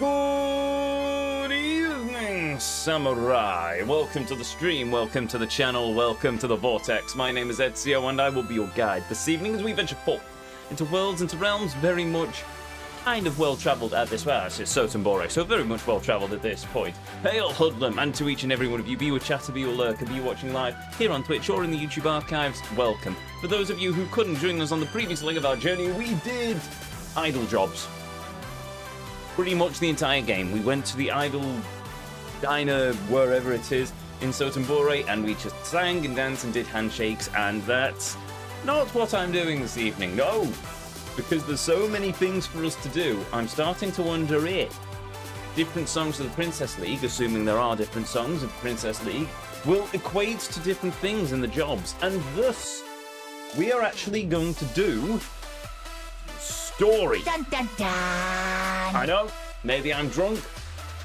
Good evening, Samurai. Welcome to the stream, welcome to the channel, welcome to the Vortex. My name is Ezio and I will be your guide this evening as we venture forth into worlds, into realms very much kind of well-travelled at this, well, it's Sotenbore, so very much well-travelled at this point. Hail Hoodlum, and to each and every one of you, be you a chatter, be you a lurker, be you watching live here on Twitch or in the YouTube archives, welcome. For those of you who couldn't join us on the previous leg of our journey, we did idle jobs. Pretty much the entire game. We went to the idle diner, wherever it is, in Sotenbore, and we just sang and danced and did handshakes, and that's not what I'm doing this evening, no! Because there's so many things for us to do, I'm starting to wonder if different songs of the Princess League, assuming there are different songs of the Princess League, will equate to different things in the jobs, and thus, we are actually going to do story. Dun, dun, dun. I know, maybe I'm drunk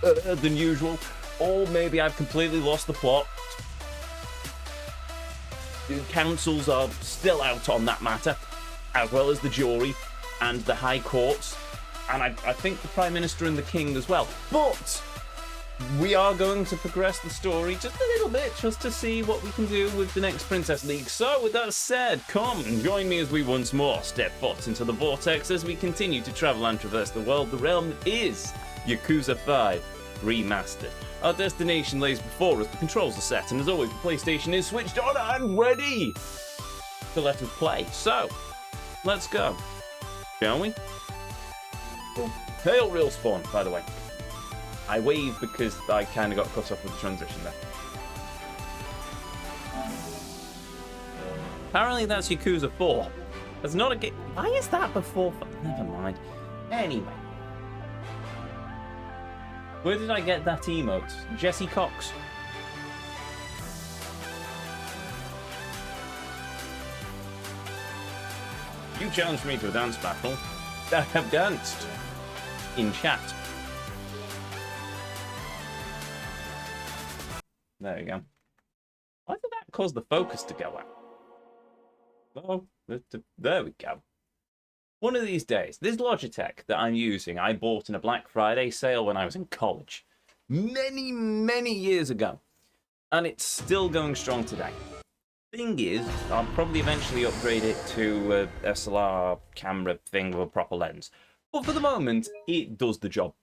than usual, or maybe I've completely lost the plot. The councils are still out on that matter, as well as the jury and the high courts, and I think the Prime Minister and the King as well. But we are going to progress the story just a little bit, just to see what we can do with the next Princess League. So, with that said, come and join me as we once more step foot into the Vortex as we continue to travel and traverse the world. The realm is Yakuza 5 Remastered. Our destination lays before us, the controls are set, and as always, the PlayStation is switched on and ready to let us play. So, let's go, shall we? Oh, hail real spawn, by the way. I waved because I kind of got cut off with the transition there. Apparently that's Yakuza 4. That's not a game. Why is that before? Never mind. Anyway. Where did I get that emote? Jesse Cox. You challenged me to a dance battle. I have danced. In chat. There we go. Why did that cause the focus to go out? Oh, there we go. One of these days, this Logitech that I'm using, I bought in a Black Friday sale when I was in college. Many, many years ago. And it's still going strong today. Thing is, I'll probably eventually upgrade it to a SLR camera thing with a proper lens. But for the moment, it does the job.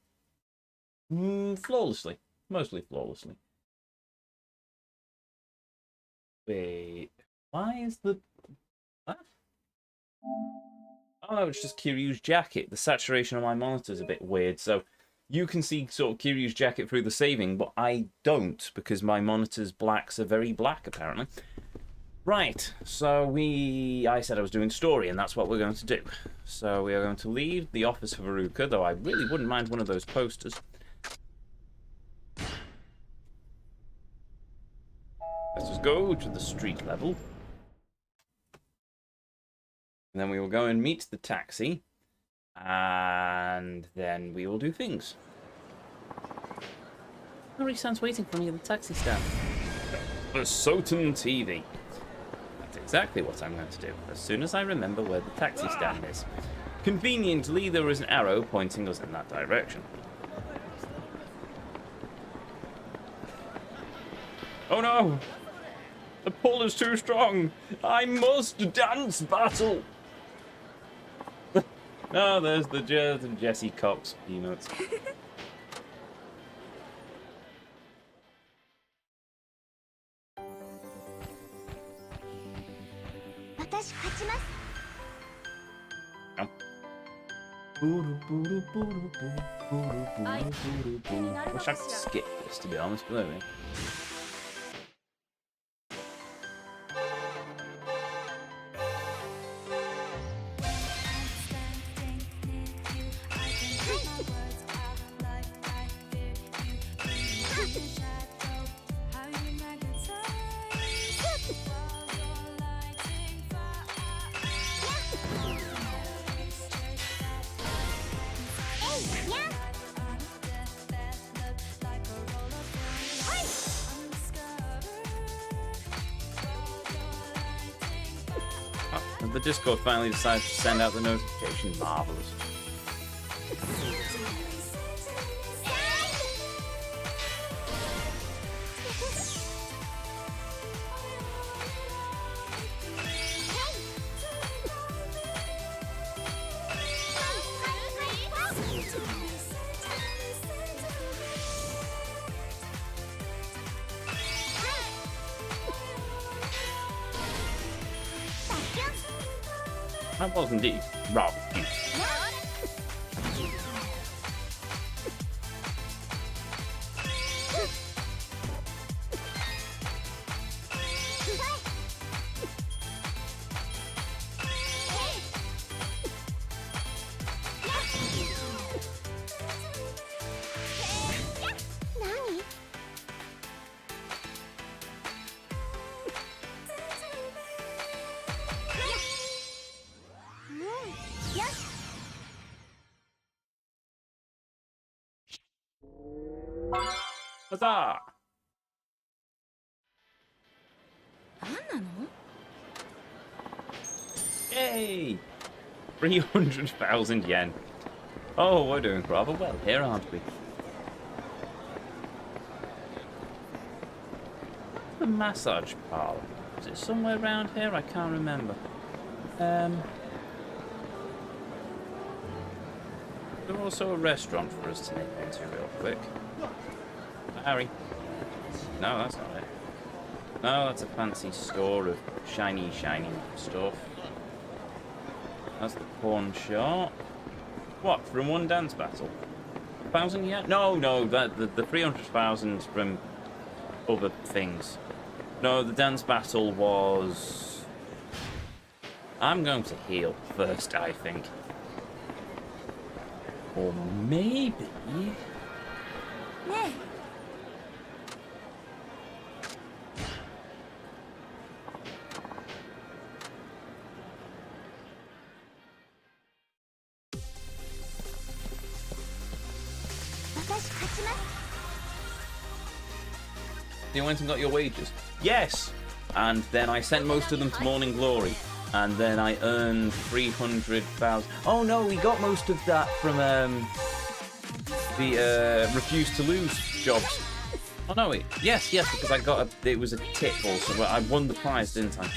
Flawlessly. Mostly flawlessly. Wait, why is the... What? Oh no, it's just Kiryu's jacket. The saturation on my monitor is a bit weird, so you can see sort of Kiryu's jacket through the saving, but I don't, because my monitor's blacks are very black, apparently. Right, so I said I was doing story, and that's what we're going to do. So we are going to leave the office of Veruca, though I really wouldn't mind one of those posters. Let's just go to the street level. And then we will go and meet the taxi. And then we will do things. Mori-san's waiting for me at the taxi stand. The Soten TV. That's exactly what I'm going to do, as soon as I remember where the taxi stand is. Conveniently, there is an arrow pointing us in that direction. Oh no! The pull is too strong! I must dance battle! Oh, there's the Jesse Cox peanuts. Wish I could skip this, to be honest, but anyway. The Discord finally decided to send out the notification. Marvelous. That was indeed rather cute. Huzzah! 何なの Yay! 300,000 yen. Oh, we're doing rather well here, aren't we? The massage parlor. Is it somewhere around here? I can't remember. There's also a restaurant for us to nip into real quick. Harry. No, that's not it. No, that's a fancy store of shiny stuff. That's the pawn shop. What, from one dance battle? 1,000 yen? No, that the 300,000 from other things. No, the dance battle was... I'm going to heal first, I think. Or maybe... ね You went and got your wages? Yes! And then I sent most of them to Morning Glory. And then I earned 300,000. Oh no, we got most of that from the Refuse to Lose jobs. Oh no, wait. Yes, because I got it was a tip also. Well, I won the prize, didn't I?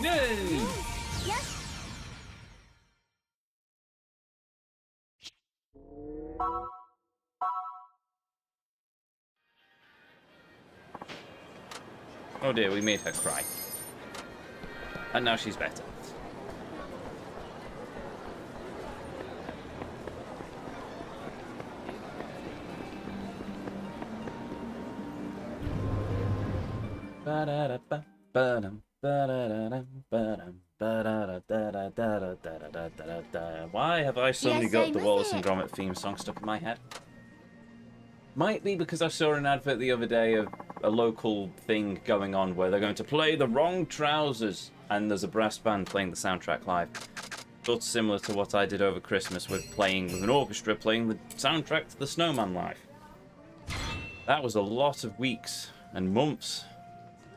Yay! Oh dear, we made her cry. And now she's better. Why have I suddenly got the Wallace and Gromit theme song stuck in my head? Might be because I saw an advert the other day of a local thing going on where they're going to play The Wrong Trousers and there's a brass band playing the soundtrack live. Sort of similar to what I did over Christmas with an orchestra playing the soundtrack to The Snowman live. That was a lot of weeks and months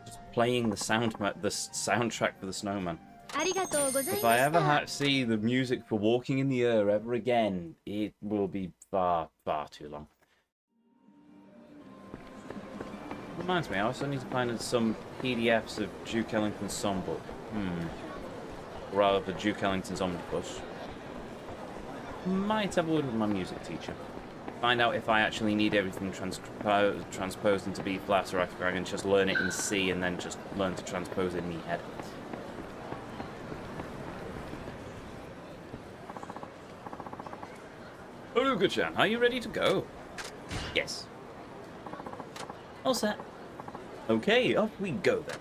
just playing the soundtrack for The Snowman. If I ever see the music for Walking in the Air ever again, it will be far too long. Reminds me, I also need to find some PDFs of Duke Ellington's songbook. Or rather, Duke Ellington's omnibus. Might have a word with my music teacher. Find out if I actually need everything transposed into B flat, or if I can just learn it in C and then just learn to transpose it in my head. Oruga-chan, are you ready to go? Yes. All set. Okay, off we go then.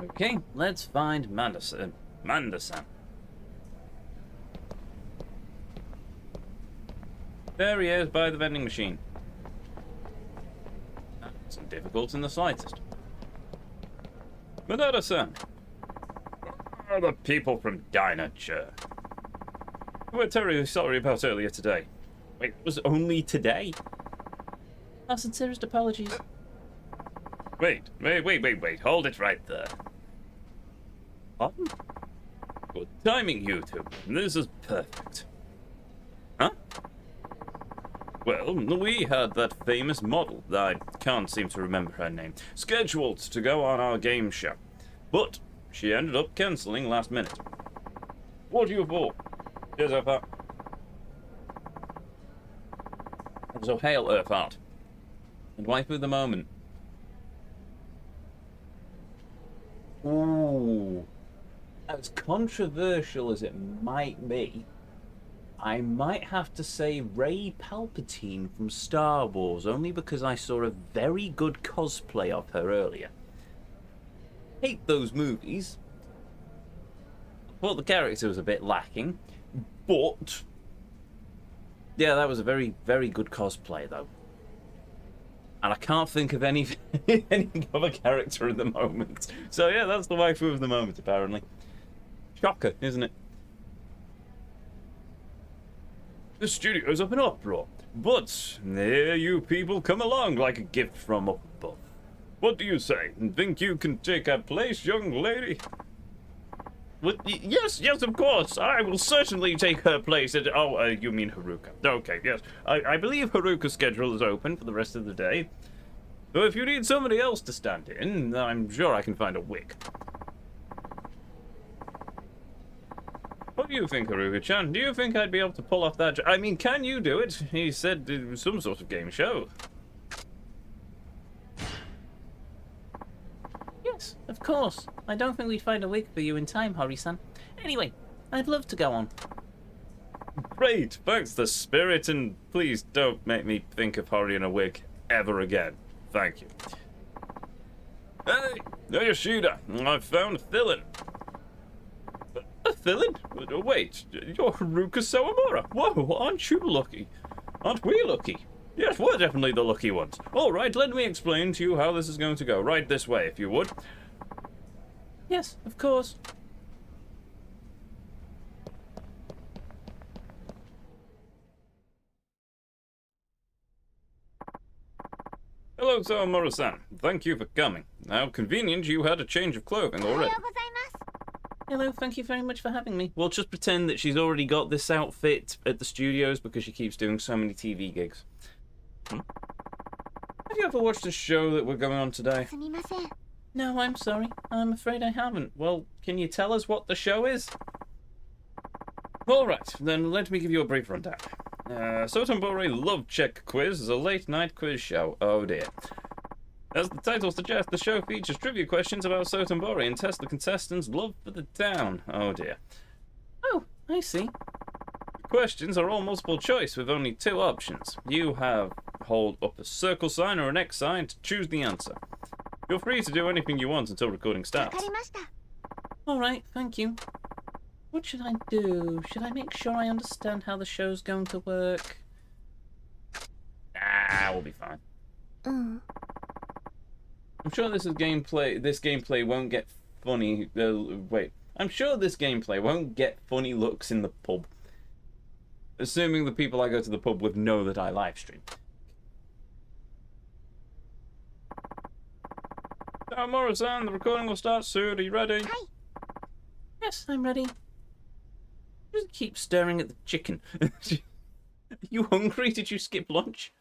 Okay, let's find Manda-san. There he is by the vending machine. That wasn't difficult in the slightest. Madara-san, where are the people from Diner-Chur? We're terribly sorry about earlier today. Wait, it was only today? Our sincerest apologies. Wait, hold it right there. Good timing, you two. This is perfect. Huh? Well, we had that famous model, I can't seem to remember her name, scheduled to go on our game show. But she ended up cancelling last minute. What do you for? Here's Earthheart. So hail Earthheart. And waifu the moment. Ooh. As controversial as it might be, I might have to say Rey Palpatine from Star Wars, only because I saw a very good cosplay of her earlier. Hate those movies. Thought the character was a bit lacking, but yeah, that was a very, very good cosplay though. And I can't think of any other character at the moment. So yeah, that's the waifu of the moment apparently. Shocker, isn't it? The studio's up in uproar, but there you people come along like a gift from up above. What do you say? Think you can take our place, young lady? Well, yes, of course. I will certainly take her place at... Oh, you mean Haruka. Okay, yes. I believe Haruka's schedule is open for the rest of the day. So if you need somebody else to stand in, I'm sure I can find a wig. What do you think, Haruka-chan? Do you think I'd be able to pull off that... I mean, can you do it? He said it was some sort of game show. Yes, of course. I don't think we'd find a wig for you in time, Hori-san. Anyway, I'd love to go on. Great, thanks the spirit, and please don't make me think of Hori in a wig ever again. Thank you. Hey, Yoshida, I found a fill-in. A fill-in? Wait, you're Haruka Sawamura. Whoa, aren't you lucky? Aren't we lucky? Yes, we're definitely the lucky ones. All right, let me explain to you how this is going to go. Right this way, if you would. Yes, of course. Hello, Sawamura-san. Thank you for coming. How convenient you had a change of clothing already. Hello, thank you very much for having me. We'll just pretend that she's already got this outfit at the studios because she keeps doing so many TV gigs. Have you ever watched a show that we're going on today? No, I'm sorry. I'm afraid I haven't. Well, can you tell us what the show is? Alright, then let me give you a brief rundown. Sotenbori Love Check Quiz is a late-night quiz show. Oh dear. As the title suggests, the show features trivia questions about Sotenbori and tests the contestants' love for the town. Oh dear. Oh, I see. Questions are all multiple choice with only 2 options. You have hold up a circle sign or an X sign to choose the answer. You're free to do anything you want until recording starts. Alright, thank you. What should I do? Should I make sure I understand how the show's going to work? Nah, we'll be fine. I'm sure this gameplay won't get funny. Wait. I'm sure this gameplay won't get funny looks in the pub. Assuming the people I go to the pub with know that I live stream. Morrison, the recording will start soon. Are you ready? Hi. Yes, I'm ready. Just keep staring at the chicken. Are you hungry? Did you skip lunch?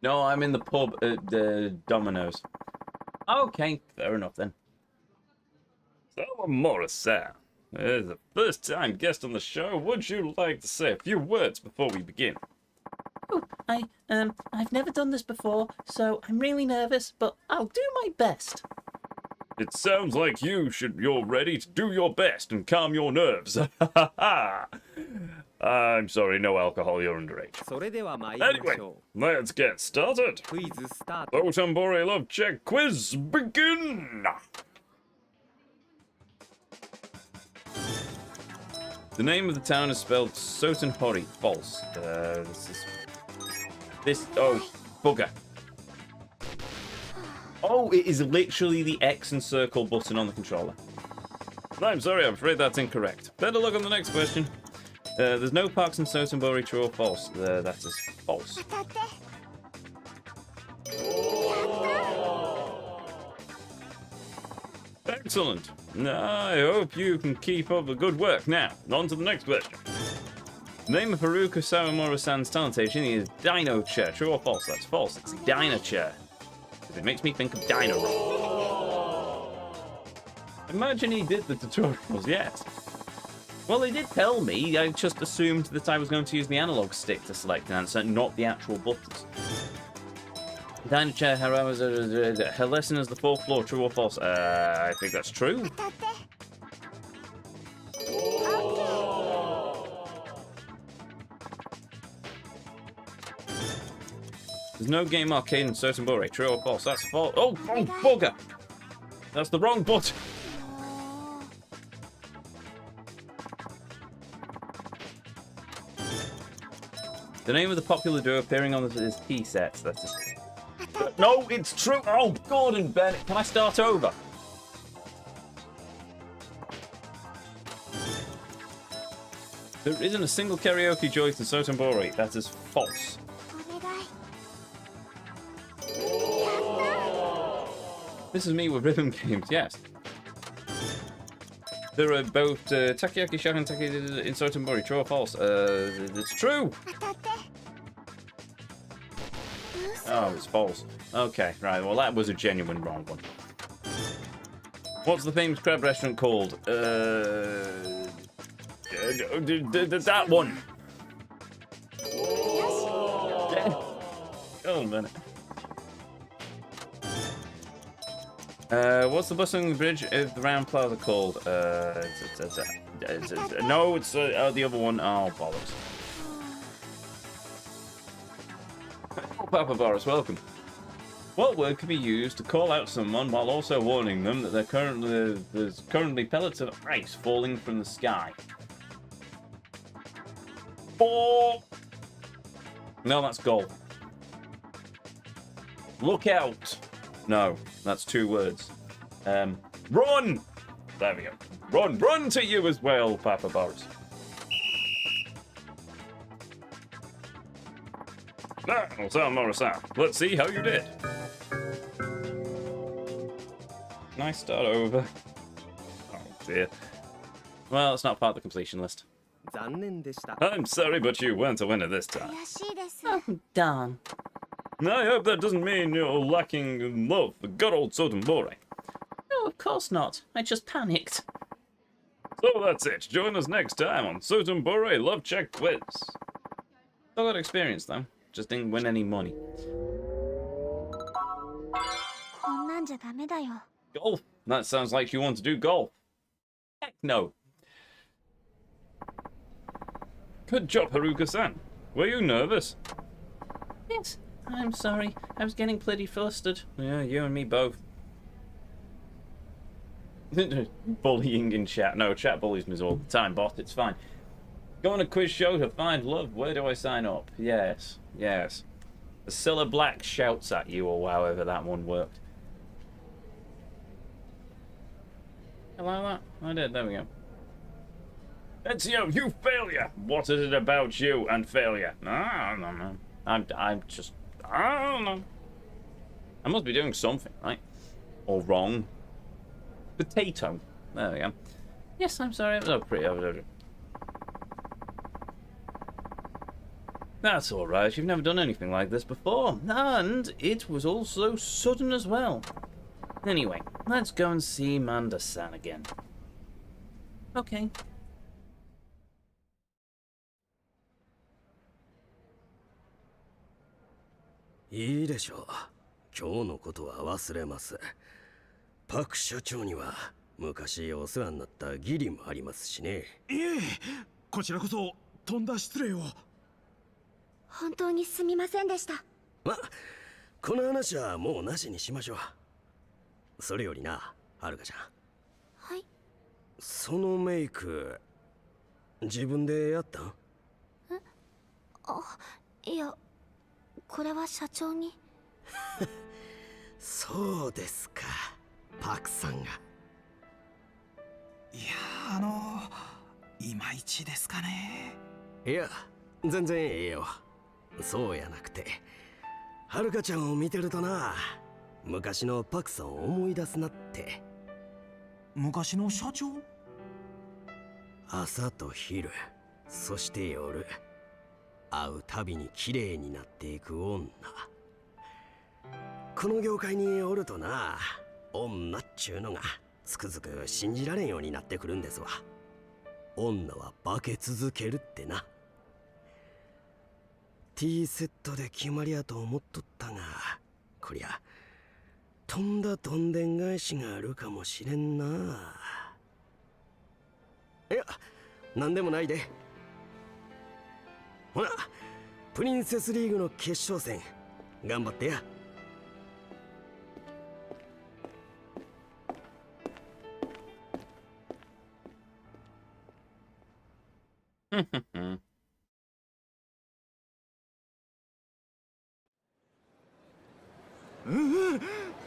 No, I'm in the pub at the Domino's. Okay, fair enough then. So, Morrison, as the first time guest on the show, would you like to say a few words before we begin? Oh, I've never done this before, so I'm really nervous, but I'll do my best. It sounds like you're ready to do your best and calm your nerves. I'm sorry, no alcohol, you're underage. Anyway, let's get started. Sotenbori Love Check Quiz begin! The name of the town is spelled Sotenhori. False. Oh, bugger. Oh, it is literally the X and circle button on the controller. I'm sorry, I'm afraid that's incorrect. Better look on the next question. There's no parks in Sotenbori, true or false? That is false. Excellent. I hope you can keep up the good work. Now, on to the next question. The name of Haruka Sawamura-san's talent agent is Dino Chair. True or false? That's false. It's Dino Chair. It makes me think of Dino Roll. Imagine he did the tutorials, yes. Well, they did tell me. I just assumed that I was going to use the analog stick to select an answer, not the actual buttons. Dino Chair, her lesson is the fourth floor. True or false? I think that's true. There's no game arcade in Sotenbori. True or false? That's false. Oh, bugger! That's the wrong button. The name of the popular duo appearing on this tea sets. That's just... No, it's true. Oh, Gordon Bennett. Can I start over? There isn't a single karaoke joint in Sotenbori. That is false. This is me with rhythm games, yes. There are both Takoyaki Shack and Takoyaki in Sotenbori. True or false? It's true. Oh, it's false. Okay, right. Well, that was a genuine wrong one. What's the famous crab restaurant called? That one. Oh, a minute. What's the bustling bridge of the round plaza called? No, it's the other one. Oh, bollocks. Oh, Papa Boris, welcome. What word can be used to call out someone while also warning them that there's currently pellets of ice falling from the sky? Oh! No, that's golf. Look out! No, that's two words. Run! There we go. Run to you as well, Papa Boris. Now, Morrison, let's see how you did. Can I start over? Oh dear. Well, it's not part of the completion list. I'm sorry, but you weren't a winner this time. Oh, darn. I hope that doesn't mean you're lacking in love for good old Sotenbori. No, of course not. I just panicked. So that's it. Join us next time on Sotenbori Love Check Quiz. Still got experience though. Just didn't win any money. Golf. That sounds like you want to do golf. Heck no. Good job, Haruka-san. Were you nervous? Yes. I'm sorry. I was getting pretty flustered. Yeah, you and me both. Bullying in chat. No, chat bullies me all the time, bot. It's fine. Go on a quiz show to find love. Where do I sign up? Yes. Yes. Scylla Black shouts at you, or however that one worked. I like that. I did. There we go. Ezio, you failure! What is it about you and failure? I don't know. I'm just... I don't know. I must be doing something, right? Or wrong. Potato. There we go. Yes, I'm sorry. Oh, pretty over. That's alright. You've never done anything like this before. And it was also sudden as well. Anyway, let's go and see Manda-san again. Okay.いいでしょう。今日のことは忘れます。パク社長には昔お世話になった義理もありますしね。いえ、こちらこそとんだ失礼を。本当にすみませんでした。ま、この話はもうなしにしましょう。それよりな、はるかちゃん。はい。そのメイク、自分でやったん？あ、いや、これは社長に。そうですか、パクさんが。いやいまいちですかね。いや、全然ええよ。そうやなくて、はるかちゃんを見てるとな、昔のパクさんを思い出すなって。昔の社長？朝と昼、そして夜、会うたびに綺麗になっていく女。この業界におるとな、女っちゅうのがつくづく信じられんようになってくるんですわ。女は化け続けるってな。T セットで決まりやと思っとったが、こりゃとんだどんでん返しがあるかもしれんな。いや、なんでもないで。ほら、プリンセスリーグの決勝戦頑張ってや。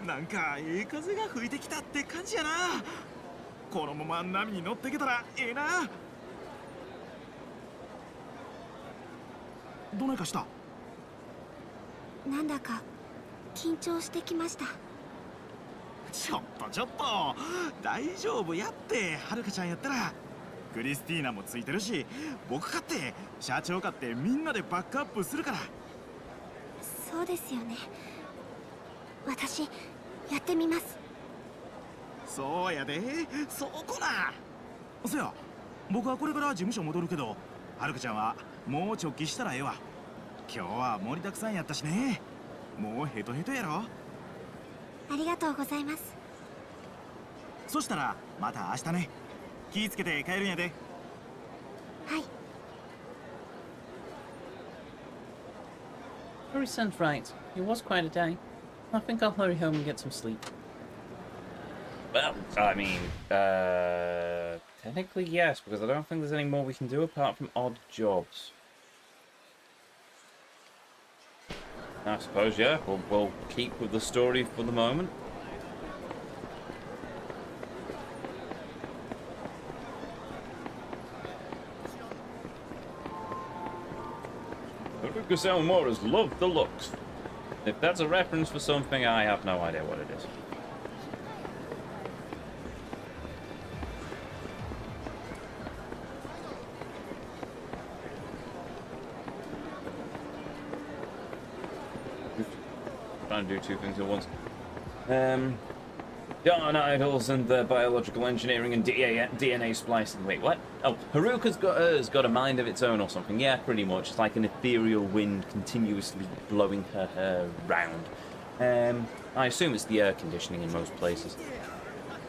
なんかええ風が吹いてきたって感じやな。このまま波に乗っていけたらええな。どないかした？なんだか緊張してきました。ちょっと大丈夫やって。はるかちゃんやったらクリスティーナもついてるし、僕かって社長かってみんなでバックアップするから。そうですよね。私やってみます。そうやで、そこな。そや、僕はこれから事務所戻るけど、はるかちゃんはもう直帰したらええわ。今日は盛りだくさんやったしね。もうヘトヘトやろ。ありがとうございます。そしたらまた明日ね。気ぃつけて帰るんやで。はい。 Hurry sounds right. It was quite a day. I think I'll hurry home and get some sleep. Well, I mean, technically yes, because I don't think there's any more we can do apart from odd jobs. I suppose, yeah, we'll keep with the story for the moment. Haruka Sawamura's love the looks. If that's a reference for something, I have no idea what it is. Trying to do two things at once. Darn idols and the biological engineering and DNA splicing. Wait, what? Oh, Haruka's got a mind of its own or something. Yeah, pretty much. It's like an ethereal wind continuously blowing her hair round. I assume it's the air conditioning in most places.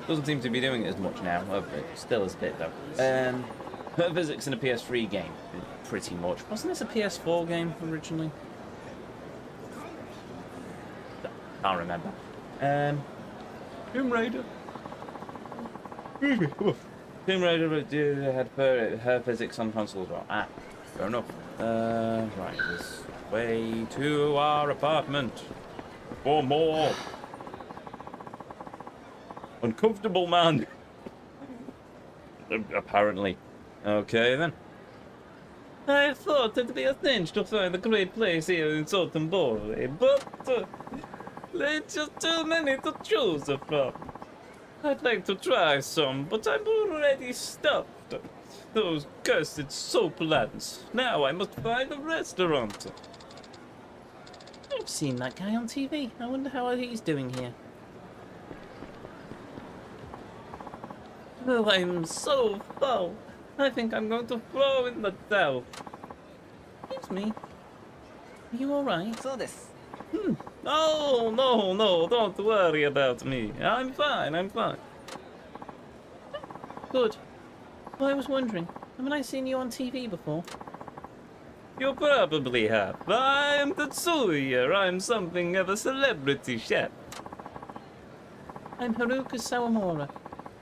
Doesn't seem to be doing it as much now. It still is a bit though. Her physics in a PS3 game, pretty much. Wasn't this a PS4 game originally? Can't remember. Tomb Raider. Tomb Raider had her physics on console as well. Ah, fair enough. Right, this way to our apartment. For more. Uncomfortable man. Apparently. Okay then. I thought it'd be a cinch to find a great place here in Sotenbori, but there's just too many to choose from. I'd like to try some, but I'm already stuffed. Those cursed soap lands. Now I must find a restaurant. I've seen that guy on TV. I wonder how he's doing here. Oh, I'm so full. I think I'm going to throw in the towel. Excuse me. Are you alright? Oh, no, don't worry about me. I'm fine. Good. Well, I was wondering, haven't I seen you on TV before? You probably have. I am Tetsuya. I'm something of a celebrity chef. I'm Haruka Sawamura.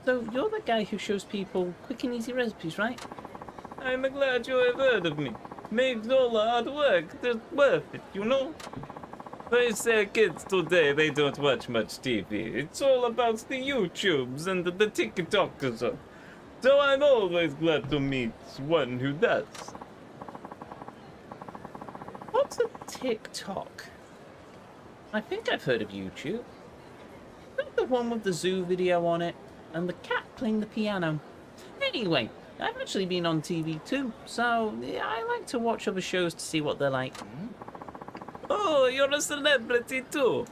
So, you're the guy who shows people quick and easy recipes, right? I'm glad you have heard of me. Makes all the hard work just worth it, you know? They say kids today, they don't watch much TV. It's all about the YouTubes and the TikTokers. So I'm always glad to meet one who does. What's a TikTok? I think I've heard of YouTube. I think the one with the zoo video on it and the cat playing the piano. Anyway, I've actually been on TV too, so yeah, I like to watch other shows to see what they're like. Oh, you're a celebrity too.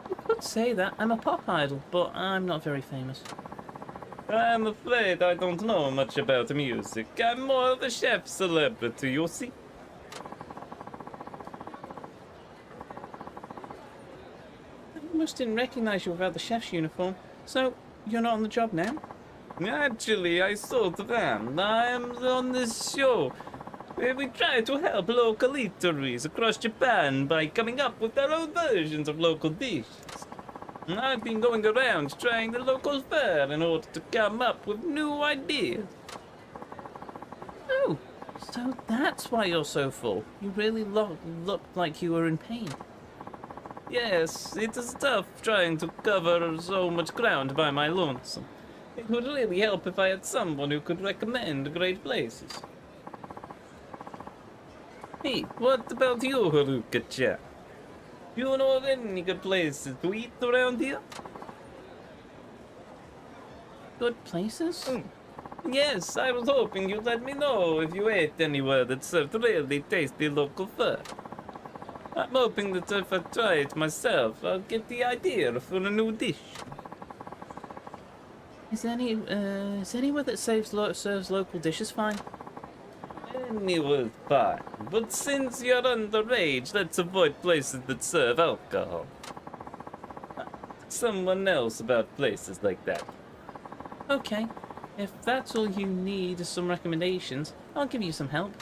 You could say that. I'm a pop idol, but I'm not very famous. I'm afraid I don't know much about music. I'm more of a chef celebrity, you see. I almost didn't recognize you without the chef's uniform. So, you're not on the job now? Actually, I sort of am. I'm on this show where we try to help local eateries across Japan by coming up with their own versions of local dishes. I've been going around trying the local fare in order to come up with new ideas. Oh, so that's why you're so full. You really looked like you were in pain. Yes, it is tough trying to cover so much ground by my lonesome. It would really help if I had someone who could recommend great places. Hey, what about you, Haruka-chan? You know of any good places to eat around here? Good places? Yes, I was hoping you'd let me know if you ate anywhere that served really tasty local fare. I'm hoping that if I try it myself, I'll get the idea for a new dish. Is anywhere that serves local dishes fine? Anywhere's fine, but since you're underage, let's avoid places that serve alcohol. Someone else about places like that. Okay, if that's all you need is some recommendations, I'll give you some help.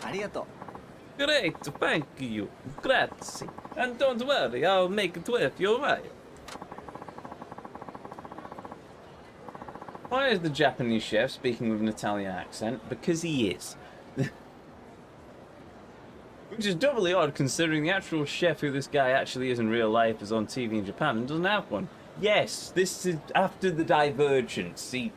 Great, thank you. Grazie. And don't worry, I'll make it worth your while. Why is the Japanese chef speaking with an Italian accent? Because he is. Which is doubly odd considering the actual chef who this guy actually is in real life is on TV in Japan and doesn't have one. Yes, this is after the divergence. See,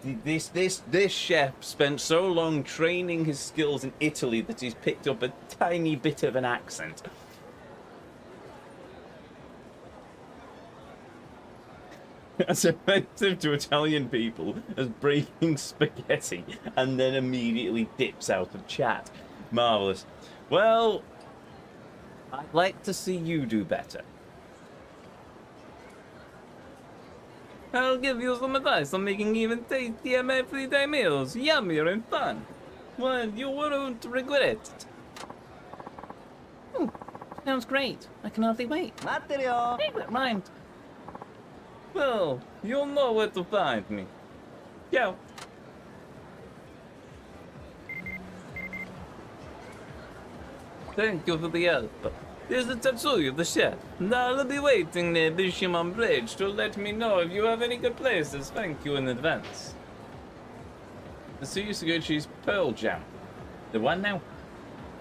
this chef spent so long training his skills in Italy that he's picked up a tiny bit of an accent. As offensive to Italian people as breaking spaghetti and then immediately dips out of chat. Marvellous. Well, I'd like to see you do better. I'll give you some advice on making even tastier everyday meals yummier and fun. Well, you won't regret it. Sounds great. I can hardly wait. Favorite rhymed. Well, you'll know where to find me. Ciao. Thank you for the help. This is Tatsuya, the chef. Now I'll be waiting near Bishamon Bridge to let me know if you have any good places. Thank you in advance. The Suguchi's Pearl Jam. The one now?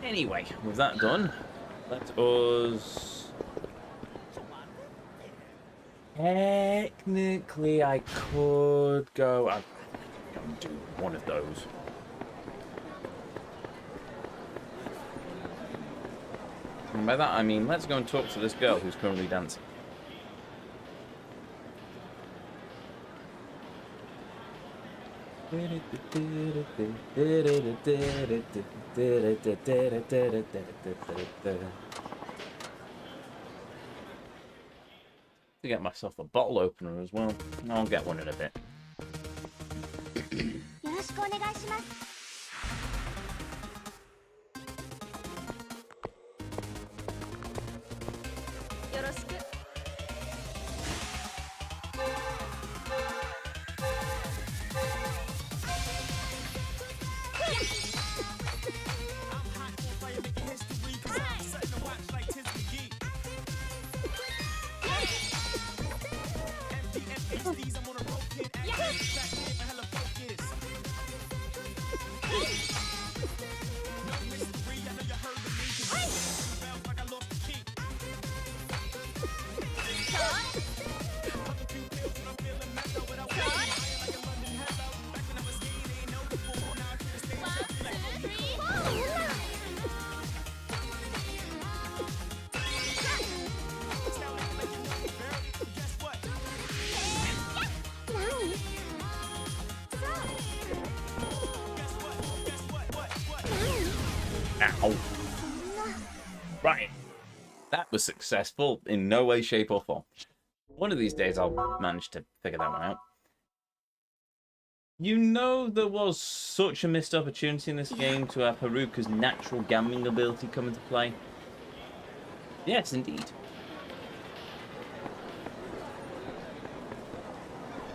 Anyway, with that done, let us... Technically, I could go... I can do one of those. And by that I mean, let's go and talk to this girl who's currently dancing. To get myself a bottle opener as well. I'll get one in a bit. よろしくお願いします。よろしく。Right. That was successful in no way, shape, or form. One of these days I'll manage to figure that one out. You know there was such a missed opportunity in this game to have Haruka's natural gambling ability come into play. Yes, indeed.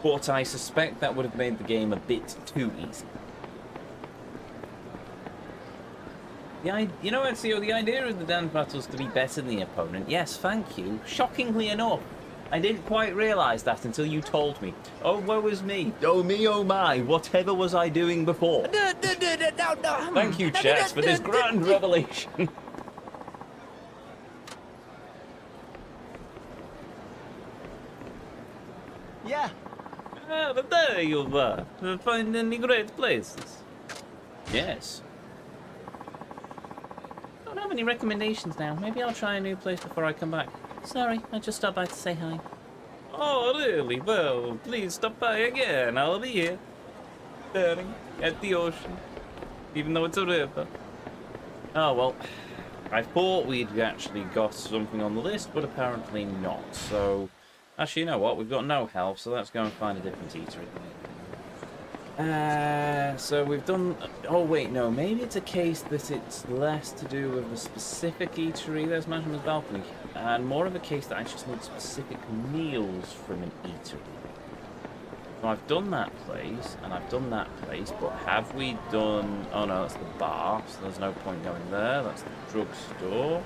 But I suspect that would have made the game a bit too easy. You know, Ezio, the idea of the dance battles to be better than the opponent, yes, thank you. Shockingly enough, I didn't quite realise that until you told me. Oh, woe is me. Oh me, oh my. Whatever was I doing before? Thank you, chat, for this grand revelation. Yeah. Ah, but there you were. Find any great places? Yes. Don't have any recommendations now. Maybe I'll try a new place before I come back. Sorry, I just stopped by to say hi. Oh, really? Well, please stop by again. I'll be here. Staring at the ocean. Even though it's a river. Oh, well, I thought we'd actually got something on the list, but apparently not. So, actually, you know what? We've got no health, so let's go and find a different eatery. So we've done... Oh, wait, no. Maybe it's a case that it's less to do with a specific eatery. There's Mansion's Balcony. And more of a case that I just need specific meals from an eatery. So I've done that place, and I've done that place, but have we done... Oh, no, that's the bar, so there's no point going there. That's the drugstore.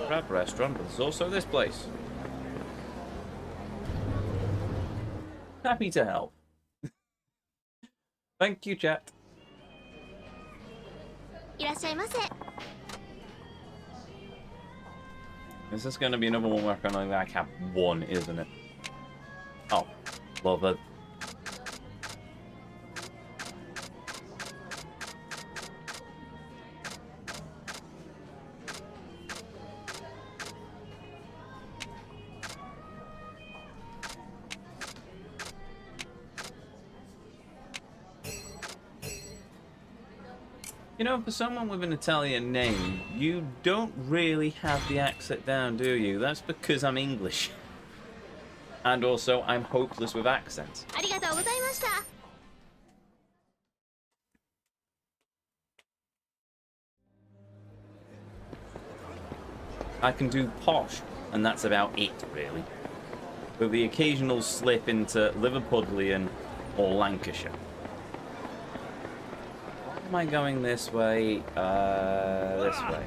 Crab restaurant, but there's also this place. Happy to help. Thank you, chat. いらっしゃいませ。 Is this going to be another one where I can only like have one, isn't it? Oh, well, the... You know, for someone with an Italian name, you don't really have the accent down, do you? That's because I'm English. And also, I'm hopeless with accents. ありがとうございました。 I can do posh, and that's about it, really. With the occasional slip into Liverpudlian or Lancashire. Why am I going this way? This way.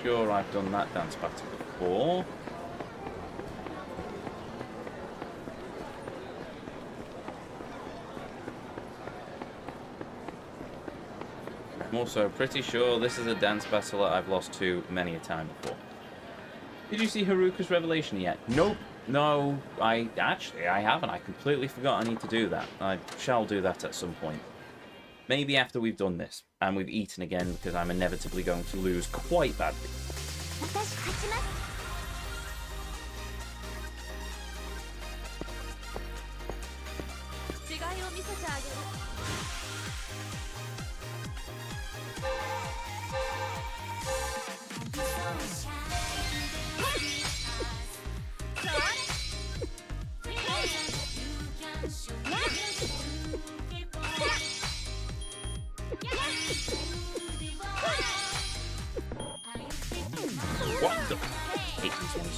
Sure, I've done that dance battle before. I'm also pretty sure this is a dance battle that I've lost to many a time before. Did you see Haruka's revelation yet? Nope. No, I haven't. I completely forgot I need to do that. I shall do that at some point. Maybe after we've done this, and we've eaten again, because I'm inevitably going to lose quite badly. 私勝ちます。 違いを見せてあげる。 What the? I hate these ones.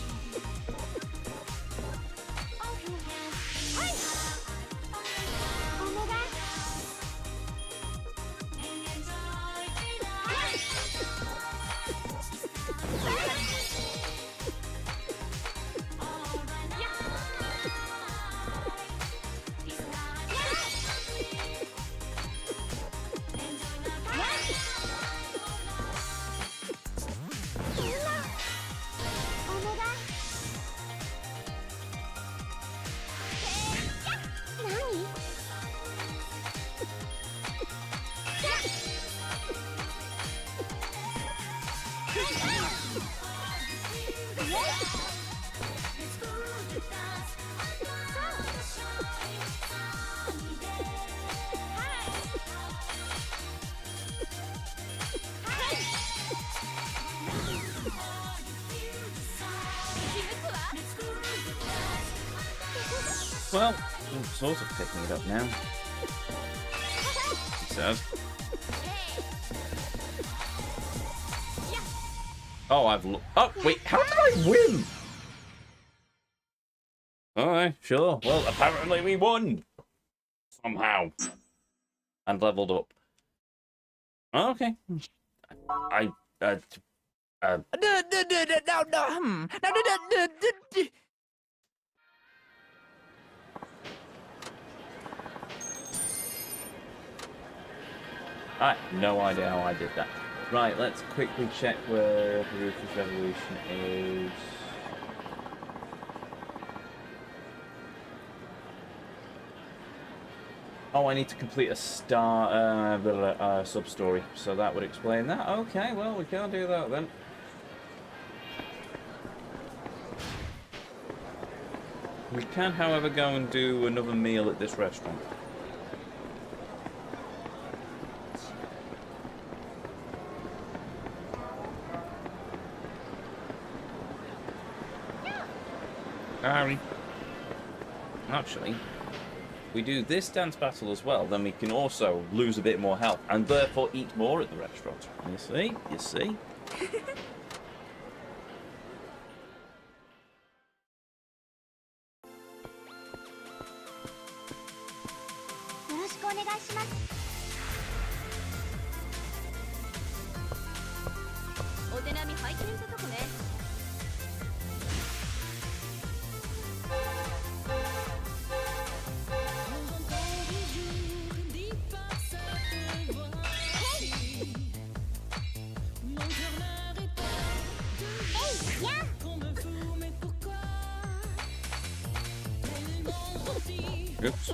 Well, I'm sort of picking it up now. He says. Oh, oh, wait, how did I win? Alright, sure. Well, apparently we won. Somehow. And leveled up. Okay. I have no idea how I did that. Right, let's quickly check where Ruthless Revolution is. Oh, I need to complete a sub-story, so that would explain that. Okay, well, we can't do that then. We can, however, go and do another meal at this restaurant. Actually, we do this dance battle as well, then we can also lose a bit more health and therefore eat more at the restaurant. You see? You see? Oops.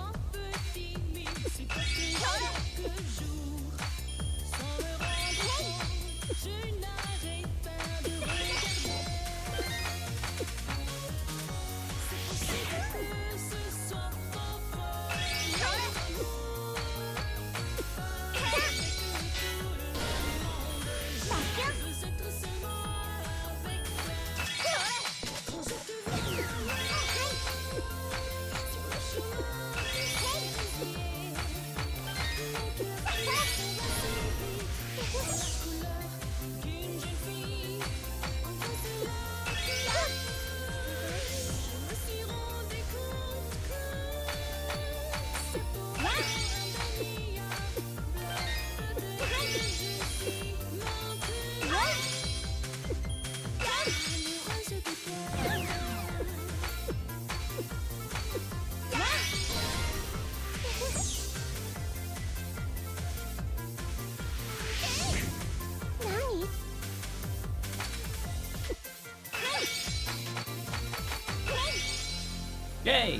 Yay!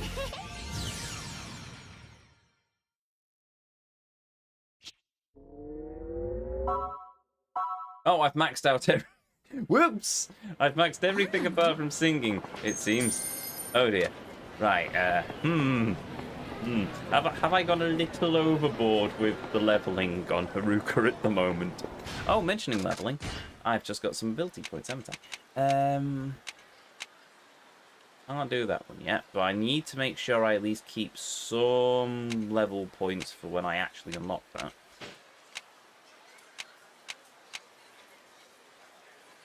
Oh, I've maxed out every... Whoops! I've maxed everything apart from singing, it seems. Oh dear. Right, Have I gone a little overboard with the leveling on Haruka at the moment? Oh, mentioning leveling, I've just got some ability points, haven't I? Can't do that one yet, but I need to make sure I at least keep some level points for when I actually unlock that.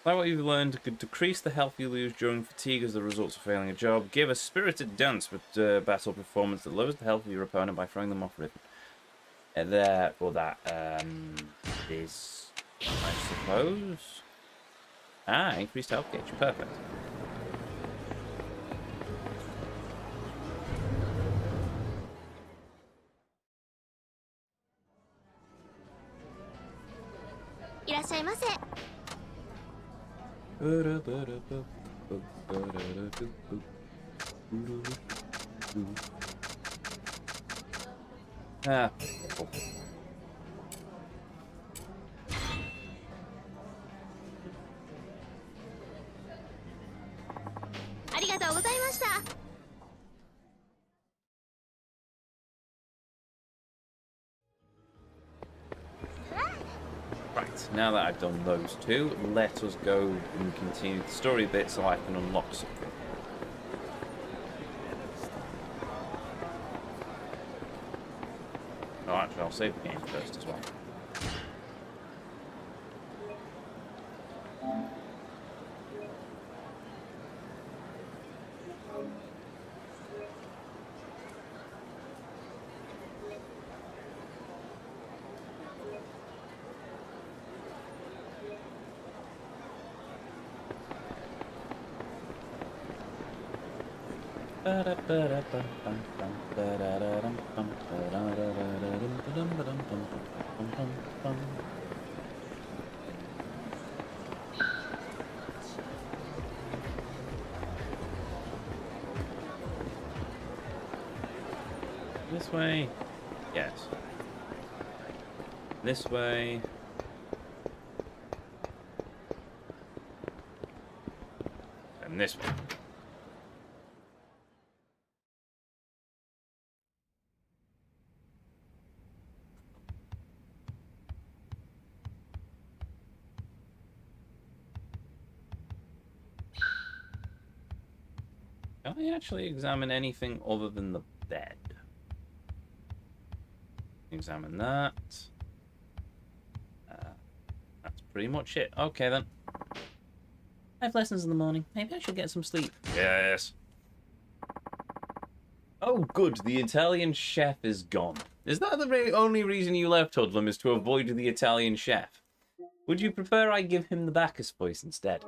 Like what you've learned, could decrease the health you lose during fatigue as the result of failing a job. Give a spirited dance with battle performance that lowers the health of your opponent by throwing them off rhythm. Therefore that is, I suppose... Ah, increased health gauge. Perfect. Ah. Right, now that I've done those two, let us go and continue the story bit so I can unlock something. Oh, actually, I'll save the game first as well. This way. Yes. This way. And this way. Can I actually examine anything other than the bed? Examine that. That's pretty much it. Okay then. I have lessons in the morning. Maybe I should get some sleep. Yes. Oh, good. The Italian chef is gone. Is that the only reason you left Hoodlum, is to avoid the Italian chef? Would you prefer I give him the Bacchus voice instead?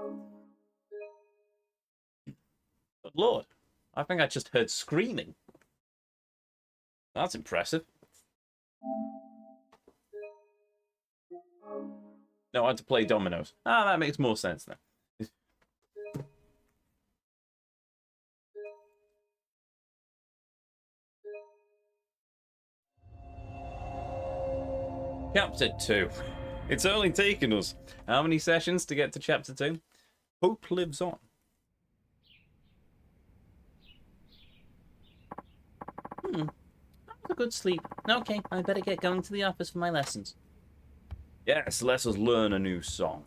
But Lord, I think I just heard screaming. That's impressive. No, I had to play dominoes. Ah, that makes more sense then. Chapter 2. It's only taken us how many sessions to get to Chapter 2? Hope lives on. That was a good sleep. Okay, I better get going to the office for my lessons. Yes, let us learn a new song.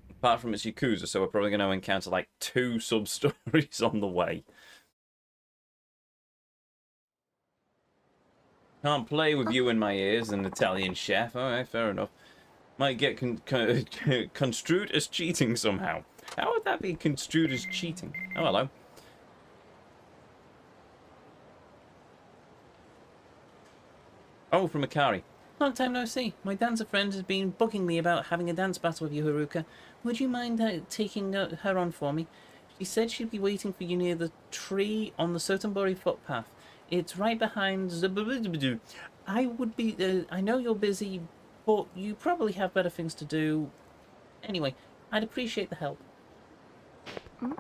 Apart from it's Yakuza, so we're probably going to encounter like 2 sub-stories on the way. Can't play with you in my ears, an Italian chef. Alright, fair enough. Might get construed as cheating somehow. How would that be construed as cheating? Oh, hello. Oh, from Akari. Long time no see. My dancer friend has been bugging me about having a dance battle with you, Haruka. Would you mind taking her on for me? She said she'd be waiting for you near the tree on the Sotenbori footpath. It's right behind the... I would be... I know you're busy, but you probably have better things to do. Anyway, I'd appreciate the help. I'm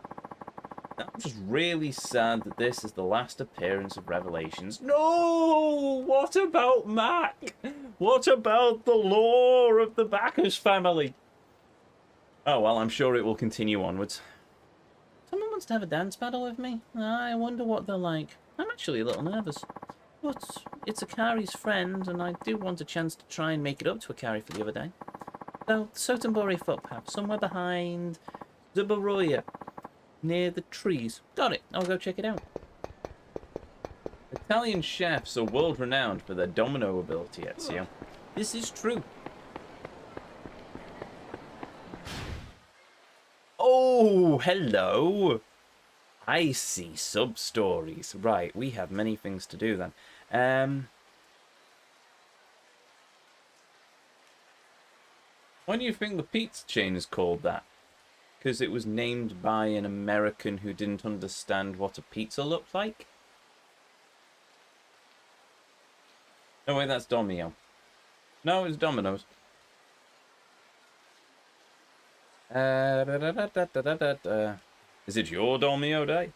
just really sad that this is the last appearance of Revelations. No! What about Mac? What about the lore of the Bacchus family? Oh, well, I'm sure it will continue onwards. Someone wants to have a dance battle with me? I wonder what they're like. I'm actually a little nervous. But it's Akari's friend, and I do want a chance to try and make it up to Akari for the other day. So, Sotenbori footpath, somewhere behind Zubaroya, near the trees. Got it. I'll go check it out. Italian chefs are world-renowned for their domino ability, Ezio. This is true. Oh, hello. I see sub-stories. Right, we have many things to do then. Why do you think the pizza chain is called that? Because it was named by an American who didn't understand what a pizza looked like? No, wait, that's Domino. No, it's Domino's. Is it your Domino day?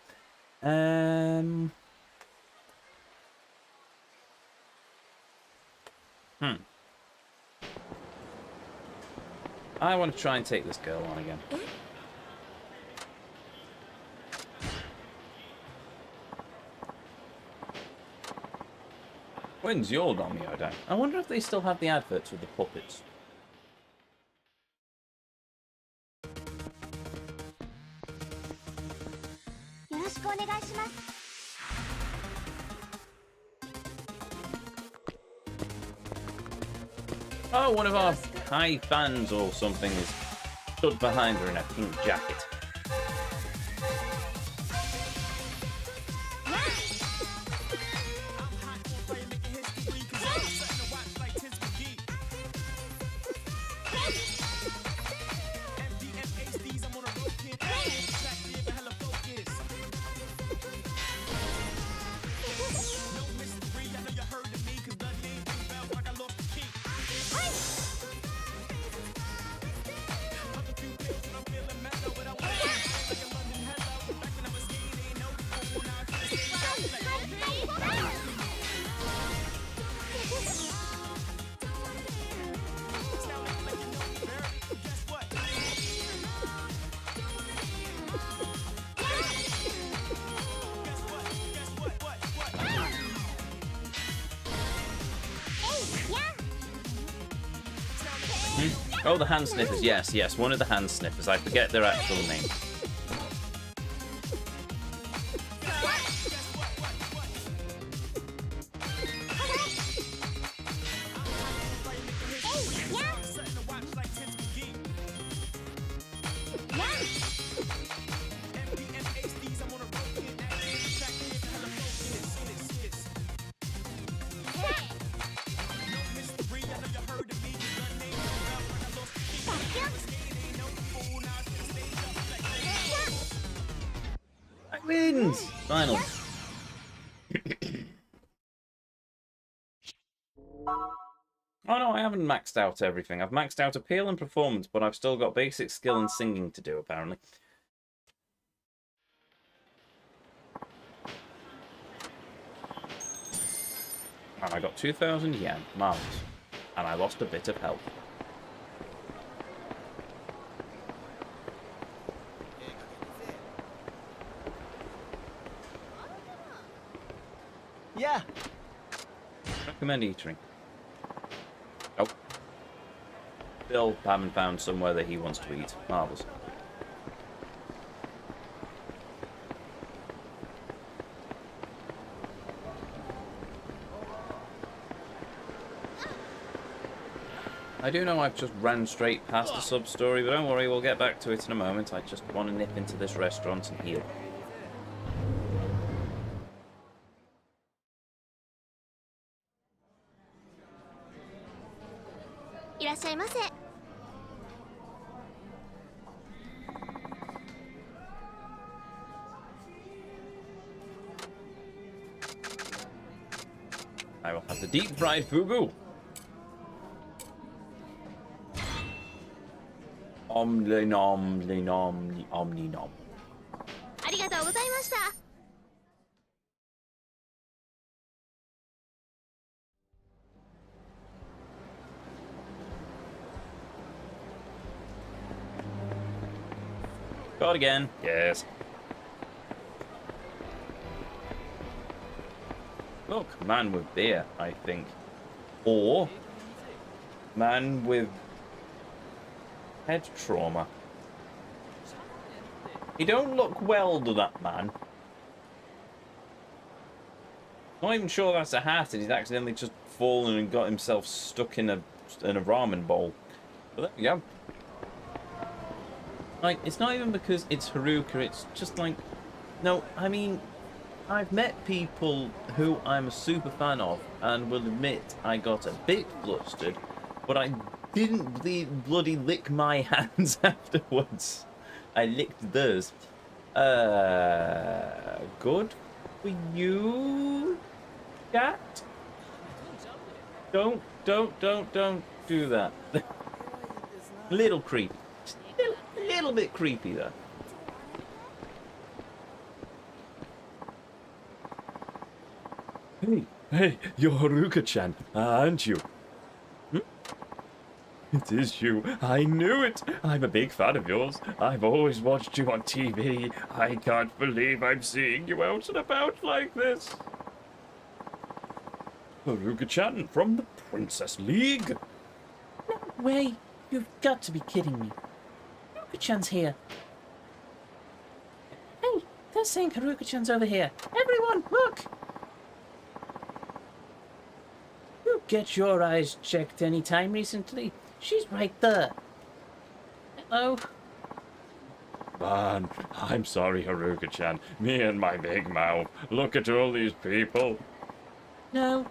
I want to try and take this girl on again. When's your Domino day? I wonder if they still have the adverts with the puppets. Oh, one of our high fans or something is stood behind her in a pink jacket. Oh, the hand sniffers. Yes, yes, one of the hand sniffers. I forget their actual name. Wins! Finally. Oh no, I haven't maxed out everything. I've maxed out appeal and performance, but I've still got basic skill and singing to do, apparently. And I got 2,000 yen. Marvellous. And I lost a bit of health. Yeah. Recommend eating. Oh. Still haven't found somewhere that he wants to eat. Marvellous. I do know I've just ran straight past the sub-story, but don't worry, we'll get back to it in a moment. I just want to nip into this restaurant and heal. いらっしゃいませ。 I will have the deep fried fugu. Omni nom, li nom, omni nom. ありがとうございました。 Got again. Yes. Look, man with beer, I think. Or man with head trauma. He don't look well, to that man. Not even sure that's a hat, and he's accidentally just fallen and got himself stuck in a ramen bowl. But there we go. Like, it's not even because it's Haruka, it's just like... No, I mean, I've met people who I'm a super fan of, and will admit I got a bit flustered, but I didn't bloody lick my hands afterwards. I licked theirs. Good for you, cat? Don't do that. Little creepy. A little bit creepy, though. Hey, you're Haruka-chan, aren't you? Hmm? It is you. I knew it. I'm a big fan of yours. I've always watched you on TV. I can't believe I'm seeing you out and about like this. Haruka-chan from the Princess League. No way. You've got to be kidding me. Haruka-chan's here. Hey, they're saying Haruka-chan's over here. Everyone, look! get your eyes checked any time recently? She's right there. Hello? Man, I'm sorry, Haruka-chan. Me and my big mouth. Look at all these people. No,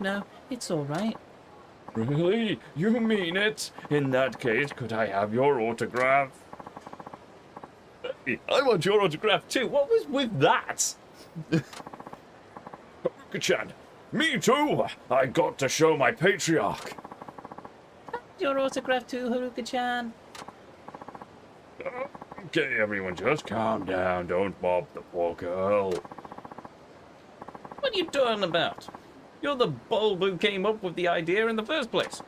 it's all right. Really? You mean it? In that case, could I have your autograph? Hey, I want your autograph too. What was with that? Haruka-chan, me too. I got to show my patriarch. Your autograph too, Haruka-chan. Okay, everyone, just calm down. Don't mob the poor girl. What are you talking about? You're the bulb who came up with the idea in the first place.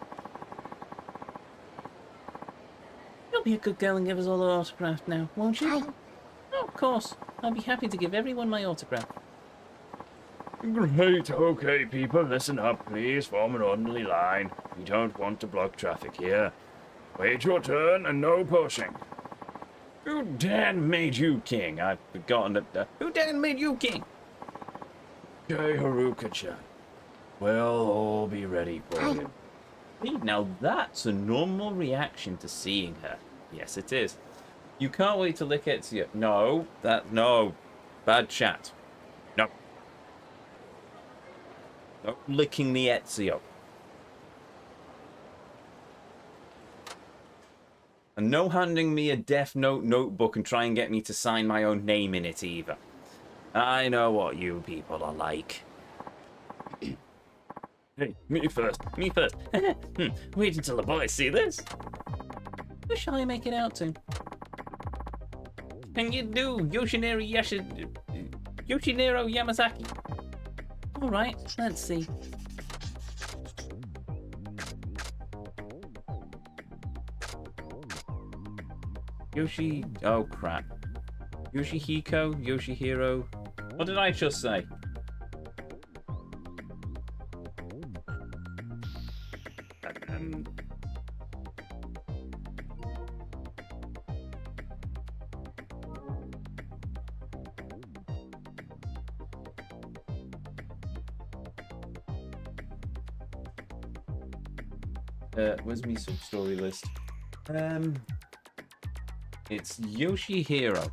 You'll be a good girl and give us all an autograph now, won't you? Hi. Oh, of course. I'll be happy to give everyone my autograph. Great. Okay, people, listen up, please. Form an orderly line. We don't want to block traffic here. Wait your turn and no pushing. Who Dan made you king? I've forgotten that. Who Dan made you king? Okay, Haruka-chan. We'll all be ready for you. Hey, now that's a normal reaction to seeing her. Yes, it is. You can't wait to lick Ezio. No. Bad chat. No. No licking the Ezio. And no handing me a Death Note notebook and try and get me to sign my own name in it either. I know what you people are like. Hey, me first. Wait until the boys see this. Who shall I make it out to? Can you do Yoshinero Yamazaki? Alright, let's see. Oh crap. Yoshihiro. What did I just say? Where's my sub-story list? It's Yoshihiro.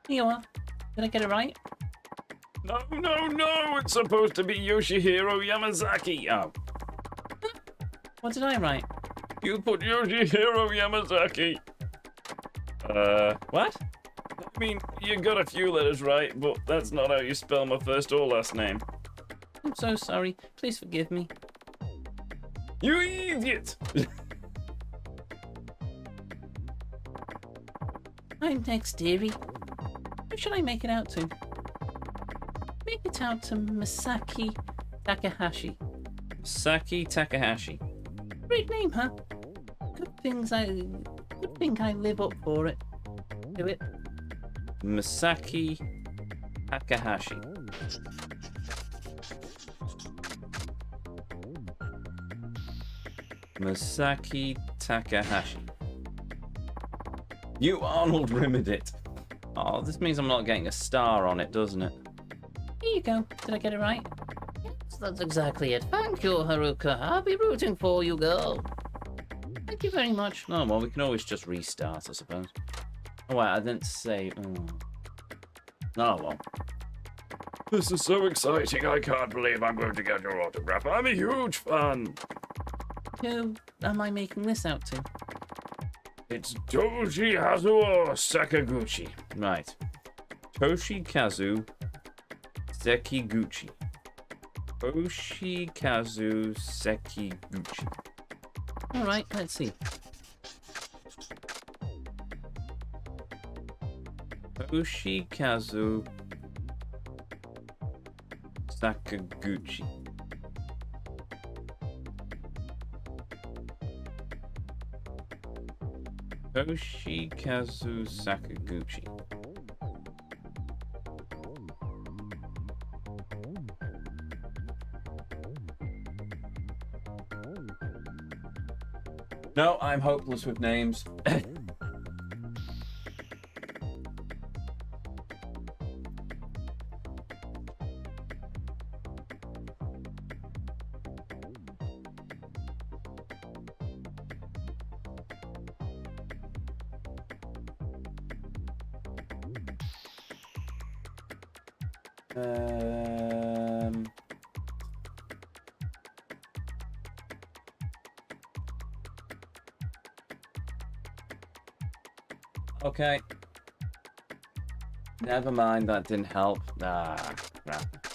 Here you are. Did I get it right? No, it's supposed to be Yoshihiro Yamazaki. Oh. What did I write? You put Yoshihiro Yamazaki. What? I mean, you got a few letters right, but that's not how you spell my first or last name. I'm so sorry. Please forgive me. You idiot! I'm next, dearie. Who should I make it out to? Make it out to Masaki Takahashi. Saki Takahashi. Great name, huh? Good thing I live up for it. Do it. Masaki Takahashi. Masaki Takahashi. You Arnold rimmed it. Oh, this means I'm not getting a star on it, doesn't it? Here you go. Did I get it right? Yes, that's exactly it. Thank you, Haruka. I'll be rooting for you, girl. Thank you very much. Oh, well, we can always just restart, I suppose. Oh, wait, I didn't say... Oh, well. This is so exciting. I can't believe I'm going to get your autograph. I'm a huge fan. Who am I making this out to? It's Toshikazu Sakaguchi. Right. Toshikazu Sekiguchi. Toshikazu Sekiguchi. Alright, let's see. Toshikazu Sakaguchi. Toshikazu Sakaguchi. No, I'm hopeless with names. Okay. Never mind, that didn't help. Ah, crap.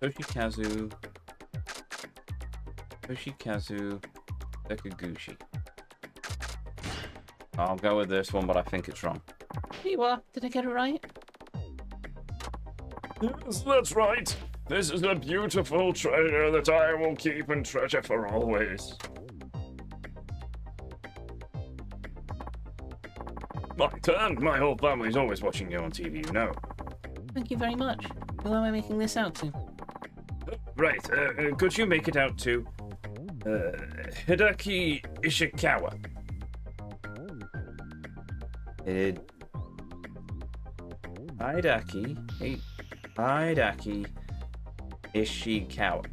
Toshikazu. Sekaguchi. I'll go with this one, but I think it's wrong. Here you are. Did I get it right? Yes, that's right. This is a beautiful treasure that I will keep and treasure for always. My turn. My whole family's always watching you on TV, you know. Thank you very much. Who am I making this out to? Right, could you make it out to Hideki Ishikawa? Hideki Ishikawa.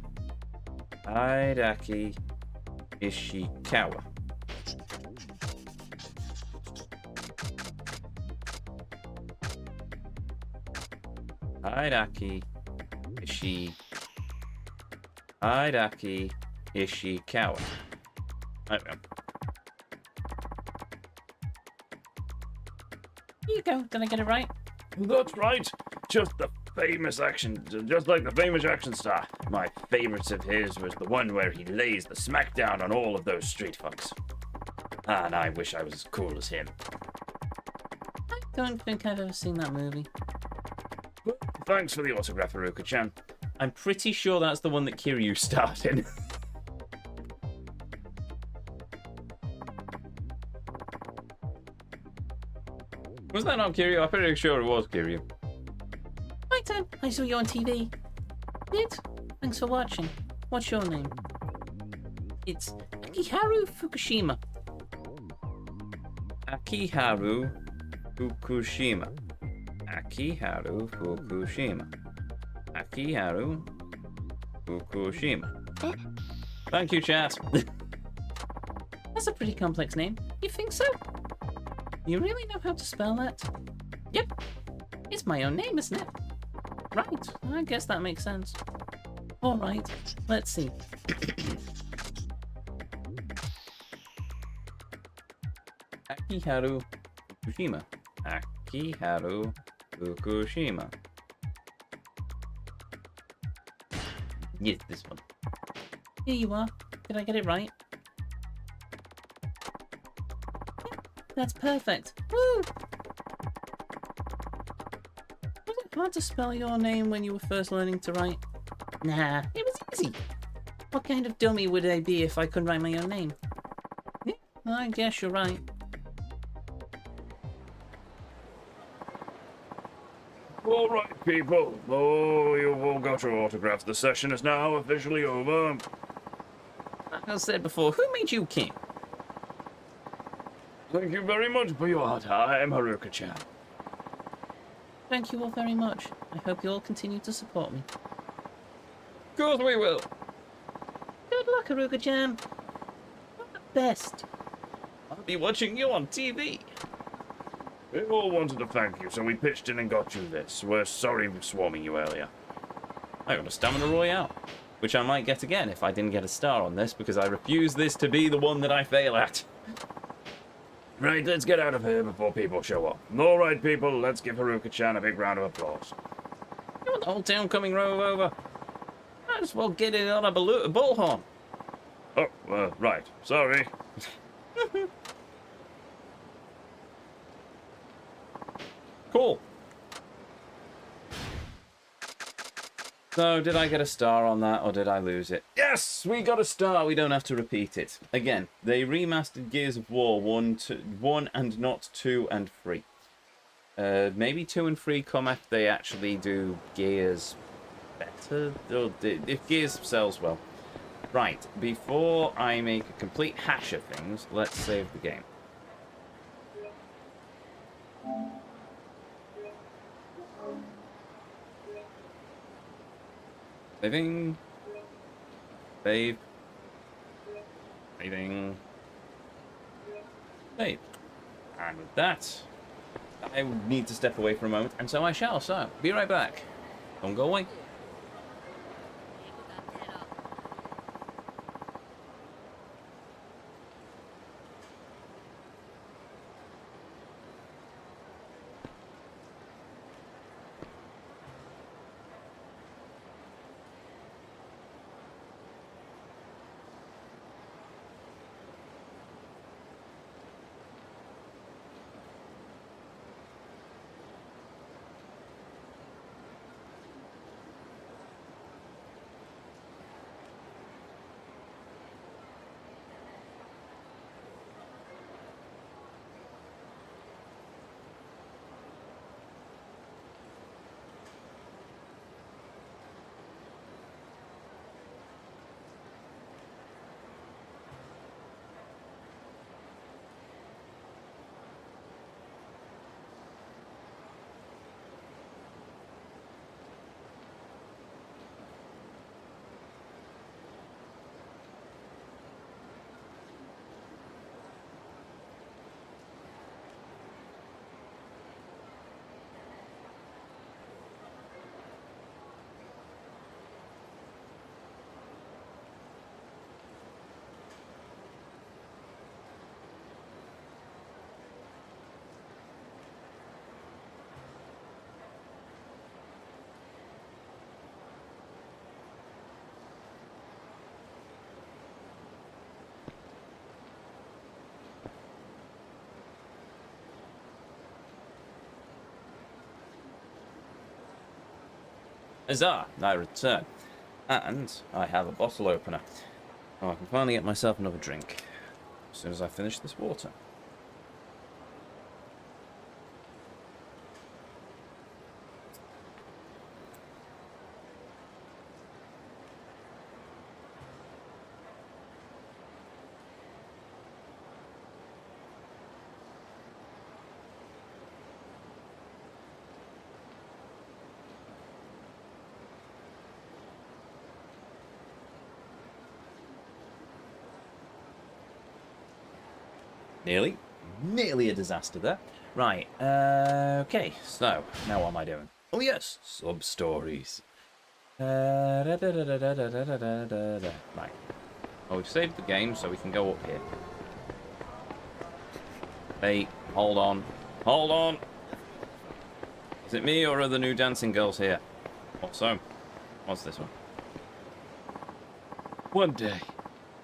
Hideki Ishikawa. Hideki Ishikawa. There we go. Here you go. Did I get it right? That's right. Just like the famous action star. My favourite of his was the one where he lays the smackdown on all of those street fucks. And I wish I was as cool as him. I don't think I've ever seen that movie. Well, thanks for the autograph, Haruka-chan. I'm pretty sure that's the one that Kiryu starred in. Was that not Kiryu? I'm pretty sure it was Kiryu. My turn. I saw you on TV. Good. Thanks for watching. What's your name? It's Akiharu Fukushima. Akiharu Fukushima. Akiharu Fukushima. Akiharu Fukushima. Thank you, chat. That's a pretty complex name. You think so? You really know how to spell that? Yep. It's my own name, isn't it? Right. I guess that makes sense. Alright. Let's see. Akiharu Fukushima. Akiharu Fukushima. Yes, this one. Here you are. Did I get it right? That's perfect. Woo! Was it hard to spell your name when you were first learning to write? Nah, it was easy. What kind of dummy would I be if I couldn't write my own name? Yeah, I guess you're right. All right, people. Oh, you've all got your autographs. The session is now officially over. Like I said before, who made you king? Thank you very much for your time, Haruka-chan. Thank you all very much. I hope you all continue to support me. Of course we will. Good luck, Haruka-chan. You're the best. I'll be watching you on TV. We all wanted to thank you, so we pitched in and got you this. We're sorry for swarming you earlier. I got a Stamina Royale, which I might get again if I didn't get a star on this, because I refuse this to be the one that I fail at. Right, let's get out of here before people show up. All right, people, let's give Haruka-chan a big round of applause. You want the whole town coming over? Might as well get it on a bullhorn. Oh, right. Sorry. Cool. So, did I get a star on that, or did I lose it? Yes, we got a star. We don't have to repeat it. Again, they remastered Gears of War 1 and not 2 and 3. Maybe 2 and 3 come after they actually do Gears better, or if Gears sells well. Right, before I make a complete hash of things, let's save the game. Saving. Save. Saving. Save. And with that, I need to step away for a moment, and so I shall. So, be right back. Don't go away. Huzzah! I return. And I have a bottle opener. Oh, I can finally get myself another drink as soon as I finish this water. Nearly a disaster there. Right, okay, so, now what am I doing? Oh yes, sub-stories. Right. Well, we've saved the game, so we can go up here. Hey, hold on. Hold on! Is it me, or are the new dancing girls here? Also, what's this one?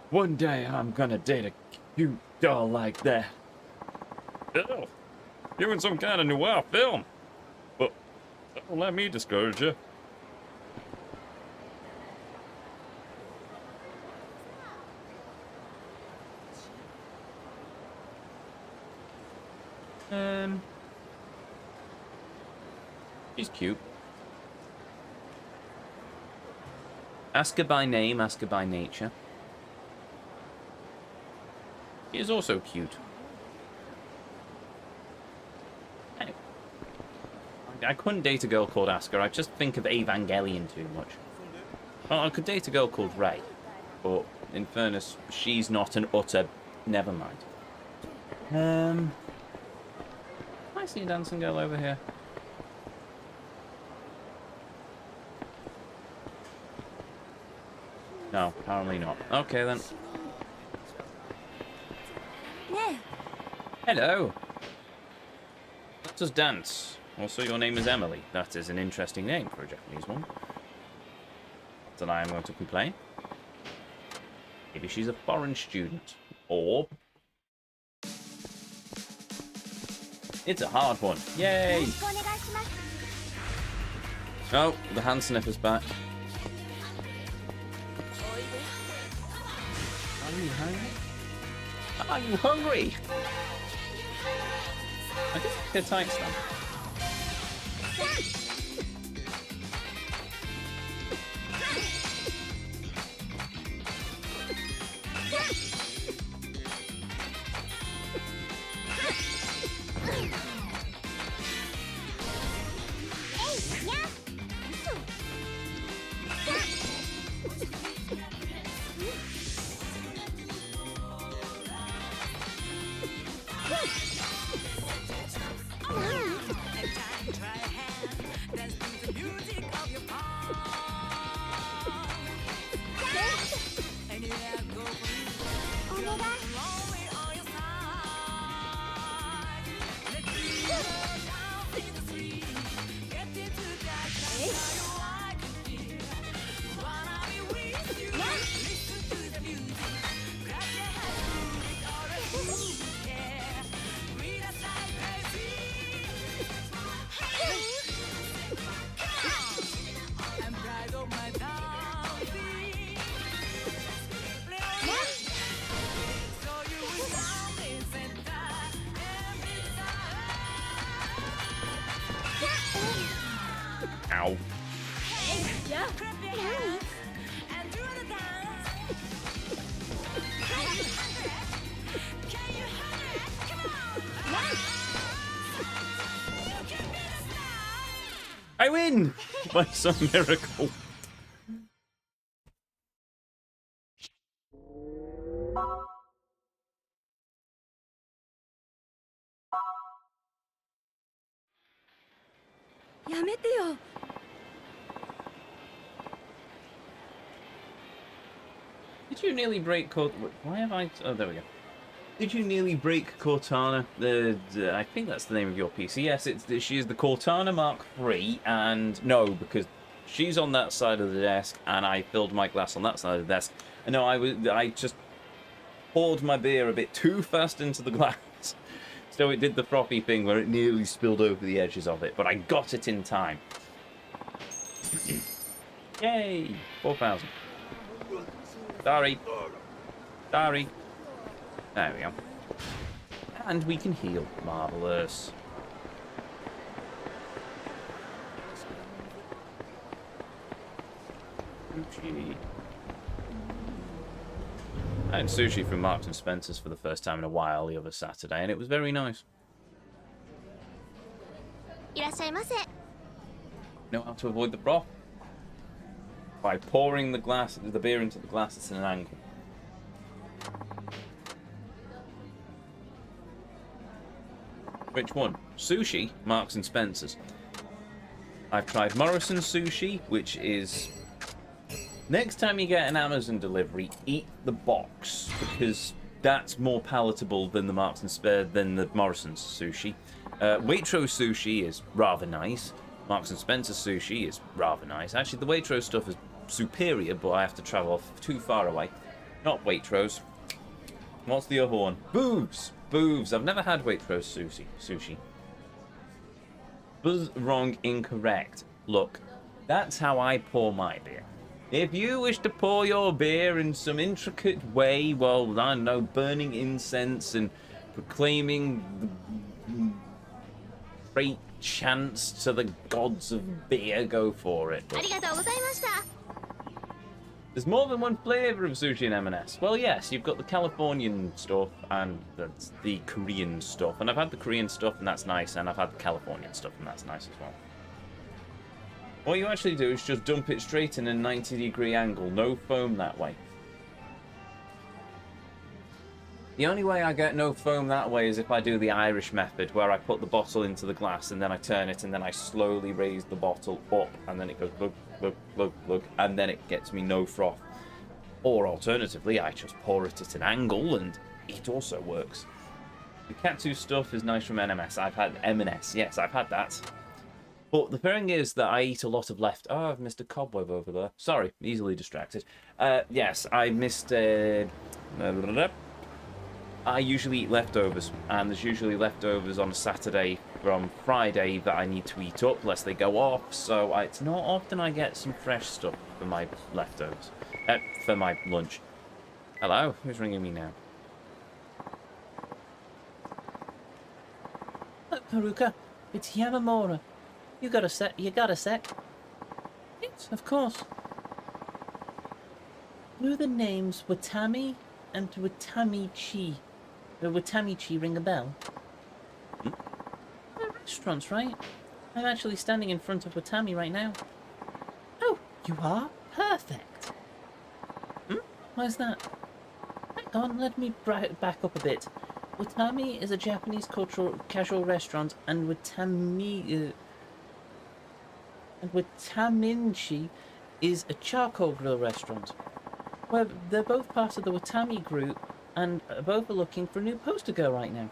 One day I'm gonna date a cute doll like that. Oh, you're in some kind of noir film. But don't let me discourage you. She's cute. Ask her by name, ask her by nature. She is also cute. Hey. I couldn't date a girl called Asuka. I just think of Evangelion too much. Well, I could date a girl called Rei, but in fairness, she's not an utter... Never mind. I see a dancing girl over here. No, apparently not. Okay then. Hello. Let us dance. Also, your name is Emily. That is an interesting name for a Japanese one. Then I am going to complain. Maybe she's a foreign student. Or... it's a hard one. Yay! Oh, the hand sniffer's back. Are you hungry? Are you hungry? I guess it's a tight stamp. Ow. I win! By some miracle. Did you nearly break Why have I... Oh, there we go. Did you nearly break Cortana? I think that's the name of your PC. Yes, she is the Cortana Mark III, and no, because she's on that side of the desk, and I filled my glass on that side of the desk. And no, I just poured my beer a bit too fast into the glass, so it did the frothy thing where it nearly spilled over the edges of it, but I got it in time. Yay! 4,000. Sorry. Sorry. There we go. And we can heal. Marvellous. Sushi. I had sushi from Marks and Spencer's for the first time in a while the other Saturday, and it was very nice. Know how to avoid the broth? By pouring the beer into the glass at an angle. Which one? Sushi, Marks and Spencer's. I've tried Morrison's sushi, which is... Next time you get an Amazon delivery, eat the box, because that's more palatable than the Morrison's sushi. Waitrose sushi is rather nice. Marks and Spencer's sushi is rather nice. Actually, the Waitrose stuff is superior, but I have to travel too far away. Not Waitrose. What's the other one? Boobs! Boobs. I've never had Waitrose sushi. Buzz wrong, incorrect. Look, that's how I pour my beer. If you wish to pour your beer in some intricate way, well, I don't know, burning incense and proclaiming the great chants to the gods of beer, go for it. But there's more than one flavour of sushi in M&S. Well, yes, you've got the Californian stuff and that's the Korean stuff. And I've had the Korean stuff and that's nice, and I've had the Californian stuff and that's nice as well. What you actually do is just dump it straight in a 90-degree angle, no foam that way. The only way I get no foam that way is if I do the Irish method, where I put the bottle into the glass and then I turn it and then I slowly raise the bottle up and then it goes glug, glug, glug, glug, and then it gets me no froth. Or alternatively, I just pour it at an angle and it also works. The Katsu stuff is nice from M&S. I've had M&S, yes, I've had that. But the thing is that I eat a lot of left... Oh, I've missed a cobweb over there. Sorry, easily distracted. Yes, I missed... I usually eat leftovers, and there's usually leftovers on a Saturday from Friday that I need to eat up, lest they go off, so it's not often I get some fresh stuff for my leftovers. For my lunch. Hello? Who's ringing me now? Look, Haruka, it's Yamamura. You got a sec? Yes, of course. Do the names Watami and Watami-chi? Watami-chi ring a bell? Hmm? They're restaurants, right? I'm actually standing in front of Watami right now. Oh, you are? Perfect. Why's that? Hang on, let me back up a bit. Watami is a Japanese casual restaurant, and Wataminchi is a charcoal grill restaurant. Well, they're both part of the Watami group, and both are looking for a new poster girl right now.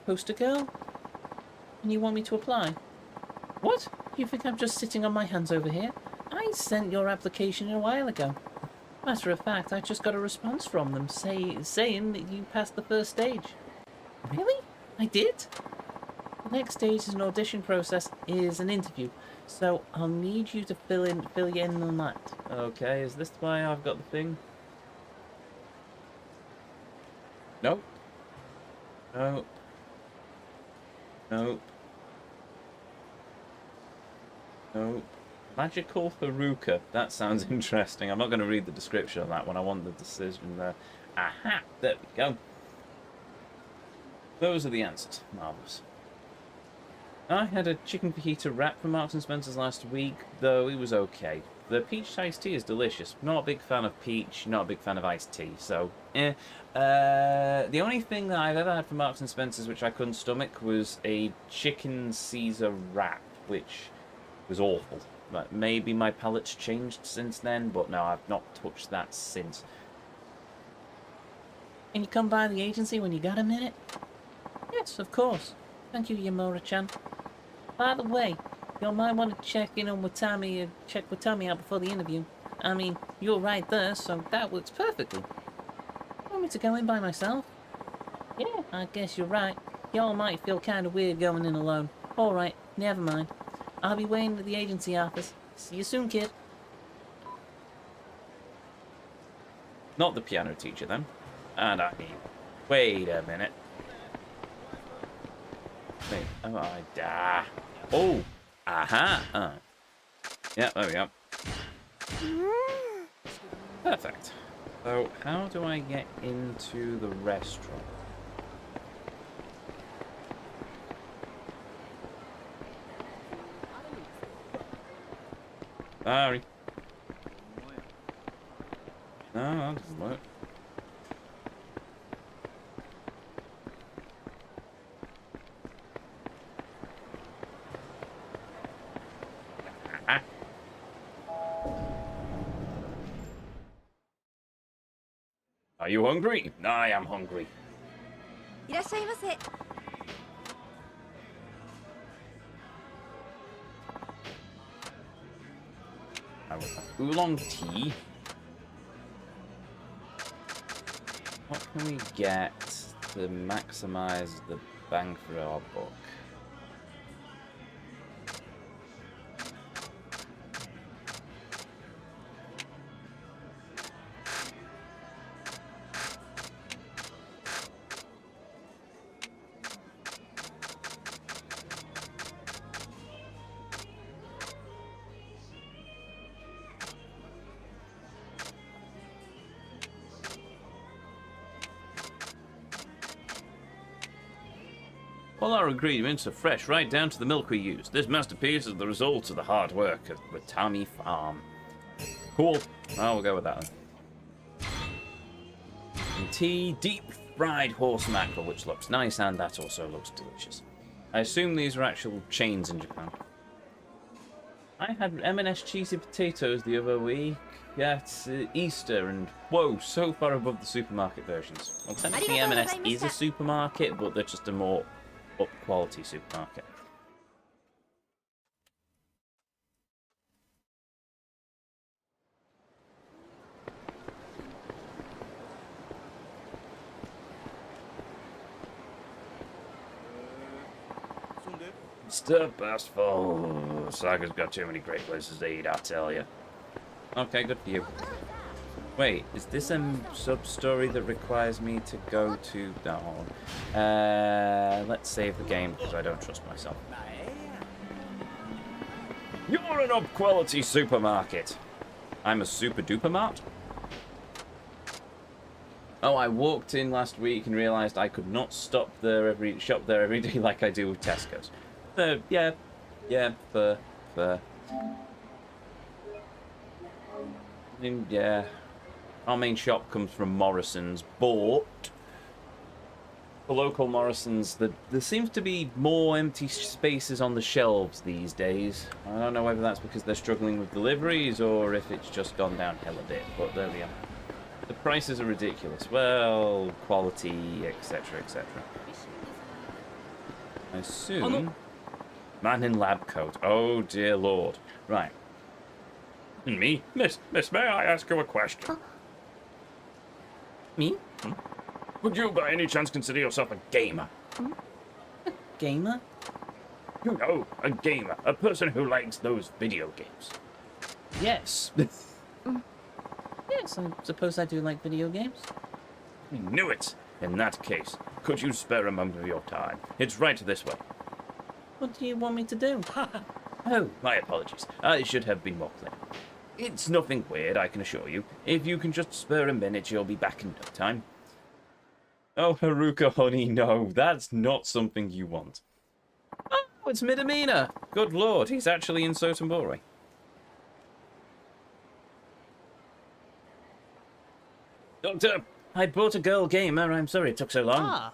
Poster girl? And you want me to apply? What? You think I'm just sitting on my hands over here? I sent your application a while ago. Matter of fact, I just got a response from them saying that you passed the first stage. Really? I did? The next stage in an audition process is an interview, so I'll need you to fill you in on that. Okay, is this why I've got the thing? Nope. Nope. Nope. No. Magical Haruka. That sounds interesting. I'm not going to read the description of that one. I want the decision there. Aha! There we go. Those are the answers. Marvellous. I had a chicken fajita wrap from Marks and Spencer's last week, though it was okay. The peach iced tea is delicious. Not a big fan of peach, not a big fan of iced tea, so eh. The only thing that I've ever had from Marks and Spencer's which I couldn't stomach was a chicken Caesar wrap, which was awful. But maybe my palate's changed since then, but no, I've not touched that since. Can you come by the agency when you got a minute? Yes, of course. Thank you, Yamura-chan. By the way, you might want to check in on Watami, check Watami out before the interview. I mean, you're right there, so that works perfectly. Want me to go in by myself? Yeah, I guess you're right. Y'all might feel kind of weird going in alone. Alright, never mind. I'll be waiting at the agency office. See you soon, kid. Not the piano teacher, then. And I mean, wait a minute. Wait, oh, oh, aha. Yeah, there we go. Perfect. So, how do I get into the restaurant? Sorry. No, that doesn't work. Are you hungry? I am hungry. いらっしゃいませ。 I will have oolong tea. What can we get to maximize the bang for our buck? All our ingredients are fresh, right down to the milk we use. This masterpiece is the result of the hard work of the Watami farm. Cool. Oh, we'll go with that one. And tea, deep fried horse mackerel, which looks nice, and that also looks delicious. I assume these are actual chains in Japan. I had M&S cheesy potatoes the other week at Easter, and whoa, so far above the supermarket versions. Well, technically M&S is a supermarket, but they're just a more up quality supermarket. Mr. Bastful. Saga's got too many great places to eat, I tell you. Okay, good for you. Wait, is this a sub-story that requires me to go to... No. Let's save the game because I don't trust myself. You're an up-quality supermarket. I'm a super-duper mart? Oh, I walked in last week and realised I could not shop there every day like I do with Tesco's. Yeah, fair. Yeah. Our main shop comes from Morrison's, but the local Morrison's, there seems to be more empty spaces on the shelves these days. I don't know whether that's because they're struggling with deliveries or if it's just gone downhill a bit, but there we are. The prices are ridiculous. Well, quality, etc., etc. I assume... Man in lab coat. Oh, dear Lord. Right. And me? Miss, may I ask you a question? Me? Would you by any chance consider yourself a gamer? A gamer? You know, a gamer. A person who likes those video games. Yes. Yes, I suppose I do like video games. I knew it. In that case, could you spare a moment of your time? It's right this way. What do you want me to do? Oh, my apologies. I should have been more clear. It's nothing weird, I can assure you. If you can just spare a minute, you'll be back in no time. Oh, Haruka, honey, no. That's not something you want. Oh, it's Midamina. Good lord, he's actually in Sotenbori. Doctor, I brought a girl gamer. I'm sorry it took so long. Ah,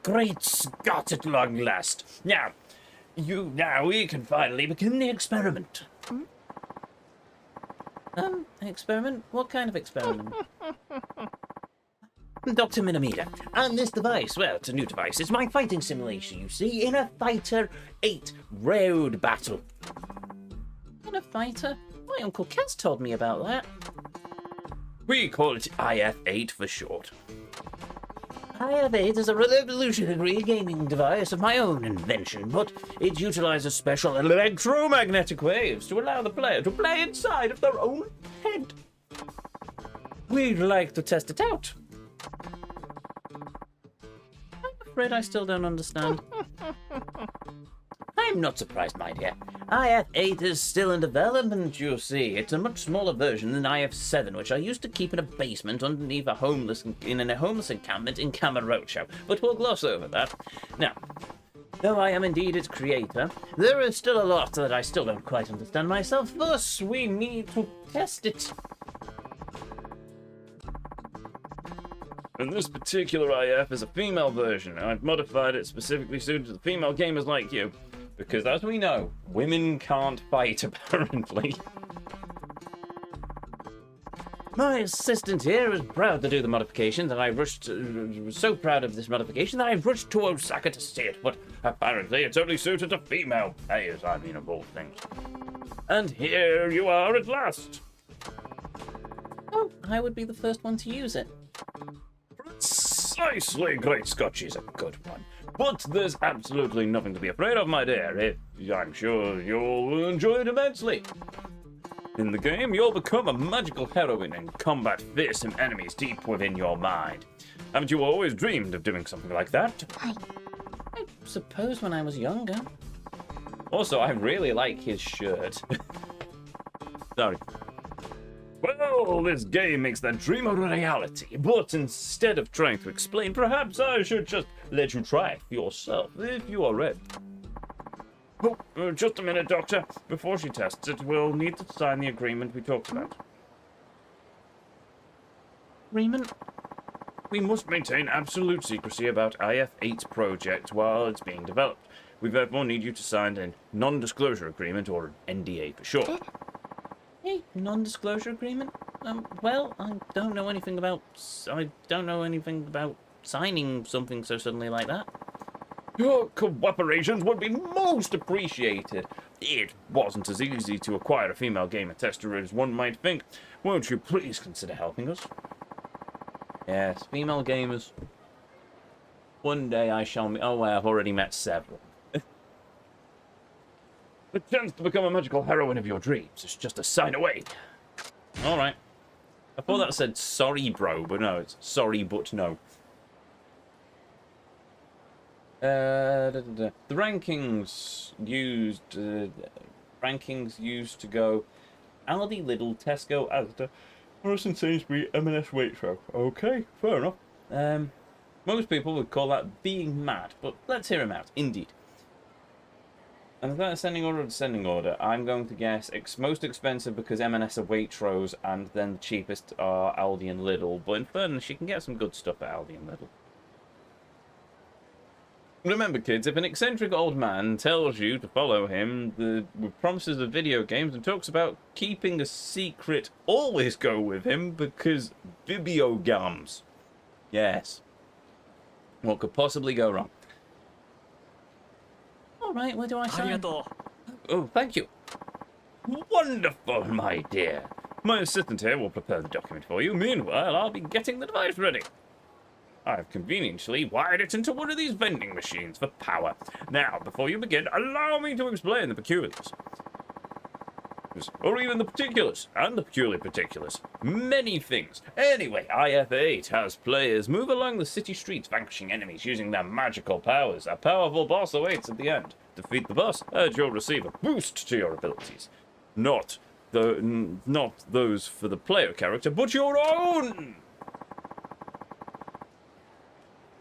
Great Scott, at long last. Now, we can finally begin the experiment. Experiment? What kind of experiment? Dr. Minamida, and this device, well, it's a new device. It's my fighting simulation, you see, in a Fighter 8 road battle. In a fighter? My Uncle Kaz told me about that. We call it IF-8 for short. IF-8 is a revolutionary gaming device of my own invention, but it utilizes special electromagnetic waves to allow the player to play inside of their own head. We'd like to test it out. I'm afraid I still don't understand. I'm not surprised, my dear. IF-8 is still in development, you see. It's a much smaller version than IF-7, which I used to keep in a basement underneath a homeless encampment in Kamurocho. But we'll gloss over that. Now, though I am indeed its creator, there is still a lot that I still don't quite understand myself. Thus, we need to test it. And this particular IF is a female version. I've modified it specifically suited to the female gamers like you. Because as we know, women can't fight, apparently. My assistant here is proud to do the modifications, and I was so proud of this modification that I rushed to Osaka to see it, but Apparently, it's only suited to female players, I mean, of all things. And here you are at last. oh, I would be the first one to use it. Precisely, Great Scotch is a good one. But there's absolutely nothing to be afraid of, my dear. I'm sure you'll enjoy it immensely. In the game, you'll become a magical heroine and combat fearsome enemies deep within your mind. Haven't you always dreamed of doing something like that? I suppose when I was younger. Also, I really like his shirt. Sorry. Well, this game makes that dream a reality, but instead of trying to explain, perhaps I should just let you try it for yourself, if you are ready. Oh, just a minute, Doctor. Before she tests it, we'll need to sign the agreement we talked about. Agreement? We must maintain absolute secrecy about IF-8's project while it's being developed. We therefore need you to sign a non-disclosure agreement, or an NDA for short. A non-disclosure agreement? Well, I don't know anything about signing something so suddenly like that. Your cooperation would be most appreciated. It wasn't as easy to acquire a female gamer tester as one might think. Won't you please consider helping us? Yes, female gamers. One day I shall meet. Oh, well, I've already met several. The chance to become a magical heroine of your dreams is just a sign away. Alright. I thought that said sorry, bro, but no, it's sorry, but no. The rankings used to go Aldi, Lidl, Tesco, Asda, Morrison, Sainsbury, M&S, Waitrose. Okay, fair enough. Most people would call that being mad, but let's hear him out. Indeed. And without ascending order or descending order, I'm going to guess most expensive because M&S are Waitrose, and then the cheapest are Aldi and Lidl. But in fairness, you can get some good stuff at Aldi and Lidl. Remember, kids, if an eccentric old man tells you to follow him with promises of video games and talks about keeping a secret, always go with him because bibliogams. Yes. What could possibly go wrong? Alright, where do I sign? Oh, thank you. Wonderful, my dear. My assistant here will prepare the document for you. Meanwhile, I'll be getting the device ready. I've conveniently wired it into one of these vending machines for power. Now, before you begin, allow me to explain the peculiars. or even the particulars, and the purely particulars. Many things. Anyway, IF-8 has players move along the city streets, vanquishing enemies using their magical powers. A powerful boss awaits at the end. Defeat the boss, and you'll receive a boost to your abilities. Not those for the player character, but your own!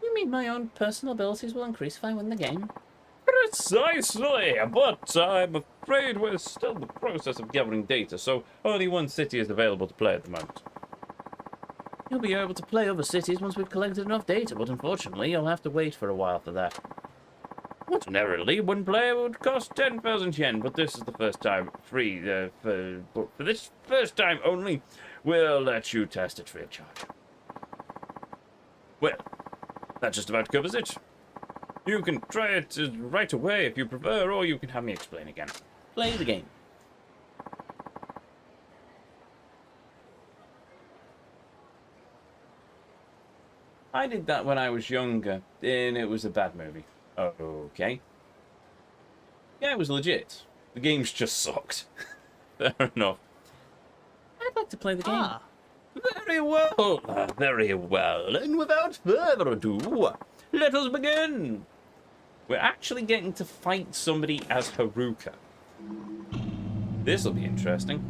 You mean my own personal abilities will increase if I win the game? Precisely, but I'm afraid we're still in the process of gathering data, so only one city is available to play at the moment. You'll be able to play other cities once we've collected enough data, but unfortunately you'll have to wait for a while for that. Ordinarily, one player would cost 10,000 yen, but this is the first time free. For this first time only, we'll let you test it free of charge. Well, that just about covers it. You can try it right away if you prefer, or you can have me explain again. Play the game. I did that when I was younger, and it was a bad movie. Okay. Yeah, it was legit. The games just sucked. Fair enough. I'd like to play the game. Very well, very well. And without further ado, let us begin. We're actually getting to fight somebody as Haruka. This'll be interesting.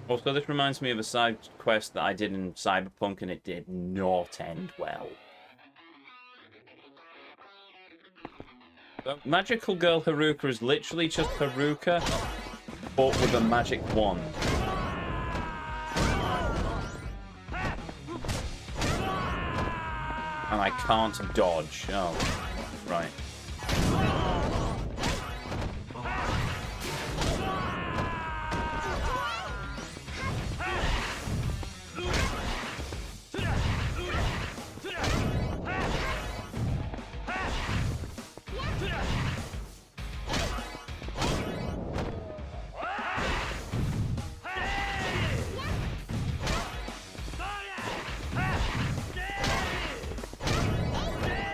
Also, this reminds me of a side quest that I did in Cyberpunk, and it did not end well. The magical girl Haruka is literally just Haruka, but with a magic wand. And I can't dodge. Oh, right.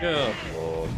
Good lord.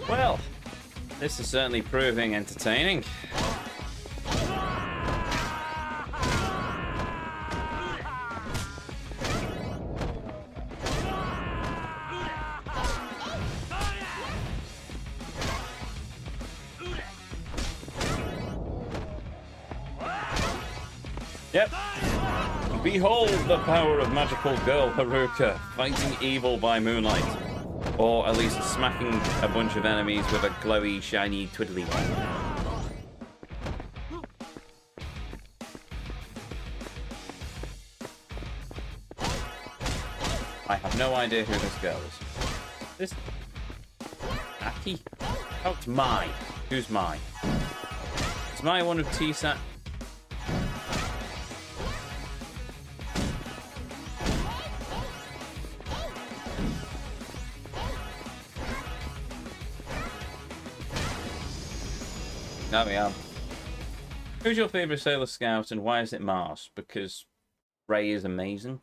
Well, this is certainly proving entertaining. Yep. Behold the power of magical girl Haruka, fighting evil by moonlight. Or at least smacking a bunch of enemies with a glowy, shiny, twiddly one. I have no idea who this girl is. This... Aki? Oh, it's Mai. Who's Mai? Is Mai one of T-Sat? There we are. Who's your favourite Sailor Scout and why is it Mars? Because Ray is amazing.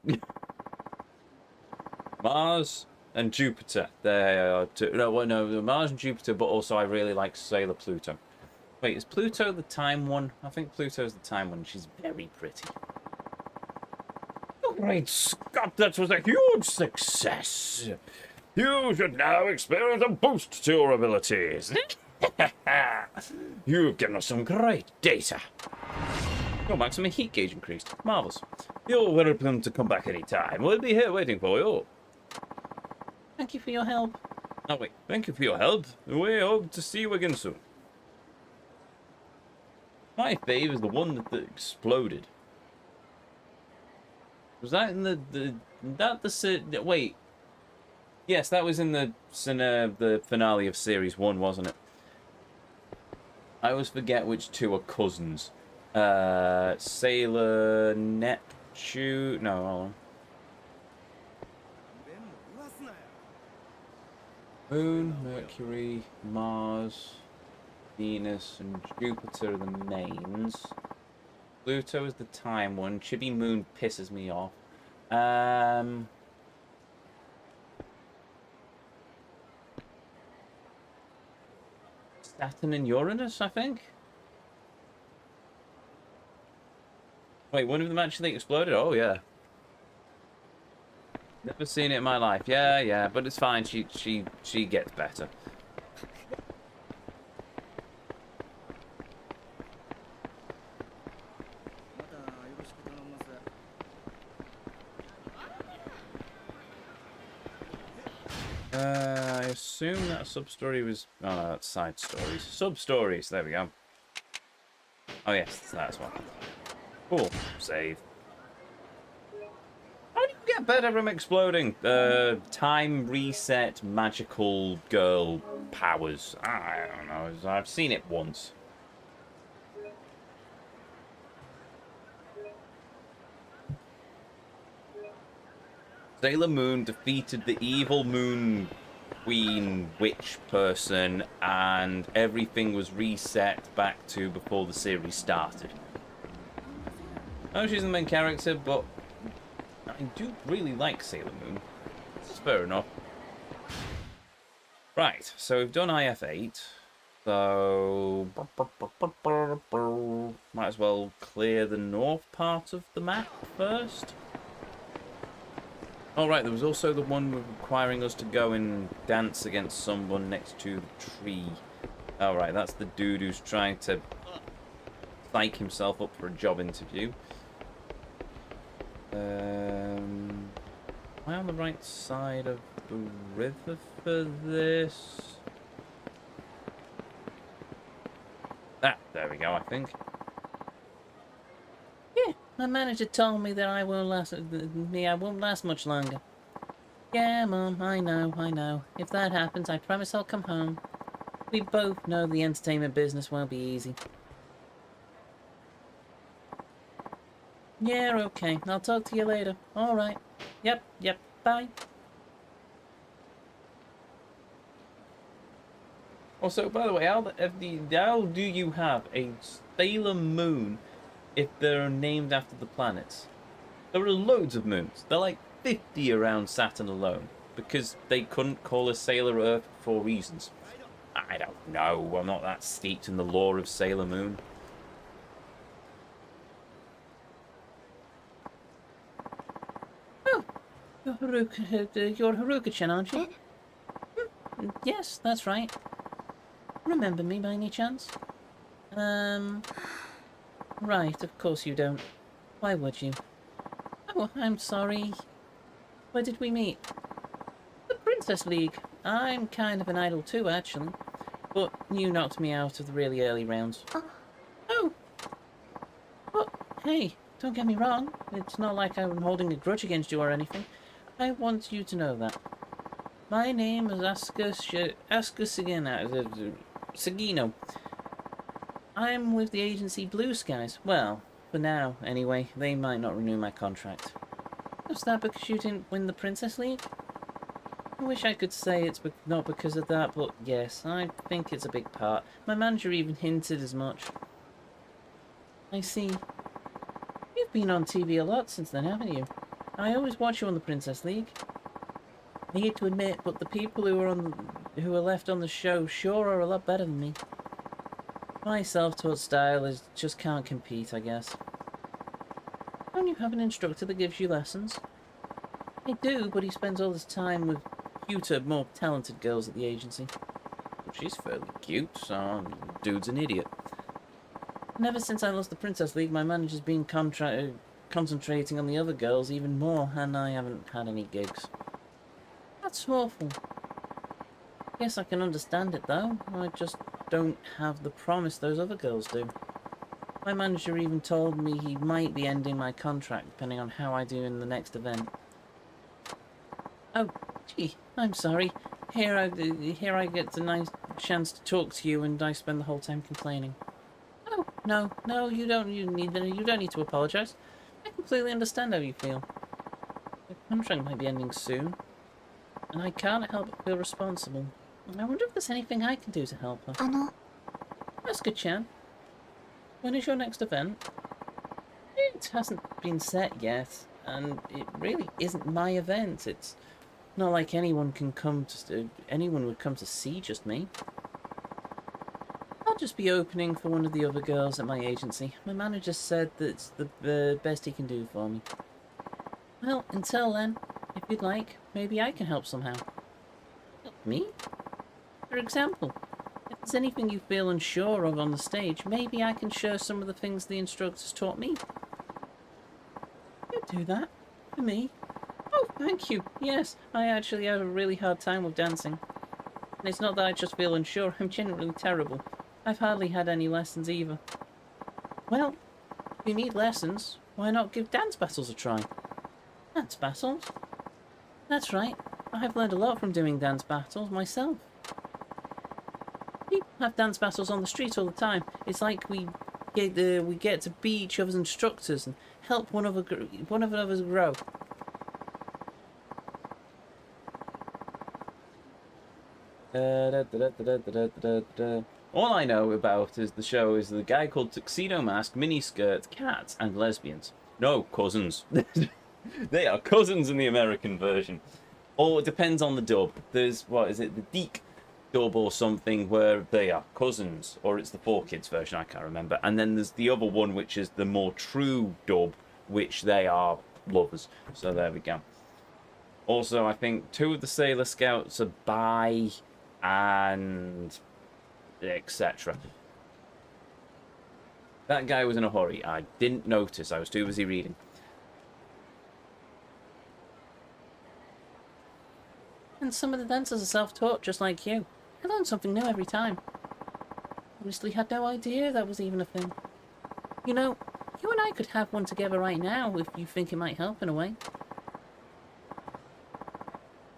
Mars and Jupiter. They are two. No, Mars and Jupiter, but also I really like Sailor Pluto. Wait, is Pluto the time one? I think Pluto's the time one. She's very pretty. Oh, great Scott, that was a huge success. You should now experience a boost to your abilities. You've given us some great data. Your maximum heat gauge increased. Marvellous. You're welcome to come back any time. We'll be here waiting for you. Thank you for your help. Oh wait, thank you for your help. We hope to see you again soon. My fave is the one that exploded. Was that in wait. Yes, that was in the finale of Series 1, wasn't it? I always forget which two are cousins. Sailor Neptune... No, hold on. Moon, Mercury, Mars, Venus, and Jupiter are the mains. Pluto is the time one. Chibi Moon pisses me off. Saturn and Uranus, I think? Wait, one of them actually exploded? Oh, yeah. Never seen it in my life. Yeah, but it's fine. She gets better. I assume that sub-story was... Oh, no, that's side stories. Sub-stories, there we go. Oh, yes, that's one. Cool. Save. How do you get better from exploding? Time reset magical girl powers. I don't know. I've seen it once. Sailor Moon defeated the evil Moon Queen witch person, and everything was reset back to before the series started. Oh, she's the main character, but I do really like Sailor Moon. It's fair enough. Right, so we've done IF8. So might as well clear the north part of the map first. Oh, right, there was also the one requiring us to go and dance against someone next to the tree. Oh, right, that's the dude who's trying to psych himself up for a job interview. Am I on the right side of the river for this? Ah, there we go, I think. My manager told me that I won't last much longer. Yeah, Mum, I know. If that happens, I promise I'll come home. We both know the entertainment business won't be easy. Yeah, okay. I'll talk to you later. Alright. Yep, bye. Also, by the way, how do you have a Sailor Moon if they're named after the planets? There are loads of moons. There are like 50 around Saturn alone, because they couldn't call a Sailor Earth for reasons. I don't know. I'm not that steeped in the lore of Sailor Moon. Oh, you're Haruka-chan, aren't you? Yes, that's right. Remember me by any chance? Right, of course you don't. Why would you? Oh, I'm sorry. Where did we meet? The Princess League. I'm kind of an idol too, actually. But you knocked me out of the really early rounds. Oh! Well, hey, don't get me wrong. It's not like I'm holding a grudge against you or anything. I want you to know that. My name is Asuka Sagino. I'm with the agency Blue Skies. Well, for now, anyway. They might not renew my contract. Was that because you didn't win the Princess League? I wish I could say it's not because of that, but yes, I think it's a big part. My manager even hinted as much. I see. You've been on TV a lot since then, haven't you? I always watch you on the Princess League. I hate to admit, but the people who are left on the show sure are a lot better than me. My self-taught style just can't compete, I guess. Don't you have an instructor that gives you lessons? I do, but he spends all his time with cuter, more talented girls at the agency. She's fairly cute, so dude's an idiot. And ever since I lost the Princess League, my manager's been concentrating on the other girls even more, and I haven't had any gigs. That's awful. Yes, I can understand it though. I just don't have the promise those other girls do. My manager even told me he might be ending my contract depending on how I do in the next event. Oh, gee, I'm sorry. Here I get a nice chance to talk to you, and I spend the whole time complaining. Oh, no, you don't need to apologize. I completely understand how you feel. The contract might be ending soon, and I can't help but feel responsible. I wonder if there's anything I can do to help her. Asuka-chan, when is your next event? It hasn't been set yet, and it really isn't my event. It's not like anyone would come to see just me. I'll just be opening for one of the other girls at my agency. My manager said that it's the best he can do for me. Well, until then, if you'd like, maybe I can help somehow. Help me? For example, if there's anything you feel unsure of on the stage, maybe I can share some of the things the instructors taught me. You'd do that? For me? Oh, thank you. Yes, I actually have a really hard time with dancing. And it's not that I just feel unsure, I'm genuinely terrible. I've hardly had any lessons either. Well, if you need lessons, why not give dance battles a try? Dance battles? That's right. I've learned a lot from doing dance battles myself. People have dance battles on the street all the time. It's like we get to be each other's instructors and help one of us grow. All I know about is the show is the guy called Tuxedo Mask, Miniskirt, Cats, and Lesbians. No, cousins. They are cousins in the American version. Or it depends on the dub. There's, what is it, the Deke dub or something where they are cousins. Or it's the 4Kids version, I can't remember. And then there's the other one, which is the more true dub, which they are lovers. So there we go. Also, I think 2 of the Sailor Scouts are bi and etc. That guy was in a hurry. I didn't notice. I was too busy reading. And some of the dancers are self-taught, just like you. I learn something new every time. Honestly, had no idea that was even a thing. You know, you and I could have one together right now if you think it might help in a way.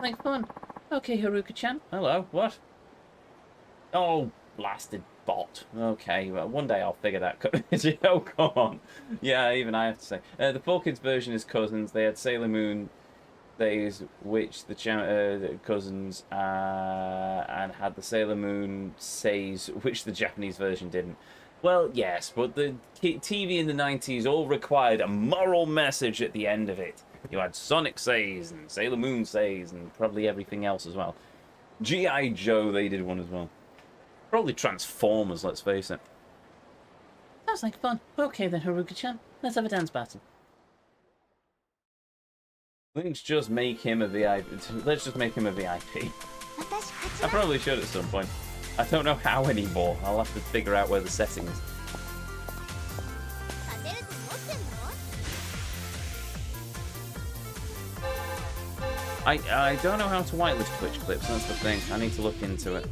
Like fun. Okay, Haruka-chan. Hello, what? Oh, blasted bot. Okay, well, one day I'll figure that. Oh, come on. Yeah, even I have to say. The 4Kids version is cousins. They had Sailor Moon days, which the cousins, and had the Sailor Moon says, which the Japanese version didn't. Well, yes, but the TV in the 90s all required a moral message at the end of it. You had Sonic Says and Sailor Moon Says and probably everything else as well. G.I. Joe, they did one as well. Probably Transformers, let's face it. Sounds like fun. Okay then, Haruka-chan. Let's have a dance battle. Let's just make him a VIP. Let's just make him a VIP. I probably should at some point. I don't know how anymore. I'll have to figure out where the setting is. I don't know how to whitelist Twitch clips, that's the thing. I need to look into it.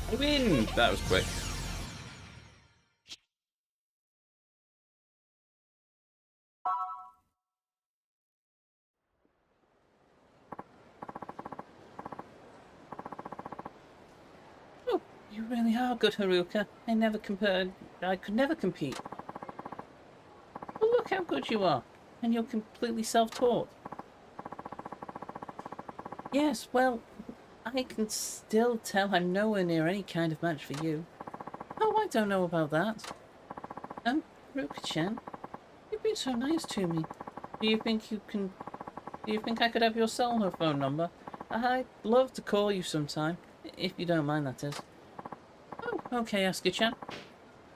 I win! That was quick. Oh, you really are good, Haruka. I could never compete. But look how good you are. And you're completely self-taught. Yes, well, I can still tell I'm nowhere near any kind of match for you. Oh, I don't know about that. Haruka-chan, you've been so nice to me. Do you think I could have your cell phone number? I'd love to call you sometime, if you don't mind, that is. Oh, okay, Asuka-chan.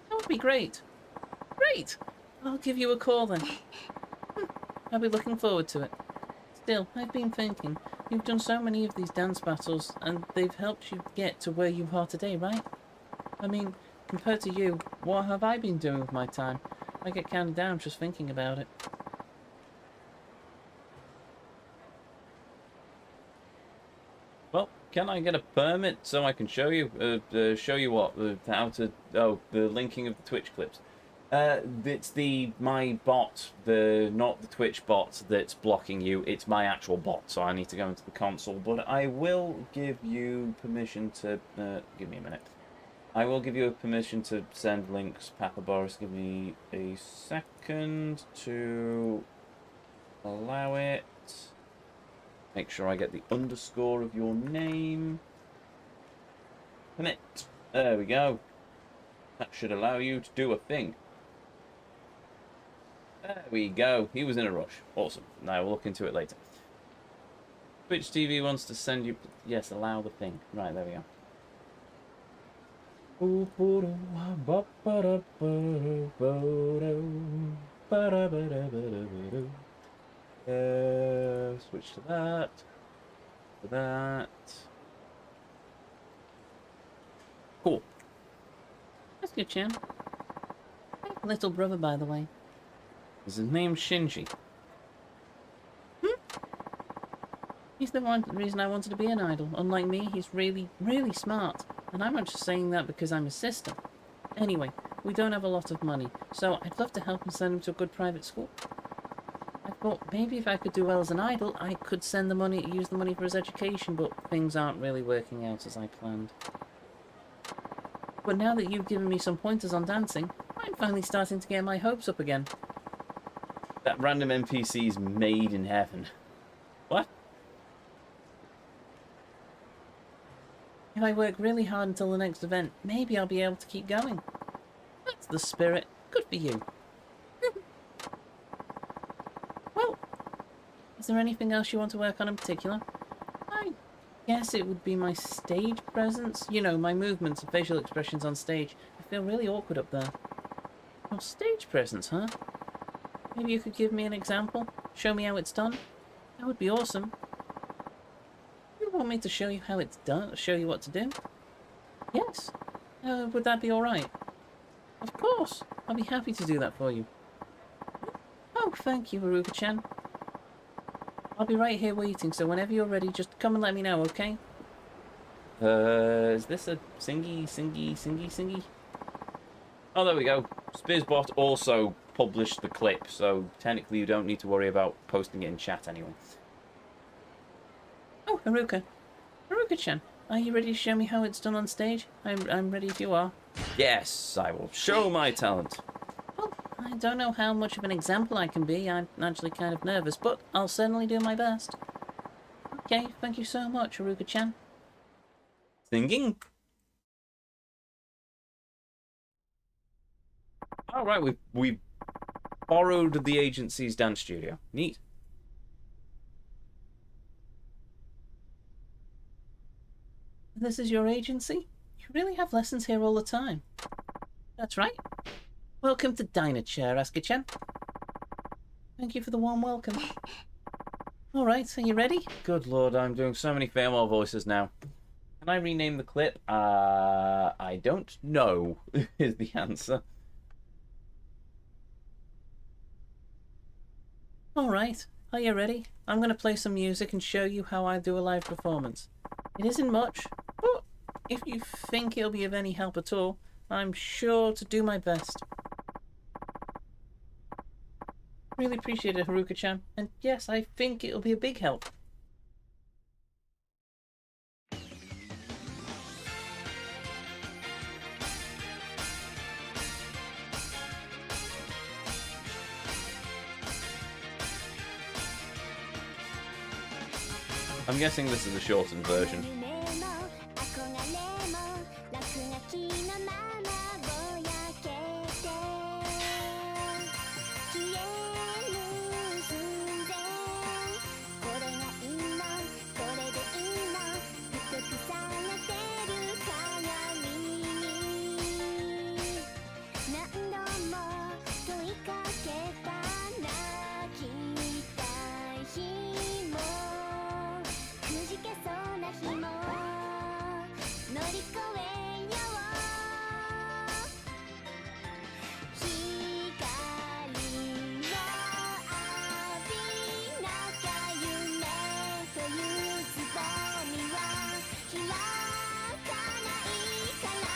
That would be great. Great! I'll give you a call then. I'll be looking forward to it. Still, I've been thinking, you've done so many of these dance battles, and they've helped you get to where you are today, right? I mean, compared to you, what have I been doing with my time? I get kind of down just thinking about it. Well, can I get a permit so I can show you? Show you what? How to... Oh, the linking of the Twitch clips. It's my bot, not the Twitch bot that's blocking you. It's my actual bot, so I need to go into the console. But I will give you permission to... give me a minute. I will give you a permission to send links, Papa Boris. Give me a second to allow it. Make sure I get the underscore of your name. Connect. There we go. That should allow you to do a thing. There we go. He was in a rush. Awesome. Now we'll look into it later. Twitch TV wants to send you... Yes, allow the thing. Right, there we go. Switch to that. To that. Cool. That's good, Chan. Little brother, by the way. Is his name Shinji? He's the reason I wanted to be an idol. Unlike me, he's really, really smart. And I'm not just saying that because I'm his sister. Anyway, we don't have a lot of money, so I'd love to help and send him to a good private school. I thought maybe if I could do well as an idol, I could use the money for his education, but things aren't really working out as I planned. But now that you've given me some pointers on dancing, I'm finally starting to get my hopes up again. That random NPC's made in heaven. What? If I work really hard until the next event, maybe I'll be able to keep going. That's the spirit. Good for you. Well, is there anything else you want to work on in particular? I guess it would be my stage presence. You know, my movements and facial expressions on stage. I feel really awkward up there. Your stage presence, huh? Maybe you could give me an example? Show me how it's done? That would be awesome. You want me to show you how it's done? Show you what to do? Yes. Would that be alright? Of course. I'll be happy to do that for you. Oh, thank you, Haruka-chan. I'll be right here waiting, so whenever you're ready, just come and let me know, okay? Is this a singy? Oh, there we go. Spizbot also published the clip, so technically you don't need to worry about posting it in chat anyway. Oh, Haruka. Haruka-chan, are you ready to show me how it's done on stage? I'm ready if you are. Yes, I will show my talent. Well, I don't know how much of an example I can be. I'm actually kind of nervous, but I'll certainly do my best. Okay, thank you so much, Haruka-chan. Singing? All right, we borrowed the agency's dance studio. Neat. This is your agency? You really have lessons here all the time. That's right. Welcome to Diner Chair, Asuka-chan. Thank you for the warm welcome. All right, are you ready? Good lord, I'm doing so many female voices now. Can I rename the clip? I don't know, is the answer. Alright, are you ready? I'm going to play some music and show you how I do a live performance. It isn't much, but if you think it'll be of any help at all, I'm sure to do my best. Really appreciate it, Haruka-chan, and yes, I think it'll be a big help. I'm guessing this is the shortened version. り越えよう光を浴びなきゃ夢というつぼみは開かないから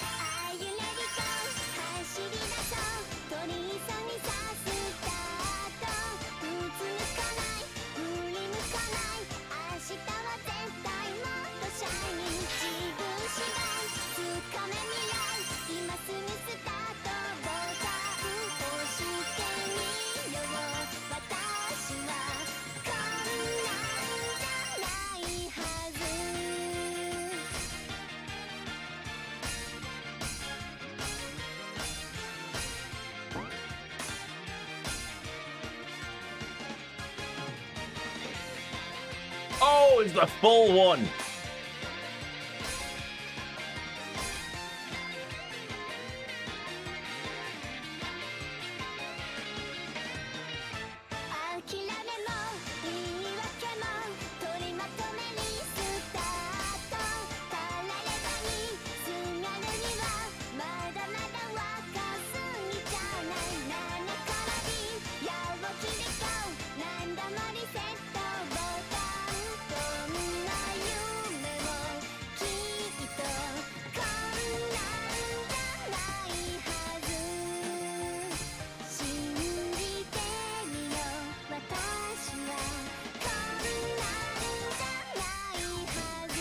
Are you ready go 走り出そう取り急ぎさスタートうつむかない振り向かない明日は絶対もっとシャイニー自分次第つかめ未来今すぐスタートボタン押してみよう私はこんなんじゃないはず Oh, it's the full one. 諦めも言い訳も取りまとめにスタートたらればにすがるにはまだまだ若すぎじゃない7からに矢を切りこう何度もリセットボタンどんな夢もきっとこんなんじゃないはず信じてみよう私はこんなんじゃないはず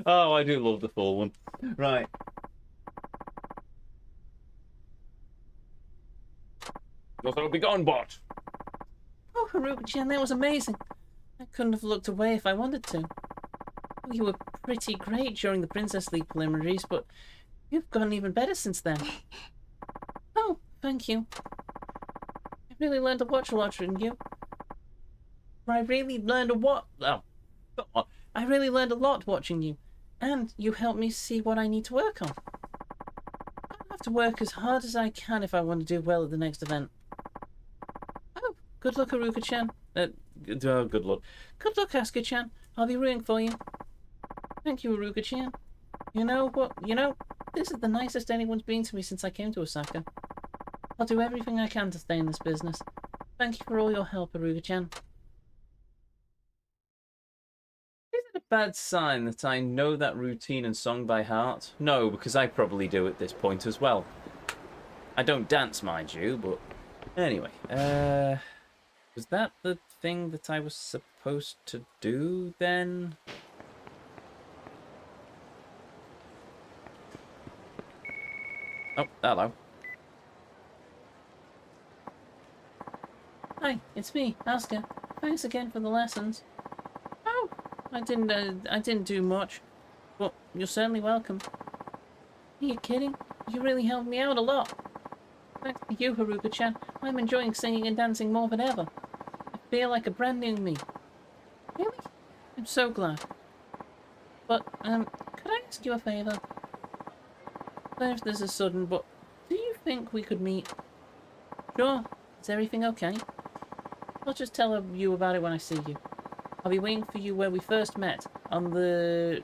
Oh, I do love the full one. Right. Gotta be gone, bot. Oh, Haruka-chan, that was amazing. I couldn't have looked away if I wanted to. You were pretty great during the Princess League preliminaries, but you've gotten even better since then. Oh, thank you. I really learned to watch watching you. I really learned a what? Oh, come on. I really learned a lot watching you, and you helped me see what I need to work on. I'll have to work as hard as I can if I want to do well at the next event. Oh, good luck, Haruka-chan. Good luck. Good luck, Asuka-chan. I'll be rooting for you. Thank you, Haruka-chan. You know what? This is the nicest anyone's been to me since I came to Osaka. I'll do everything I can to stay in this business. Thank you for all your help, Haruka-chan. Is it a bad sign that I know that routine and song by heart? No, because I probably do at this point as well. I don't dance, mind you, but... Anyway, was that the thing that I was supposed to do, then? Oh, hello. Hi, it's me, Asuka. Thanks again for the lessons. Oh, I didn't do much. But you're certainly welcome. Are you kidding? You really helped me out a lot. Thanks to you, Haruka-chan, I'm enjoying singing and dancing more than ever. I feel like a brand new me. Really? I'm so glad. But, could I ask you a favour? Sorry if this is sudden, but do you think we could meet? Sure. Is everything okay? I'll just tell you about it when I see you. I'll be waiting for you where we first met, on the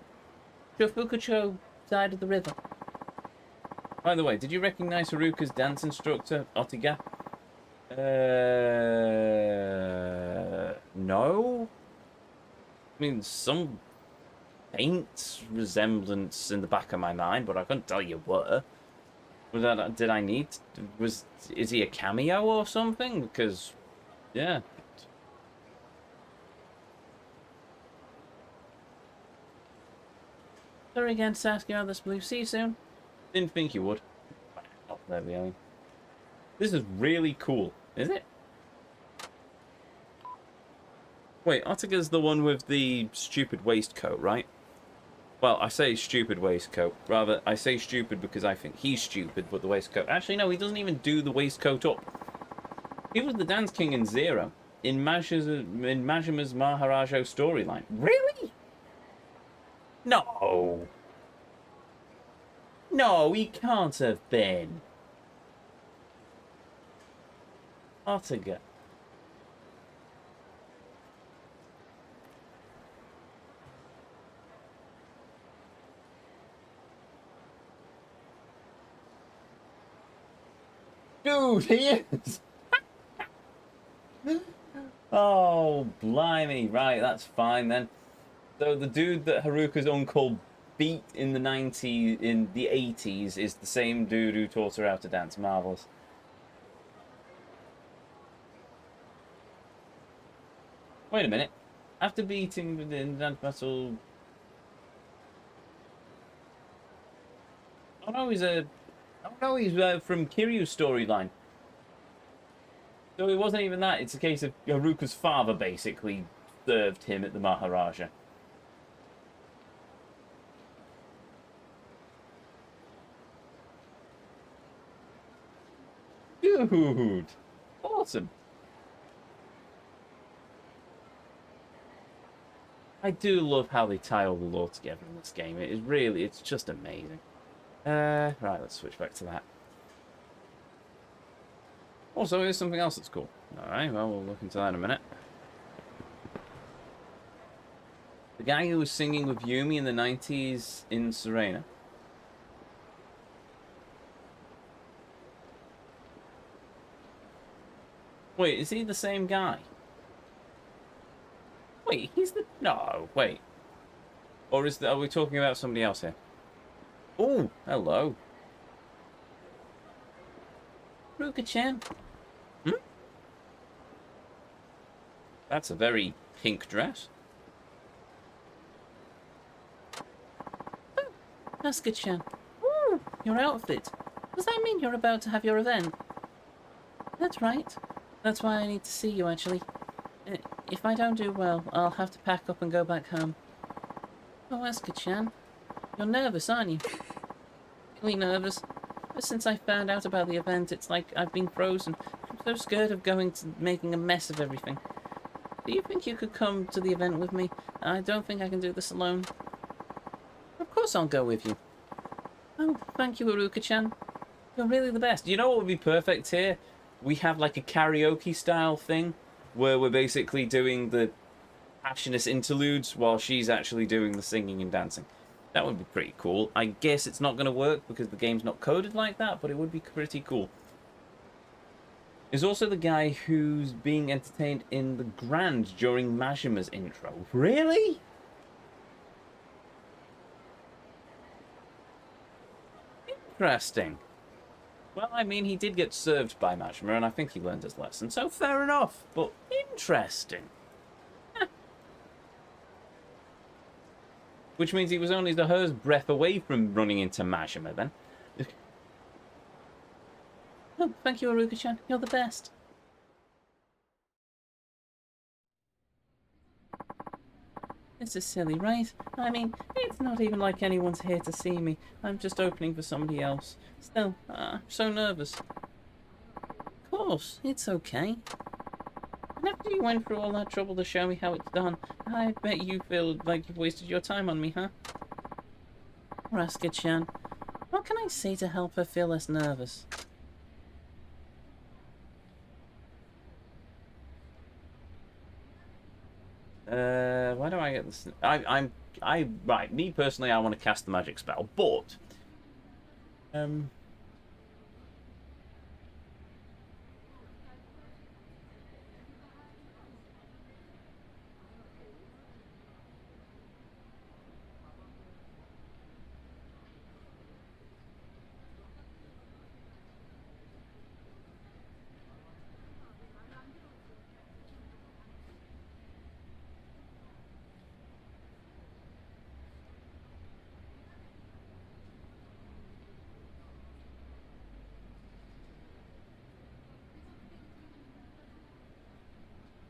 Shofukucho side of the river. By the way, did you recognize Haruka's dance instructor, Otiga? No? I mean, some faint resemblance in the back of my mind, but I couldn't tell you what. Did I need... Is he a cameo or something? Because, yeah. Sorry again, Sasuke, on this blue. See you soon. Didn't think you would. Oh, there we go. This is really cool, is it? Wait, Otiga's the one with the stupid waistcoat, right? Well, I say stupid waistcoat. Rather, I say stupid because I think he's stupid, but the waistcoat... Actually, no, he doesn't even do the waistcoat up. He was the Dance King in Zero, in Majima's Maharajo storyline. Really? No. No, he can't have been. Ottaga. Dude, he is! Oh, blimey. Right, that's fine then. So the dude that Haruka's uncle beat in the 80s is the same dude who taught her how to dance. Marvelous. Wait a minute. After beating the dance battle... Oh no, he's from Kiryu's storyline. So it wasn't even that. It's a case of Haruka's father basically served him at the Maharaja. Dude! Awesome. I do love how they tie all the lore together in this game. It is really, it's just amazing. Right, let's switch back to that. Also, here's something else that's cool. Alright, well, we'll look into that in a minute. The guy who was singing with Yumi in the 90s in Serena. Wait, is he the same guy? Wait, he's the... No, wait. Or are we talking about somebody else here? Oh, hello. Ruka-chan. Hmm? That's a very pink dress. Oh, Asuka-chan. Ooh, your outfit. Does that mean you're about to have your event? That's right. That's why I need to see you, actually. If I don't do well, I'll have to pack up and go back home. Oh, Asuka-chan. You're nervous, aren't you? Really nervous. Ever since I found out about the event, it's like I've been frozen. I'm so scared of making a mess of everything. Do you think you could come to the event with me? I don't think I can do this alone. Of course I'll go with you. Oh, thank you, Haruka-chan. You're really the best. You know what would be perfect here? We have like a karaoke style thing where we're basically doing the passionate interludes while she's actually doing the singing and dancing. That would be pretty cool. I guess it's not going to work because the game's not coded like that, but it would be pretty cool. There's also the guy who's being entertained in the Grand during Majima's intro. Really? Interesting. Well, I mean, he did get served by Majima, and I think he learned his lesson, so fair enough, but interesting. Which means he was only the hair's breadth away from running into Majima, then. Oh, thank you, Haruka-chan. You're the best. This is silly, right? I mean, it's not even like anyone's here to see me. I'm just opening for somebody else. Still, I'm so nervous. Of course, it's okay. And after you went through all that trouble to show me how it's done, I bet you feel like you've wasted your time on me, huh? Asuka-chan, what can I say to help her feel less nervous? Why do I get this? Right, me personally, I want to cast the magic spell, but,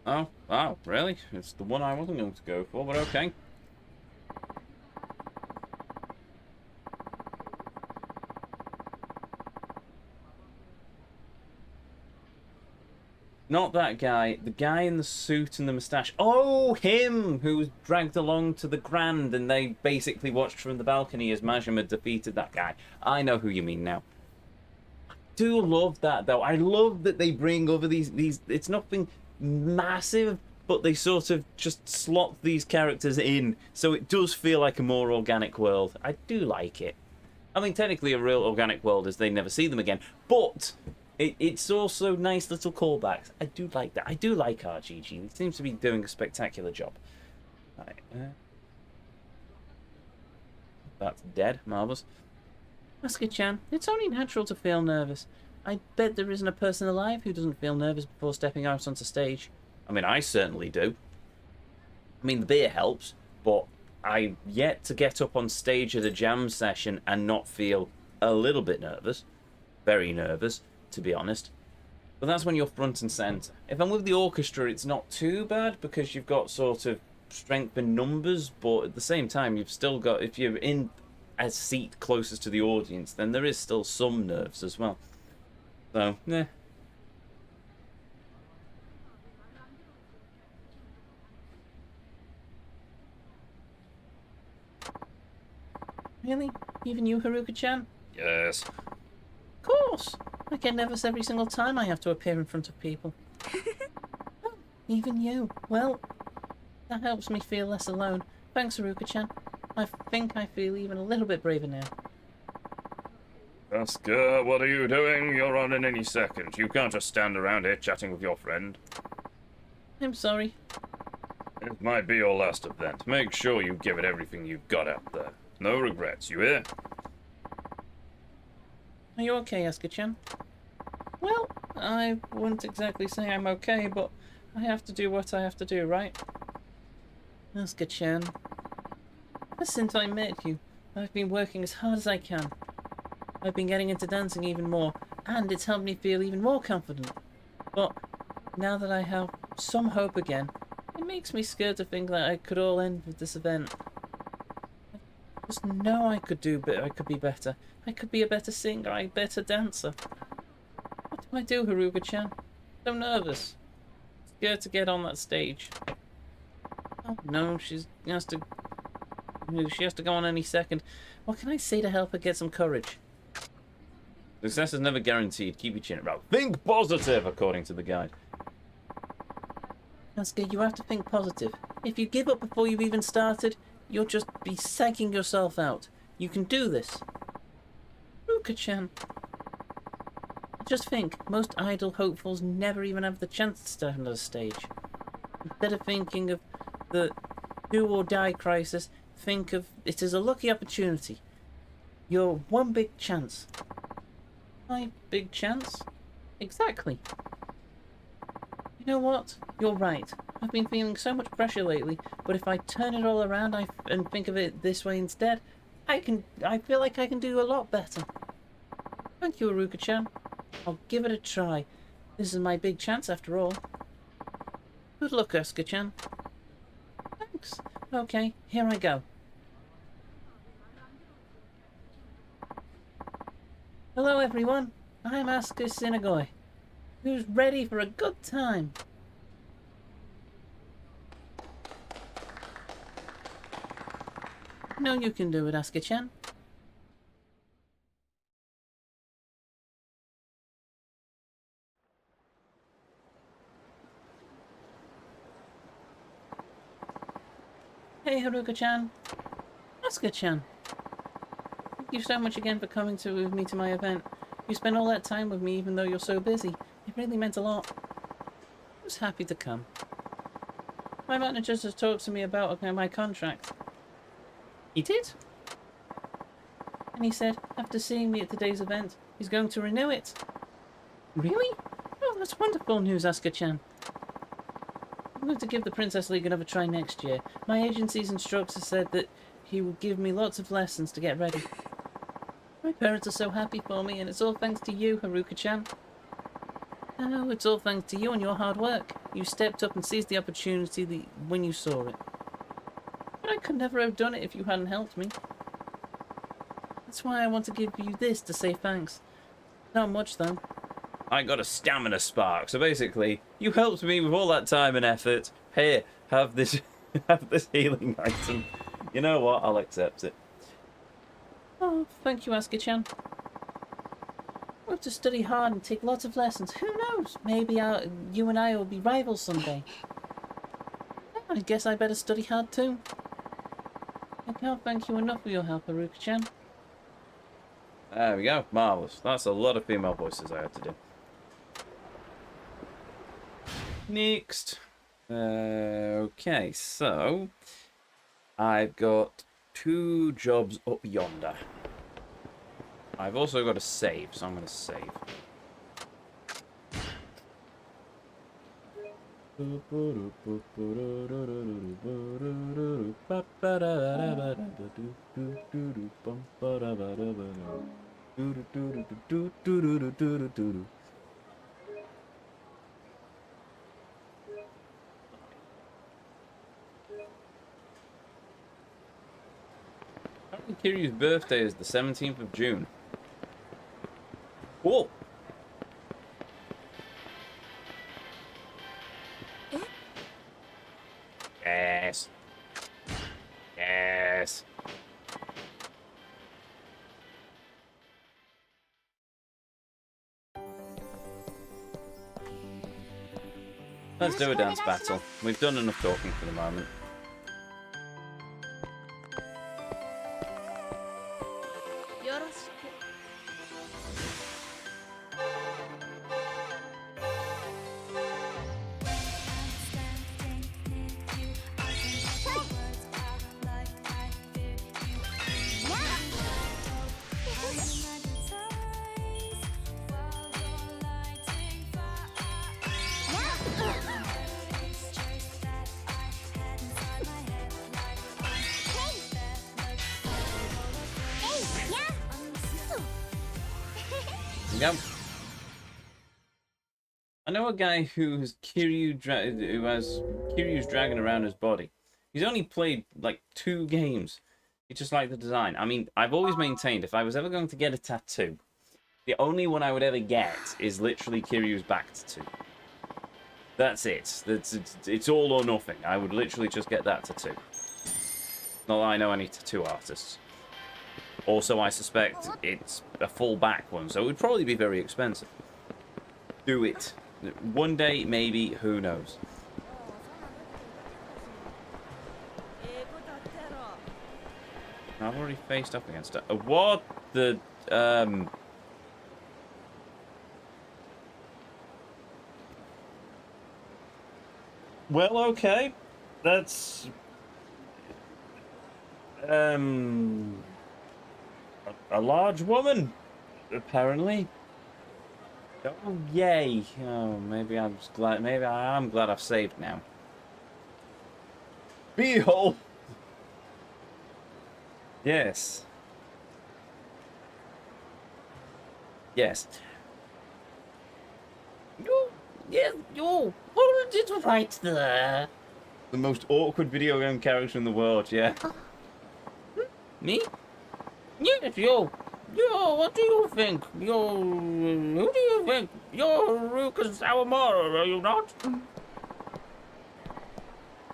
oh, wow, really? It's the one I wasn't going to go for, but okay. Not that guy. The guy in the suit and the moustache. Oh, him! Who was dragged along to the Grand and they basically watched from the balcony as Majima defeated that guy. I know who you mean now. I do love that, though. I love that they bring over these... It's nothing massive, but they sort of just slot these characters in, so it does feel like a more organic world. I do like it. I mean, technically a real organic world is they never see them again, but... It's also nice little callbacks. I do like that. I do like RGG. He seems to be doing a spectacular job. Right. That's dead. Marvellous. Asuka-chan, it's only natural to feel nervous. I bet there isn't a person alive who doesn't feel nervous before stepping out onto stage. I mean, I certainly do. I mean, the beer helps, but I'm yet to get up on stage at a jam session and not feel a little bit nervous. Very nervous, to be honest. But that's when you're front and centre. If I'm with the orchestra, it's not too bad because you've got sort of strength in numbers, but at the same time, you've still got, if you're in a seat closest to the audience, then there is still some nerves as well. So, yeah. Really? Even you, Haruka-chan? Yes. Of course! I get nervous every single time I have to appear in front of people. Oh, even you. Well, that helps me feel less alone. Thanks, Haruka-chan. I think I feel even a little bit braver now. Asuka, what are you doing? You're on in any second. You can't just stand around here chatting with your friend. I'm sorry. It might be your last event. Make sure you give it everything you've got out there. No regrets, you hear? Are you okay, Asuka-chan? Well, I wouldn't exactly say I'm okay, but I have to do what I have to do, right? Asuka-chan. Ever since I met you, I've been working as hard as I can. I've been getting into dancing even more, and it's helped me feel even more confident. But now that I have some hope again, it makes me scared to think that it could all end with this event. I just know I could do better. I could be better. I could be a better singer, a better dancer. What do I do, Haruka-chan? So nervous. Scared to get on that stage. Oh no, she has to go on any second. What can I say to help her get some courage? Success is never guaranteed. Keep your chin up. Think positive, according to the guide. Asuka, you have to think positive. If you give up before you've even started, you'll just be psyching yourself out. You can do this. Haruka-chan. Just think, most idle hopefuls never even have the chance to start on a stage. Instead of thinking of the do or die crisis, think of it as a lucky opportunity. Your one big chance. My big chance? Exactly. You know what? You're right. I've been feeling so much pressure lately, but if I turn it all around and think of it this way instead, I feel like I can do a lot better. Thank you, Haruka-chan. I'll give it a try. This is my big chance after all. Good luck, Asuka-chan. Thanks. Okay, here I go. Hello everyone, I'm Asuka Sinagoi. Who's ready for a good time? No, you can do it, Asuka-chan. Hey Haruka-chan. Asuka-chan. Thank you so much again for coming with me to my event. You spent all that time with me even though you're so busy. It really meant a lot. I was happy to come. My manager just talked to me about my contract. He did? And he said, after seeing me at today's event, he's going to renew it. Really? Oh, that's wonderful news, Asuka-chan. I'm going to give the Princess League another try next year. My agency's instructor said that he would give me lots of lessons to get ready. My parents are so happy for me, and it's all thanks to you, Haruka-chan. Oh, it's all thanks to you and your hard work. You stepped up and seized the opportunity when you saw it. But I could never have done it if you hadn't helped me. That's why I want to give you this to say thanks. Not much, though. I got a stamina spark. So basically, you helped me with all that time and effort. Here, have this, have this healing item. You know what? I'll accept it. Oh, thank you, Asuka-chan. We'll have to study hard and take lots of lessons. Who knows? Maybe you and I will be rivals someday. I guess I better study hard too. I can't thank you enough for your help, Haruka-chan. There we go. Marvellous. That's a lot of female voices I had to do. Next. Okay, so I've got 2 jobs up yonder. I've also got a save, so I'm going to save. Apparently Kiryu's birthday is the 17th of June. Cool. Yes. Yes. Let's do a dance battle. We've done enough talking for the moment. Yep. I know a guy who has Kiryu's dragon around his body. He's only played like 2 games. He just liked the design. I mean, I've always maintained if I was ever going to get a tattoo, the only one I would ever get is literally Kiryu's back tattoo. That's it. It's all or nothing. I would literally just get that tattoo. Not that I know any tattoo artists. Also, I suspect it's a full back one, so it would probably be very expensive. Do it. One day, maybe, who knows. I've already faced up against it. What the, Well, okay. That's... A large woman, apparently. Oh, yay. Oh, maybe I'm just glad. Maybe I am glad I've saved now. Behold! Yes. Yes. You hold it right there. The most awkward video game character in the world, yeah. Me? Yes, you. What do you think? Who do you think? You're Ruka Sawamura, are you not?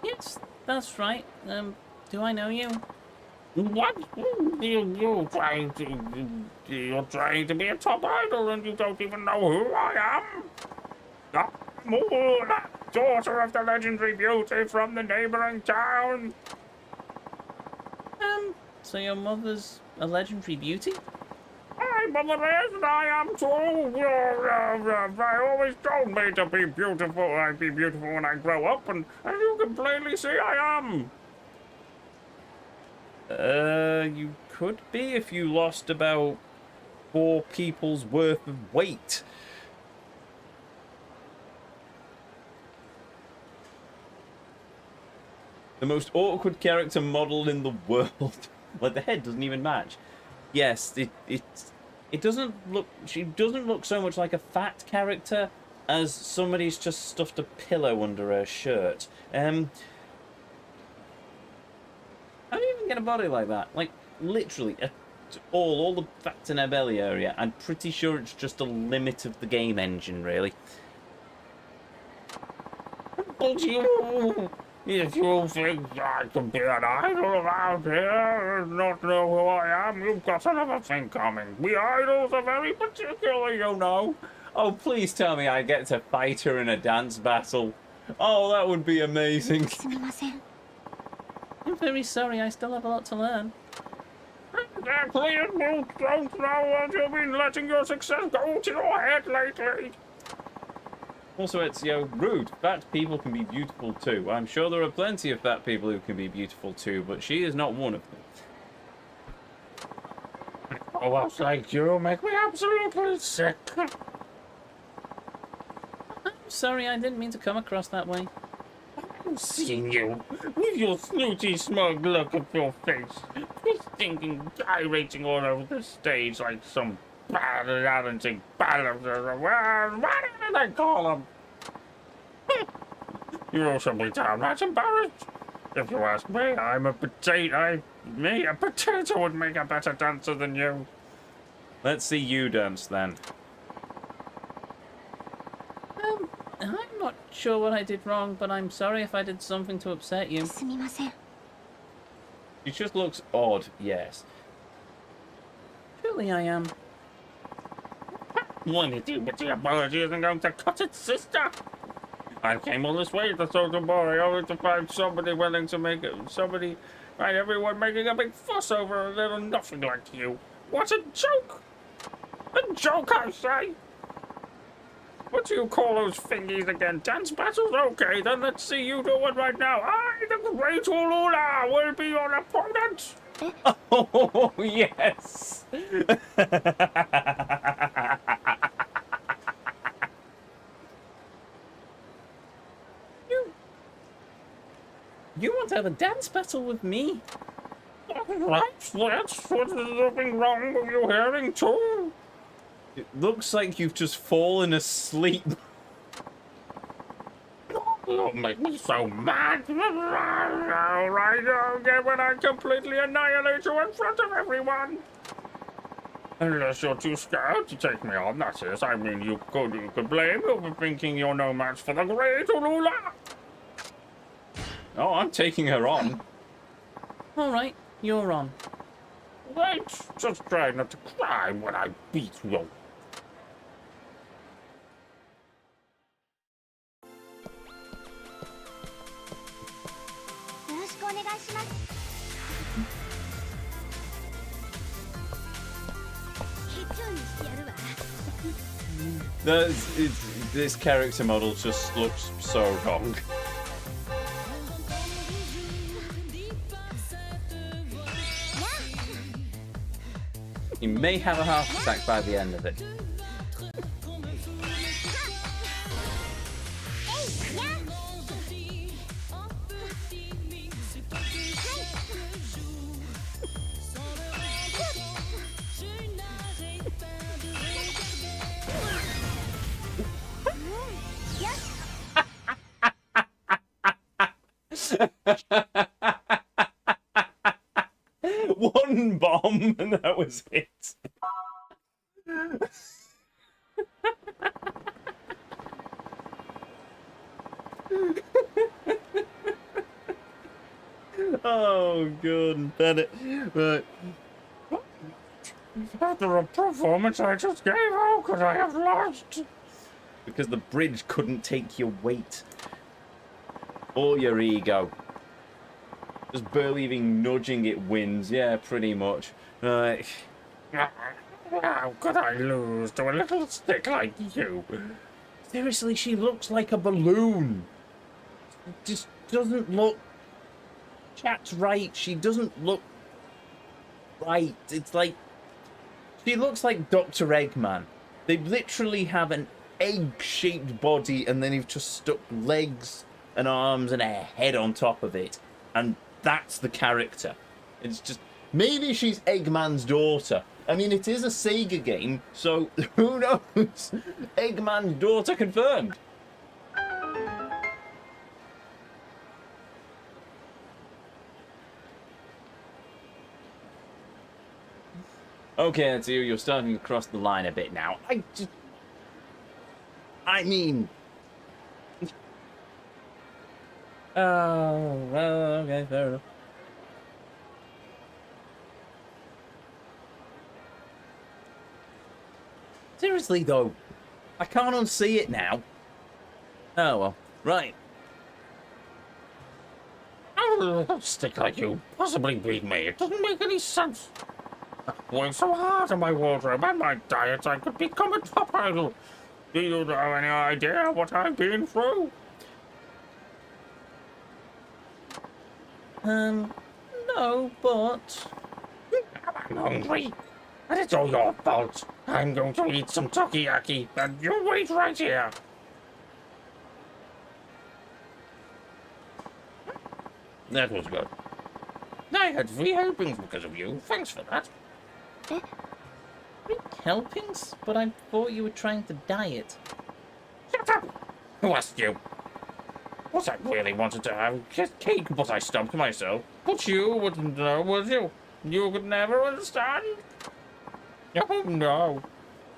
Yes, that's right. Do I know you? What? You're trying to be a top idol and you don't even know who I am? Moon, daughter of the legendary beauty from the neighboring town. So your mother's a legendary beauty? My mother is, and I am too. I always told me to be beautiful. I'd be beautiful when I grow up, and as you can plainly see, I am. You could be if you lost about 4 people's worth of weight. The most awkward character model in the world. Like, the head doesn't even match. Yes, it doesn't look... She doesn't look so much like a fat character as somebody's just stuffed a pillow under her shirt. How do you even get a body like that? Like, literally, a all the Fat in her belly area. I'm pretty sure it's just a limit of the game engine, really. But you, if you think I can be an idol around here and not know who I am, you've got another thing coming. We idols are very particular, you know. Oh, please tell me I get to fight her in a dance battle. Oh, that would be amazing. すみません I'm very sorry, I still have a lot to learn. Exactly, and you don't know what you've been letting your success go to your head lately. Also, Ezio, rude. Fat people can be beautiful too. I'm sure there are plenty of fat people who can be beautiful too, but she is not one of them. Girls like you make me absolutely sick. I'm sorry, I didn't mean to come across that way. Seeing you with your snooty, smug look of your face, just thinking, gyrating all over the stage like some parenting balancer, whatever they call them. You should be downright embarrassed. If you ask me, I'm a potato. A potato would make a better dancer than you. Let's see you dance then. I'm not sure what I did wrong, but I'm sorry if I did something to upset you. すみません She just looks odd, yes. Truly I am. When you do, but the apology isn't going to cut it, sister. I came all this way to Sotobori only to find somebody willing to make it. Right, everyone making a big fuss over a little nothing like you. What a joke! A joke, I say! What do you call those thingies again? Dance battles? Okay, then let's see you do one right now. I, the great Ulula, will be your opponent! Oh, yes! You want to have a dance battle with me? Right, that's what is nothing wrong with your hearing too. It looks like you've just fallen asleep. Don't make me so mad. Alright, I'll get when I completely annihilate you in front of everyone. Unless you're too scared to take me on, that is. I mean, you could blame me for thinking you're no match for the great Ulula. Oh, I'm taking her on. Alright, you're on. Wait, just try not to cry when I beat you.よろしくお願いしますケチョンにしてやるわ This character model just looks so wrong. He may have a heart attack by the end of it. One bomb and that was it. Oh, good. Bennett. Right. After a performance I just gave, how could I have lost? Because the bridge couldn't take your weight. Or your ego. Just barely even nudging it wins. Yeah, pretty much. Right. How could I lose to a little stick like you? Seriously, she looks like a balloon. Just doesn't look... Chat's right. She doesn't look right. It's like... She looks like Dr. Eggman. They literally have an egg-shaped body and then you've just stuck legs and arms and a head on top of it. And that's the character. It's just... Maybe she's Eggman's daughter. I mean, it is a Sega game, so who knows? Eggman's daughter confirmed. Okay, Ezio, you're starting to cross the line a bit now. I mean... Oh, well, okay, fair enough. Seriously, though, I can't unsee it now. Oh, well, right. How will a little stick like you possibly beat me? It doesn't make any sense. I work so hard on my wardrobe and my diet, I could become a top idol. Do you have any idea what I've been through? No, but... I'm hungry, and it's all your fault. I'm going to eat some takoyaki, and you wait right here. That was good. I had 3 helpings because of you. Thanks for that. 3 helpings? But I thought you were trying to diet. Shut up! Who asked you? What I really wanted to have just cake, but I stumped myself. But you wouldn't know, would you? You could never understand. Oh no.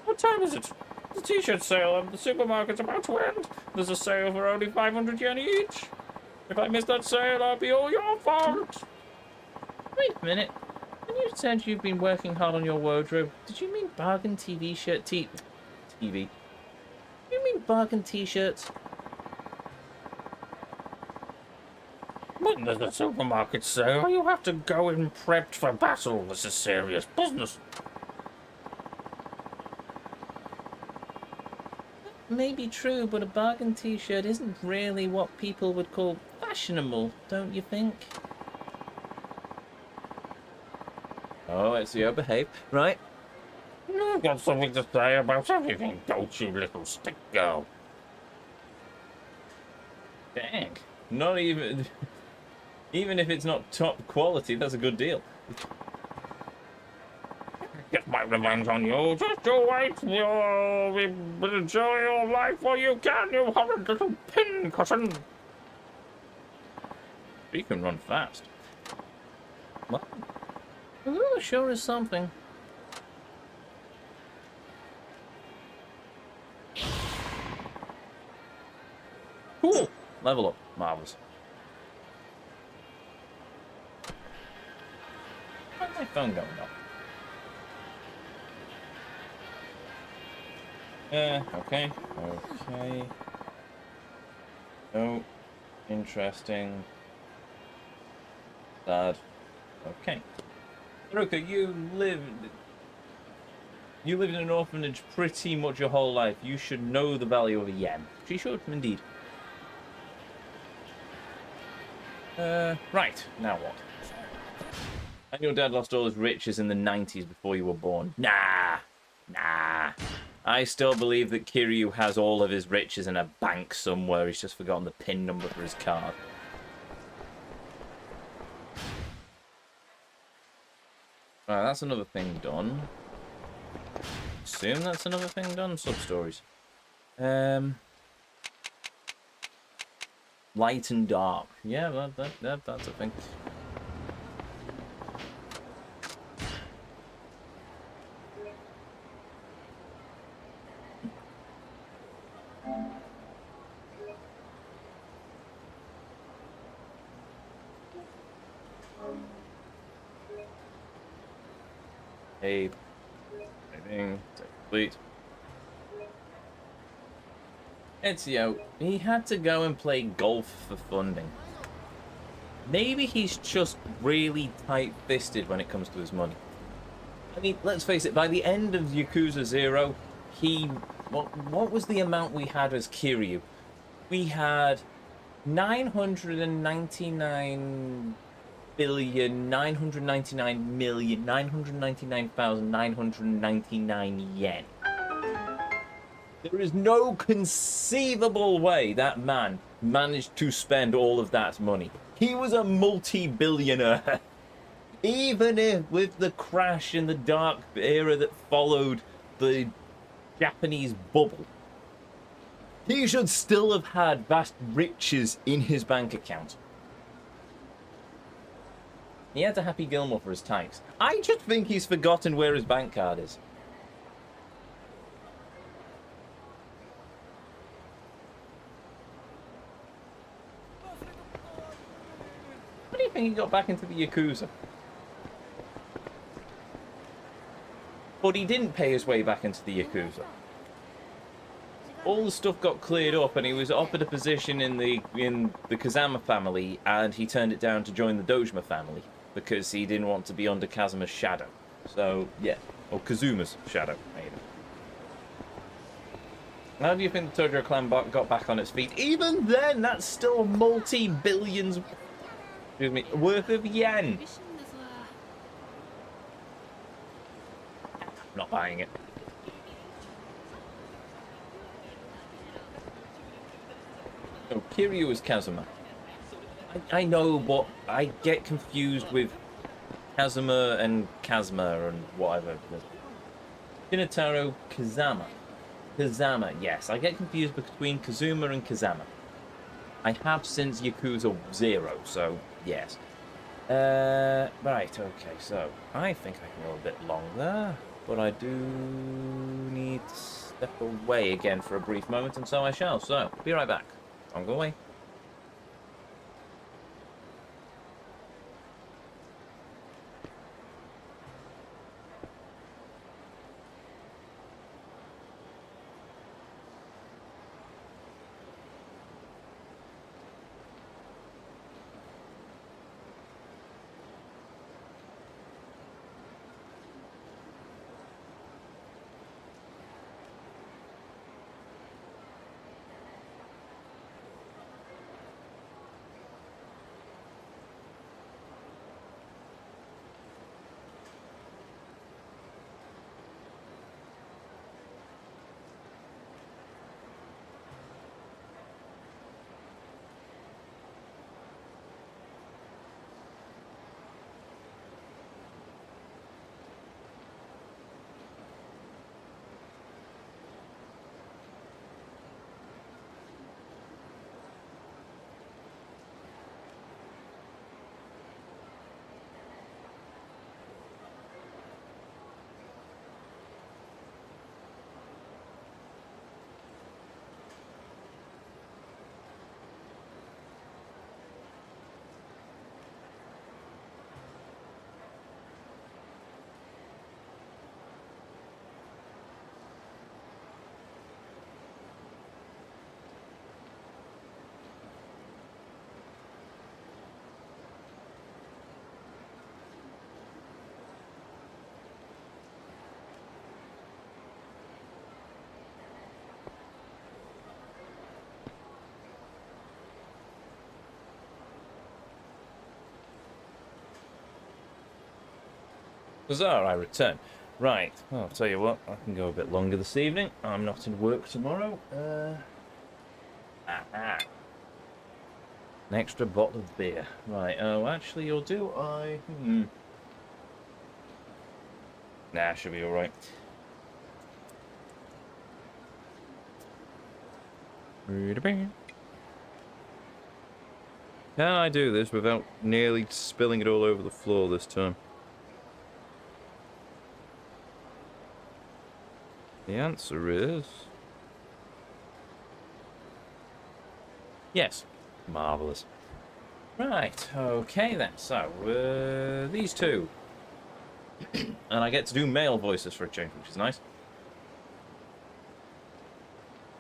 What time is it? The t-shirt sale at the supermarket's about to end. There's a sale for only 500 yen each. If I miss that sale, I'll be all your fault. Wait a minute. When you said you've been working hard on your wardrobe, did you mean bargain TV shirt TV? You mean bargain t-shirts? When there's a supermarket sale, you have to go in prepped for battle. This is serious business. May be true, but a bargain t-shirt isn't really what people would call fashionable, don't you think? Oh, Ezio, behave. Right. I've got something to say about everything, don't you, little stick girl? Dang. Not even... Even if it's not top quality, that's a good deal. Get my revenge on you. Just you wait. You'll enjoy your life while you can, you horrid little pincushion. You can run fast. What? Ooh, sure is something. Cool. Level up. Marvelous. Where's my phone going off? Okay. Okay. No. Interesting. Sad. Okay. Haruka, you lived in an orphanage pretty much your whole life. You should know the value of a yen. She should, indeed. Right. Now what? And your dad lost all his riches in the 90s before you were born. Nah. I still believe that Kiryu has all of his riches in a bank somewhere. He's just forgotten the PIN number for his card. Right, that's another thing done. Assume that's another thing done. Sub-stories. Light and dark. Yeah, that's a thing. Hey, anything complete. Ezio, he had to go and play golf for funding. Maybe he's just really tight-fisted when it comes to his money. I mean, let's face it, by the end of Yakuza 0, what was the amount we had as Kiryu? We had 999,999,999 yen. There is no conceivable way that man managed to spend all of that money. He was a multi-billionaire. Even if with the crash in the dark era that followed the Japanese bubble, he should still have had vast riches in his bank account. He had a Happy Gilmore for his tags. I just think he's forgotten where his bank card is. What do you think he got back into the Yakuza? But he didn't pay his way back into the Yakuza. All the stuff got cleared up, and he was offered a position in the Kazama family, and he turned it down to join the Dojima family because he didn't want to be under Kazuma's shadow. So yeah, or Kazuma's shadow, maybe. How do you think the Tojo clan got back on its feet? Even then, that's still multi-billions, excuse me, worth of yen. Not buying it. Oh, Kiryu is Kazuma. I know, but I get confused with Kazuma and Kazuma and whatever. Shinichiro Kazama. Kazama, yes. I get confused between Kazuma and Kazama. I have since Yakuza 0, so yes. Right, okay, so I think I can go a bit longer, but I do need to step away again for a brief moment, and so I shall. So, be right back. Don't go away. Bizarre, I return. Right, well, I'll tell you what, I can go a bit longer this evening. I'm not in work tomorrow. An extra bottle of beer. Right, oh, actually, you'll do, Nah, should be alright. Can I do this without nearly spilling it all over the floor this time? The answer is... yes. Marvellous. Right, okay then. So, these two. And I get to do male voices for a change, which is nice.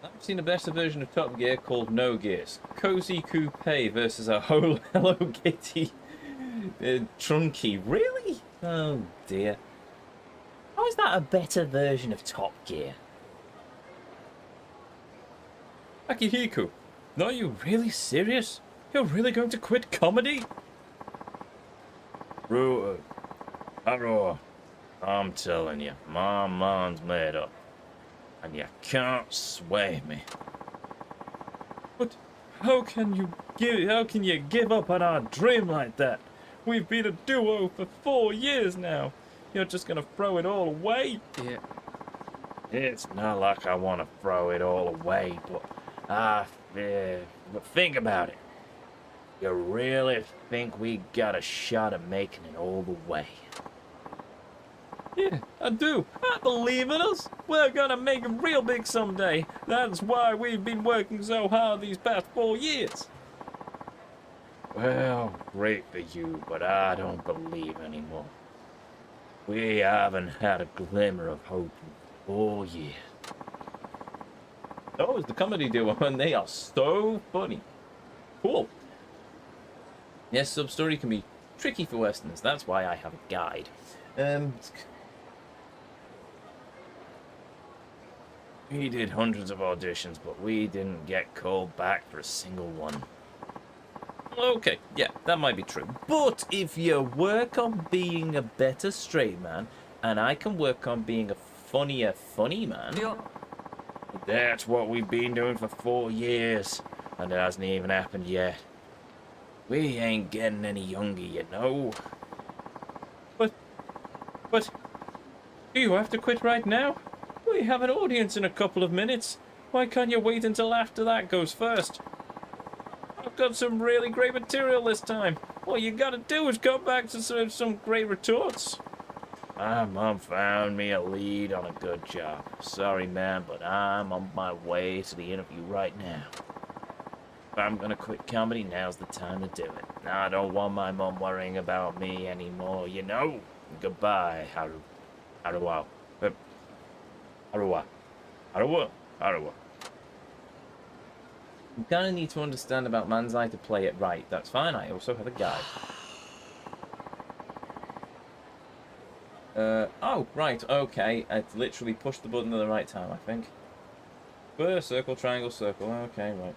I've seen a better version of Top Gear called No Gears. Cozy Coupe versus a whole Hello Kitty Trunky. Really? Oh dear. How is that a better version of Top Gear? Akihiko, are you really serious? You're really going to quit comedy? Haro, I'm telling you, my mind's made up. And you can't sway me. But how can you give up on our dream like that? We've been a duo for 4 years now. You're just gonna throw it all away? Yeah. It's not like I want to throw it all away, but but think about it. You really think we got a shot at making it all the way? Yeah, I do. I believe in us. We're gonna make it real big someday. That's why we've been working so hard these past 4 years. Well, great for you, but I don't believe anymore. We haven't had a glimmer of hope in 4 years. Oh, it's the comedy duo, and they are so funny. Cool. Yes, sub-story can be tricky for Westerners. That's why I have a guide. We did hundreds of auditions, but we didn't get called back for a single one. Okay, yeah, that might be true. But if you work on being a better straight man, and I can work on being a funnier funny man... That's what we've been doing for 4 years, and it hasn't even happened yet. We ain't getting any younger, you know. But... Do you have to quit right now? We have an audience in a couple of minutes. Why can't you wait until after that goes first? I've got some really great material this time. All you gotta do is go back to some great retorts. My mom found me a lead on a good job. Sorry, man, but I'm on my way to the interview right now. If I'm gonna quit comedy, now's the time to do it. I don't want my mom worrying about me anymore, you know? Goodbye, Haruwa. You kinda need to understand about man's eye to play it right. That's fine, I also have a guide. Oh, right, okay. I literally pushed the button at the right time, I think. Square, circle, triangle, circle. Okay, right.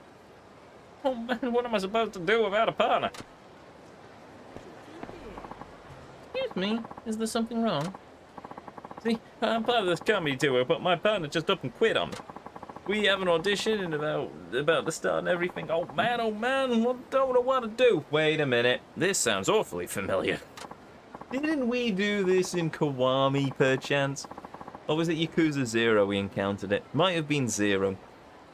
Oh man, what am I supposed to do without a partner? Excuse me, is there something wrong? See, I'm part of this comedy tour, but my partner just up and quit on me. We have an audition and about the start and everything. Oh man, what don't know what to do. Wait a minute. This sounds awfully familiar. Didn't we do this in Kiwami, perchance? Or was it Yakuza 0 we encountered it? Might have been 0.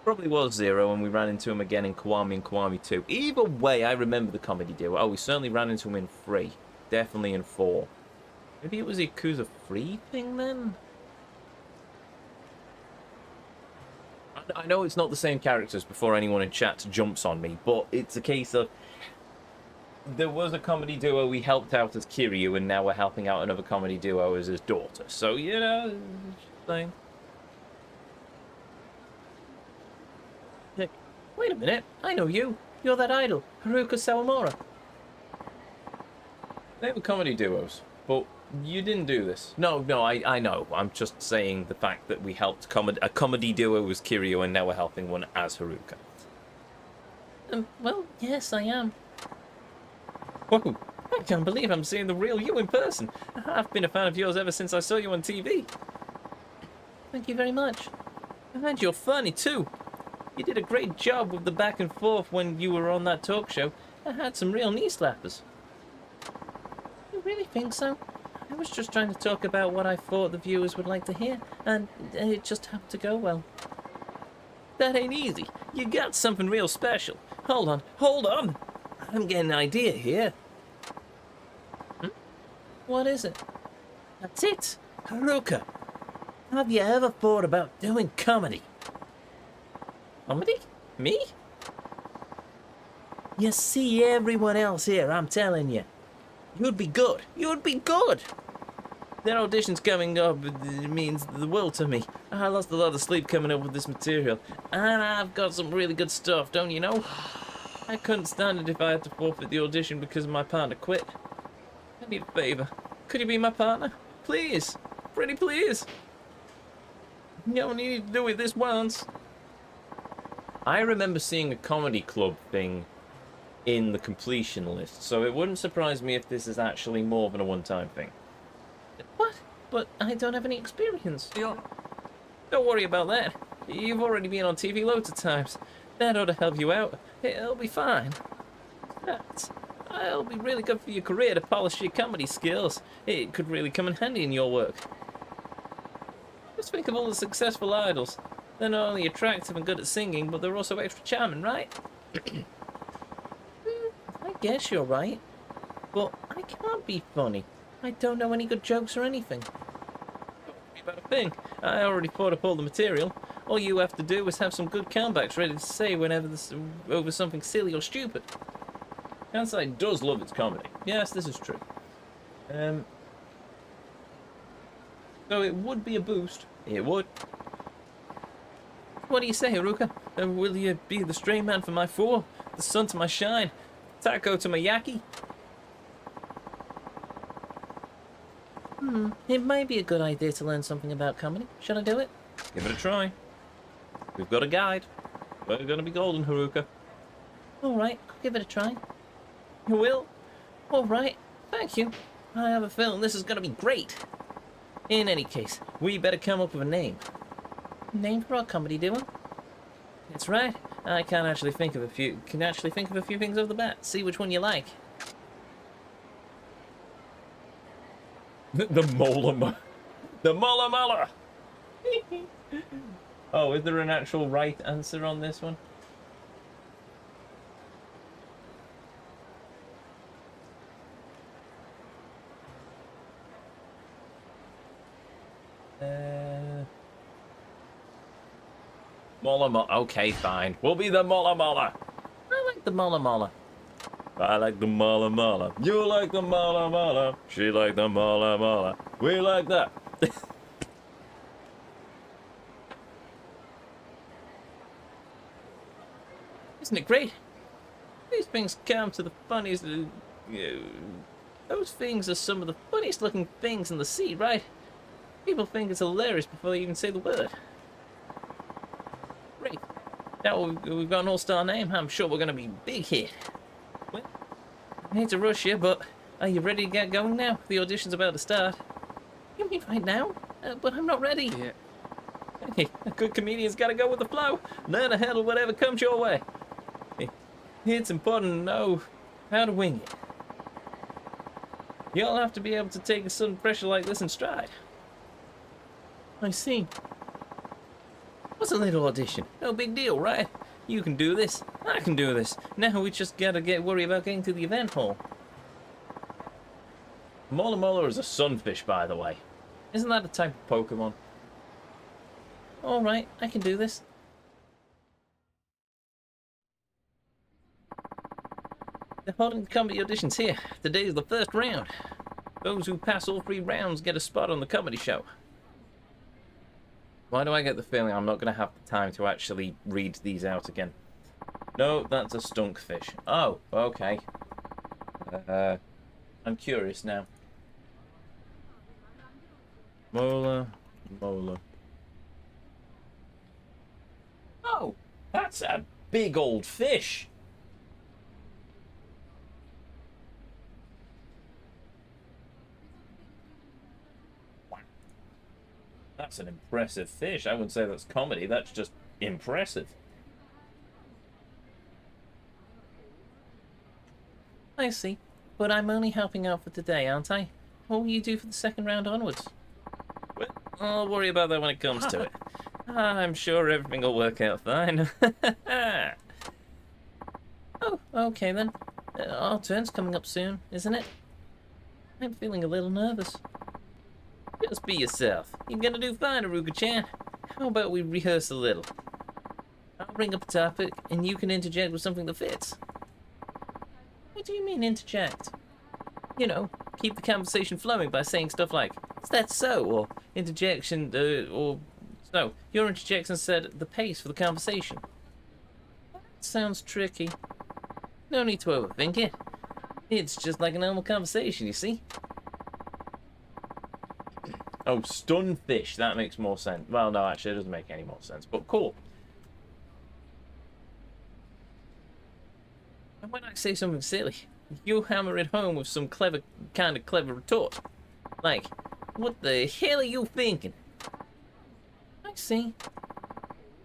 Probably was 0 and we ran into him again in Kiwami and Kiwami 2. Either way, I remember the comedy duo. Oh, we certainly ran into him in 3. Definitely in 4. Maybe it was a Yakuza 3 thing then? I know it's not the same characters before anyone in chat jumps on me, but it's a case of... There was a comedy duo we helped out as Kiryu, and now we're helping out another comedy duo as his daughter. So, you know, thing. Wait a minute, I know you. You're that idol, Haruka Sawamura. They were comedy duos, but you didn't do this. No, I know. I'm just saying the fact that we helped a comedy duo as Kiryu, and now we're helping one as Haruka. Well, yes, I am. Whoa, I can't believe I'm seeing the real you in person. I've been a fan of yours ever since I saw you on TV. Thank you very much. And you're funny too. You did a great job with the back and forth when you were on that talk show. I had some real knee slappers. You really think so? I was just trying to talk about what I thought the viewers would like to hear, and it just happened to go well. That ain't easy. You got something real special. Hold on. I'm getting an idea here. What is it? That's it. Haruka. Have you ever thought about doing comedy? Comedy? Me? You see everyone else here, I'm telling you. You'd be good. Their audition's coming up, it means the world to me. I lost a lot of sleep coming up with this material. And I've got some really good stuff, don't you know? I couldn't stand it if I had to forfeit the audition because my partner quit. I need a favor. Could you be my partner? Please. Pretty please. You only need to do it this once. I remember seeing a comedy club thing in the completion list, so it wouldn't surprise me if this is actually more than a one-time thing. What? But I don't have any experience. Don't worry about that. You've already been on TV loads of times. That ought to help you out. It'll be fine. It'll be really good for your career to polish your comedy skills. It could really come in handy in your work. Just think of all the successful idols. They're not only attractive and good at singing, but they're also extra charming, right? I guess you're right. But I can't be funny. I don't know any good jokes or anything. Don't worry about a thing. I already thought up all the material. All you have to do is have some good comebacks ready to say whenever over something silly or stupid. Kansai does love its comedy. Yes, this is true. So it would be a boost. It would. What do you say, Haruka? Will you be the stray man for my four, the sun to my shine, taco to my yaki? It might be a good idea to learn something about comedy. Should I do it? Give it a try. We've got a guide. We're gonna be golden, Haruka. Alright, I'll give it a try. You will? Alright, thank you. I have a feeling this is gonna be great. In any case, we better come up with a name. Name for our comedy duo? That's right. I can actually think of a few things off the bat. See which one you like. The mola. The mola mola. Oh, is there an actual right answer on this one? Mola mola. Okay, fine. We'll be the mola mola. I like the mola mola. I like the mola mola. You like the mola mola. She like the mola mola. We like that. Isn't it great? These things come to the funniest. Those things are some of the funniest looking things in the sea, right? People think it's hilarious before they even say the word. Great. Now we've got an all-star name. I'm sure we're going to be big hit. Well, I hate to rush you, but are you ready to get going now? The audition's about to start. You mean right now? But I'm not ready. Yeah. Hey, a good comedian's got to go with the flow. Learn to handle whatever comes your way. It's important to know how to wing it. You'll have to be able to take a sudden pressure like this in stride. I see. What's a little audition? No big deal, right? You can do this. I can do this. Now we just gotta worry about getting to the event hall. Mola mola is a sunfish, by the way. Isn't that a type of Pokemon? Alright, I can do this. They're holding the comedy auditions here. Today is the first round. Those who pass all 3 rounds get a spot on the comedy show. Why do I get the feeling I'm not going to have the time to actually read these out again? No, that's a stunkfish. Oh, okay. I'm curious now. Mola, mola. Oh, that's a big old fish. That's an impressive fish. I wouldn't say that's comedy, that's just impressive. I see. But I'm only helping out for today, aren't I? What will you do for the second round onwards? Well, I'll worry about that when it comes to it. I'm sure everything will work out fine. Oh, okay then. Our turn's coming up soon, isn't it? I'm feeling a little nervous. Just be yourself. You're gonna do fine, Aruka-chan. How about we rehearse a little? I'll bring up a topic, and you can interject with something that fits. What do you mean, interject? You know, keep the conversation flowing by saying stuff like, "Is that so?" Or interjection, or... No, your interjection set the pace for the conversation. That sounds tricky. No need to overthink it. It's just like a normal conversation, you see? Oh, stunfish. That makes more sense. Well, no, actually, it doesn't make any more sense. But cool. And when I say something silly, you hammer it home with some clever retort. Like, what the hell are you thinking? I see.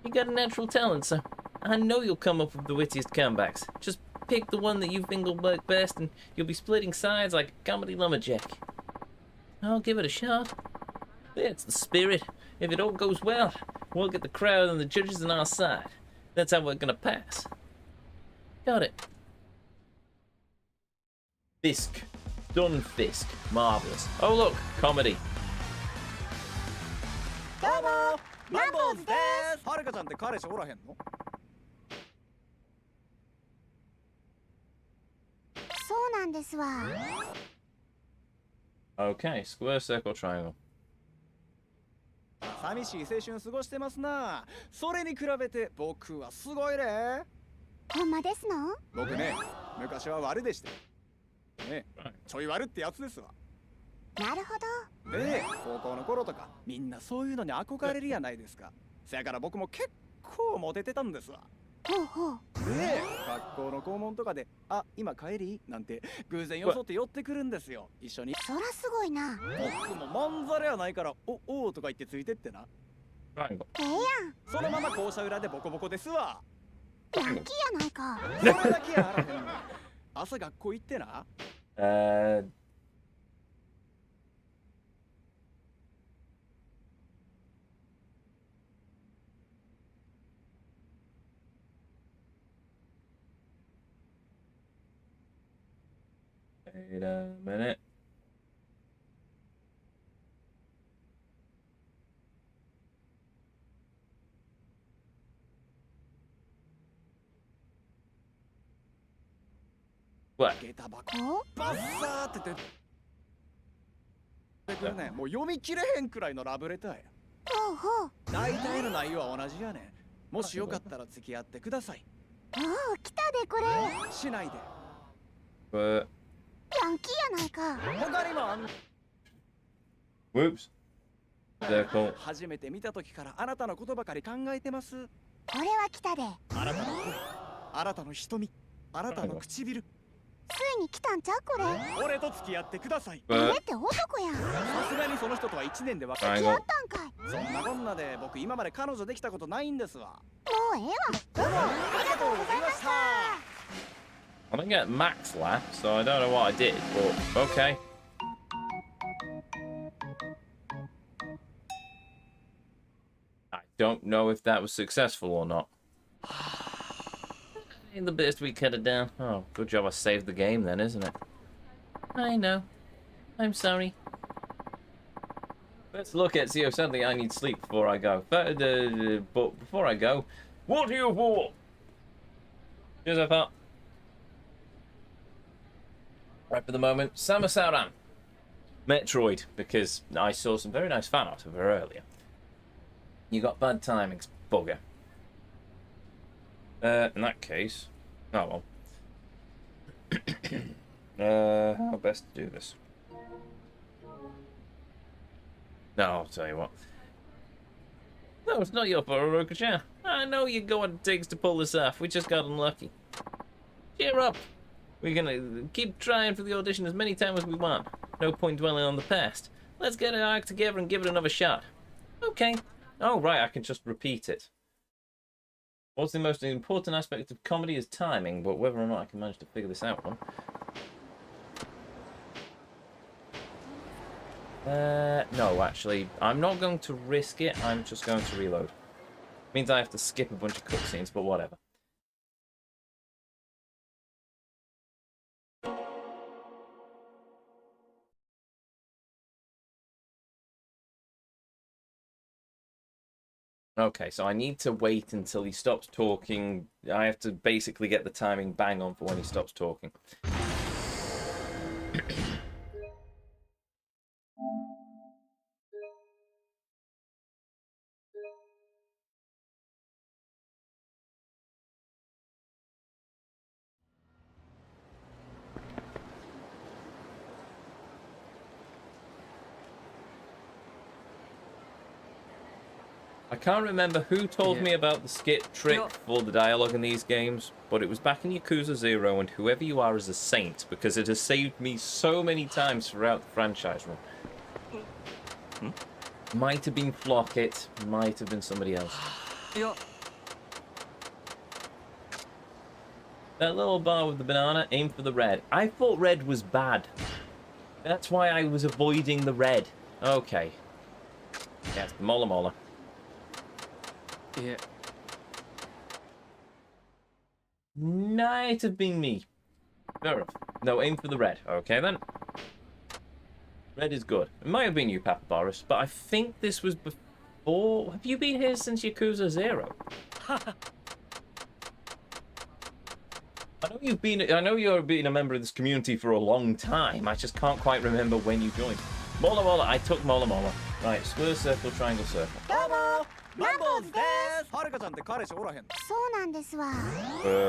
You got a natural talent, so I know you'll come up with the wittiest comebacks. Just pick the one that you think will work best, and you'll be splitting sides like a comedy lumberjack. I'll give it a shot. That's the spirit. If it all goes well, we'll get the crowd and the judges on our side. That's how we're gonna pass. Got it. Fisk. Done Fisk. Marvelous. Oh, look. Comedy. どうもマンボウズですはるかちゃんって彼氏おらへんのそうなんですわ。 Okay. Square, circle, triangle. 寂しい青春過ごしてますなそれに比べて僕はすごいねほんまですの？僕ね昔は悪でしたねちょい悪ってやつですわなるほど。で高校の頃とかみんなそういうのに憧れるやないですかせやから僕も結構モテてたんですわほうほう。で学校の校門とかで「あ今帰り?」なんて偶然装って寄ってくるんですよ一緒にそらすごいな。僕もまんざらやないから「おう」とか言ってついてってな Triangle. ええやん。そのまま校舎裏でボコボコですわヤンキーやないか。それだけやあらへんの朝学校行ってな Wait a minute. What? 下駄箱お？バッサーって出てくるねもう読み切れへんくらいのラブレターやほうほう。大体の内容は同じやねんもしよかったら付き合ってくださいおお、来たでこれ。しないで What? ヤンキーやないか。他にもあん Whoops. Circle. 初めて見た時からあなたのことばかり考えてますこれは来たで。あなたの声あなたの瞳あなたの唇ついに来たんちゃうこれ。俺と付き合ってください俺 What? って男やん。付さすがにその人とは1年で別れはいき合ったんかい。もそんなこんなで僕今まで彼女できたことないんですわうええわ。どうもありがとうございました I didn't get max laugh, so I don't know what I did, but okay. I don't know if that was successful or not. Ain't the best we could have done. Oh, good job I saved the game then, isn't it? I know. I'm sorry. Let's look at Ezio. Sadly, I need sleep before I go. But before I go, what do you want? Cheers, F-Up. Right for the moment, Samus Aran. Metroid, because I saw some very nice fan art of her earlier. You got bad timings, bugger. In that case, oh well. How best to do this? No, I'll tell you what. No, it's not your fault, Oroku-chan. I know you got what it takes to pull this off. We just got unlucky. Cheer up. We're gonna keep trying for the audition as many times as we want. No point dwelling on the past. Let's get our act together and give it another shot. Okay. Oh, right, I can just repeat it. What's the most important aspect of comedy is timing, but whether or not I can manage to figure this out one. No, actually, I'm not going to risk it. I'm just going to reload. Means I have to skip a bunch of cutscenes, but whatever. Okay, so I need to wait until he stops talking. I have to basically get the timing bang on for when he stops talking. I can't remember who told me about the skip trick for the dialogue in these games, but it was back in Yakuza 0, and whoever you are is a saint, because it has saved me so many times throughout the franchise run. Might have been Flockit, might have been somebody else. That little bar with the banana, aim for the red. I thought red was bad. That's why I was avoiding the red. Okay. Yes, the Mola Mola. Yeah. Might have been me. Fair enough. No, aim for the red. Okay, then. Red is good. It might have been you, Papa Boris, but I think this was before... Have you been here since Yakuza 0? I know you've been a member of this community for a long time. I just can't quite remember when you joined. Mola Mola, I took Mola Mola. Right, square, circle, triangle, circle. どうもマンボウズですはるかちゃんって彼氏おらへんのそうなんですわ。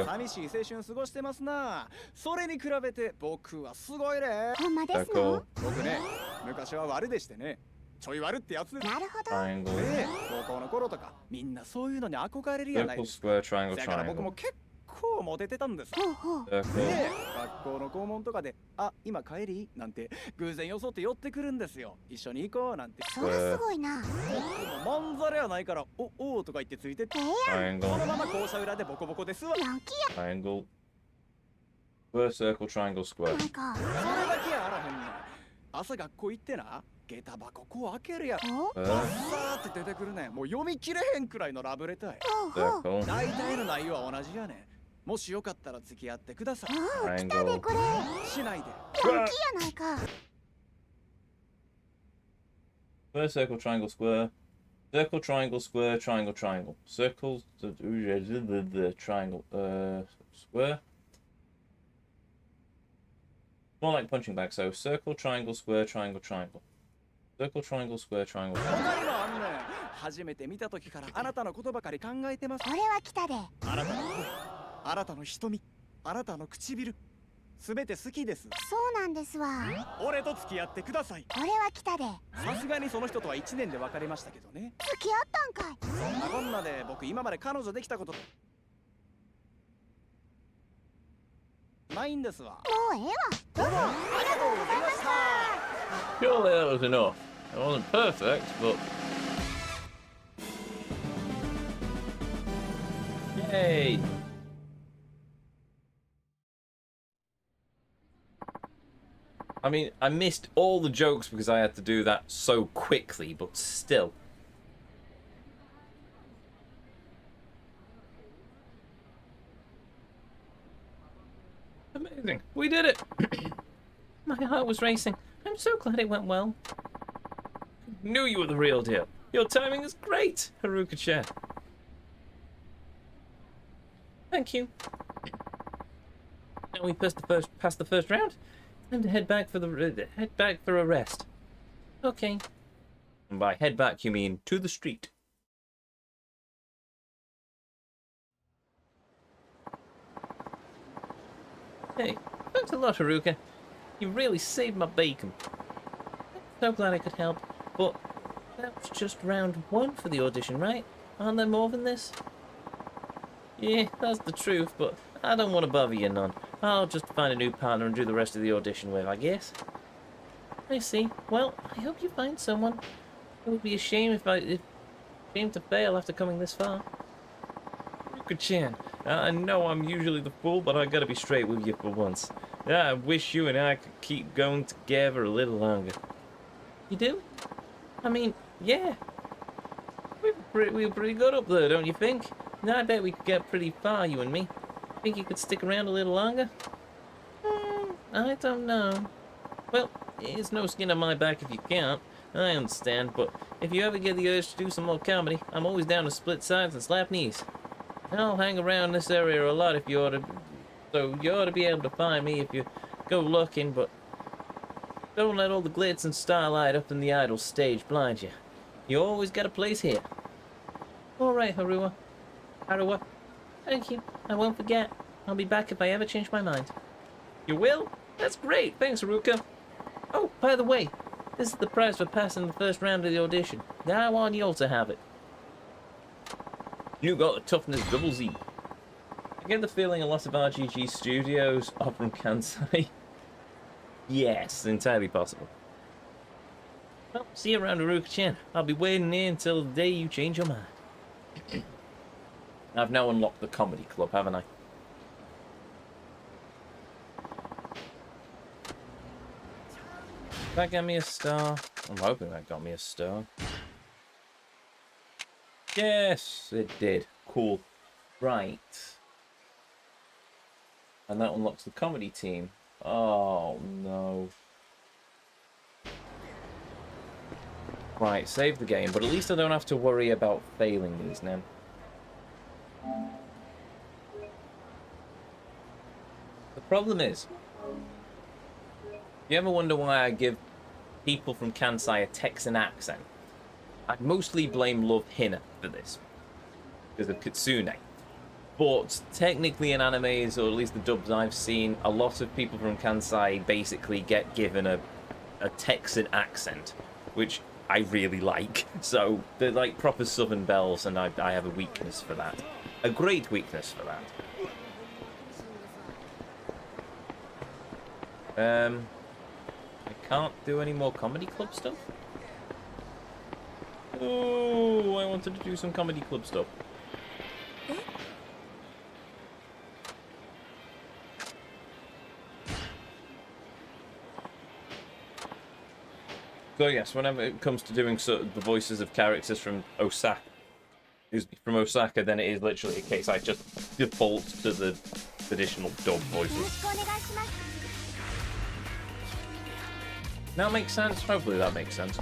寂しい青春過ごしてますなそれに比べて僕はすごいねほんまですの？僕ね昔は悪でしてねちょい悪ってやつでなるほど。 Triangle, 高校の頃とかみんなそういうのに憧れるやない circle, ですか square, triangle, だから僕も triangle. 結構モテてたんですほうほう。 Circle. で学校の校門とかで「あ今帰り?」なんて偶然装って寄ってくるんですよ一緒に行こうなんてそりゃすごいな。僕もまんざらやないから「おお」とか言ってついてってそ Triangle, のまま校舎裏でボコボコですわヤンキ triangle. Square, circle, triangle, ー square. やないか。それだけやあらへんねん朝学校行ってな下駄箱こう開けるやんお？Uh, さーって出てくるねんもう読み切れへんくらいのラブレターやほうほう。 circle, 大体の内容は同じやねんもしよかったら付き合ってくださいああ、来たで triangle. これ。しないでヤンキーやないか。 Square, circle, triangle, square. Circle, triangle, square, triangle, triangle. Circle, the triangle, square. More like punching bag, so circle, triangle, square, triangle, triangle. Circle, triangle, square, triangle. 他にもあんねん初めて見た時からあなたのことばかり考えてますこれは来たで。あなたの声あなたの瞳あなたの唇すべて好きですそうなんですわ。俺と付き合ってくださいこれは来たで。さすがにその人とは1年で別れましたけどね付き合ったんかい。そんなこんなで僕今まで彼女できたことないんですわもうええわ。どうもありがとうございました。 Surely that was enough. It wasn't perfect, but... Yay! I mean, I missed all the jokes because I had to do that so quickly, but still. Amazing. We did it! My heart was racing. I'm so glad it went well. Knew you were the real deal. Your timing is great, Haruka-chan. Thank you. Now we past the first round. Time to head back for a rest. Okay. And by head back, you mean to the street. Hey, thanks a lot, Haruka. You really saved my bacon. I'm so glad I could help, but that was just round 1 for the audition, right? Aren't there more than this? Yeah, that's the truth, but I don't want to bother you none. I'll just find a new partner and do the rest of the audition with, I guess. I see. Well, I hope you find someone. It would be a shame shame to fail after coming this far. Haruka-chan, I know I'm usually the fool, but I gotta be straight with you for once. I wish you and I could keep going together a little longer. You do? I mean, yeah. We're pretty good up there, don't you think? I bet we could get pretty far, you and me. Think you could stick around a little longer? I don't know. Well, it's no skin on my back if you can't. I understand, but if you ever get the urge to do some more comedy, I'm always down to split sides and slap knees. I'll hang around this area a lot if you ought to, so you ought to be able to find me if you go looking, but don't let all the glitz and starlight up in the idol stage blind you. You always got a place here. Alright, Harua. Thank you. I won't forget. I'll be back if I ever change my mind. You will? That's great. Thanks, Haruka. Oh, by the way, this is the prize for passing the first round of the audition. Now I want you all to have it. You got the toughness double Z. I get the feeling a lot of RGG studios are from Kansai. Yes, entirely possible. Well, see you around Haruka-chan. I'll be waiting here until the day you change your mind. I've now unlocked the comedy club, haven't I? That got me a star. I'm hoping that got me a star. Yes, it did. Cool. Right. And that unlocks the comedy team. Oh, no. Right, save the game, but at least I don't have to worry about failing these now. The problem is, you ever wonder why I give people from Kansai a Texan accent? I'd mostly blame Love Hina for this, because of Kitsune. But technically in animes, or at least the dubs I've seen, a lot of people from Kansai basically get given a Texan accent, which I really like. So they're like proper Southern belles, and I have a weakness for that. A great weakness for that. I can't do any more comedy club stuff. Oh, I wanted to do some comedy club stuff. So yes, whenever it comes to doing the voices of characters from Osaka, then it is literally a case I just default to the traditional dub voices. That makes sense. Hopefully that makes sense.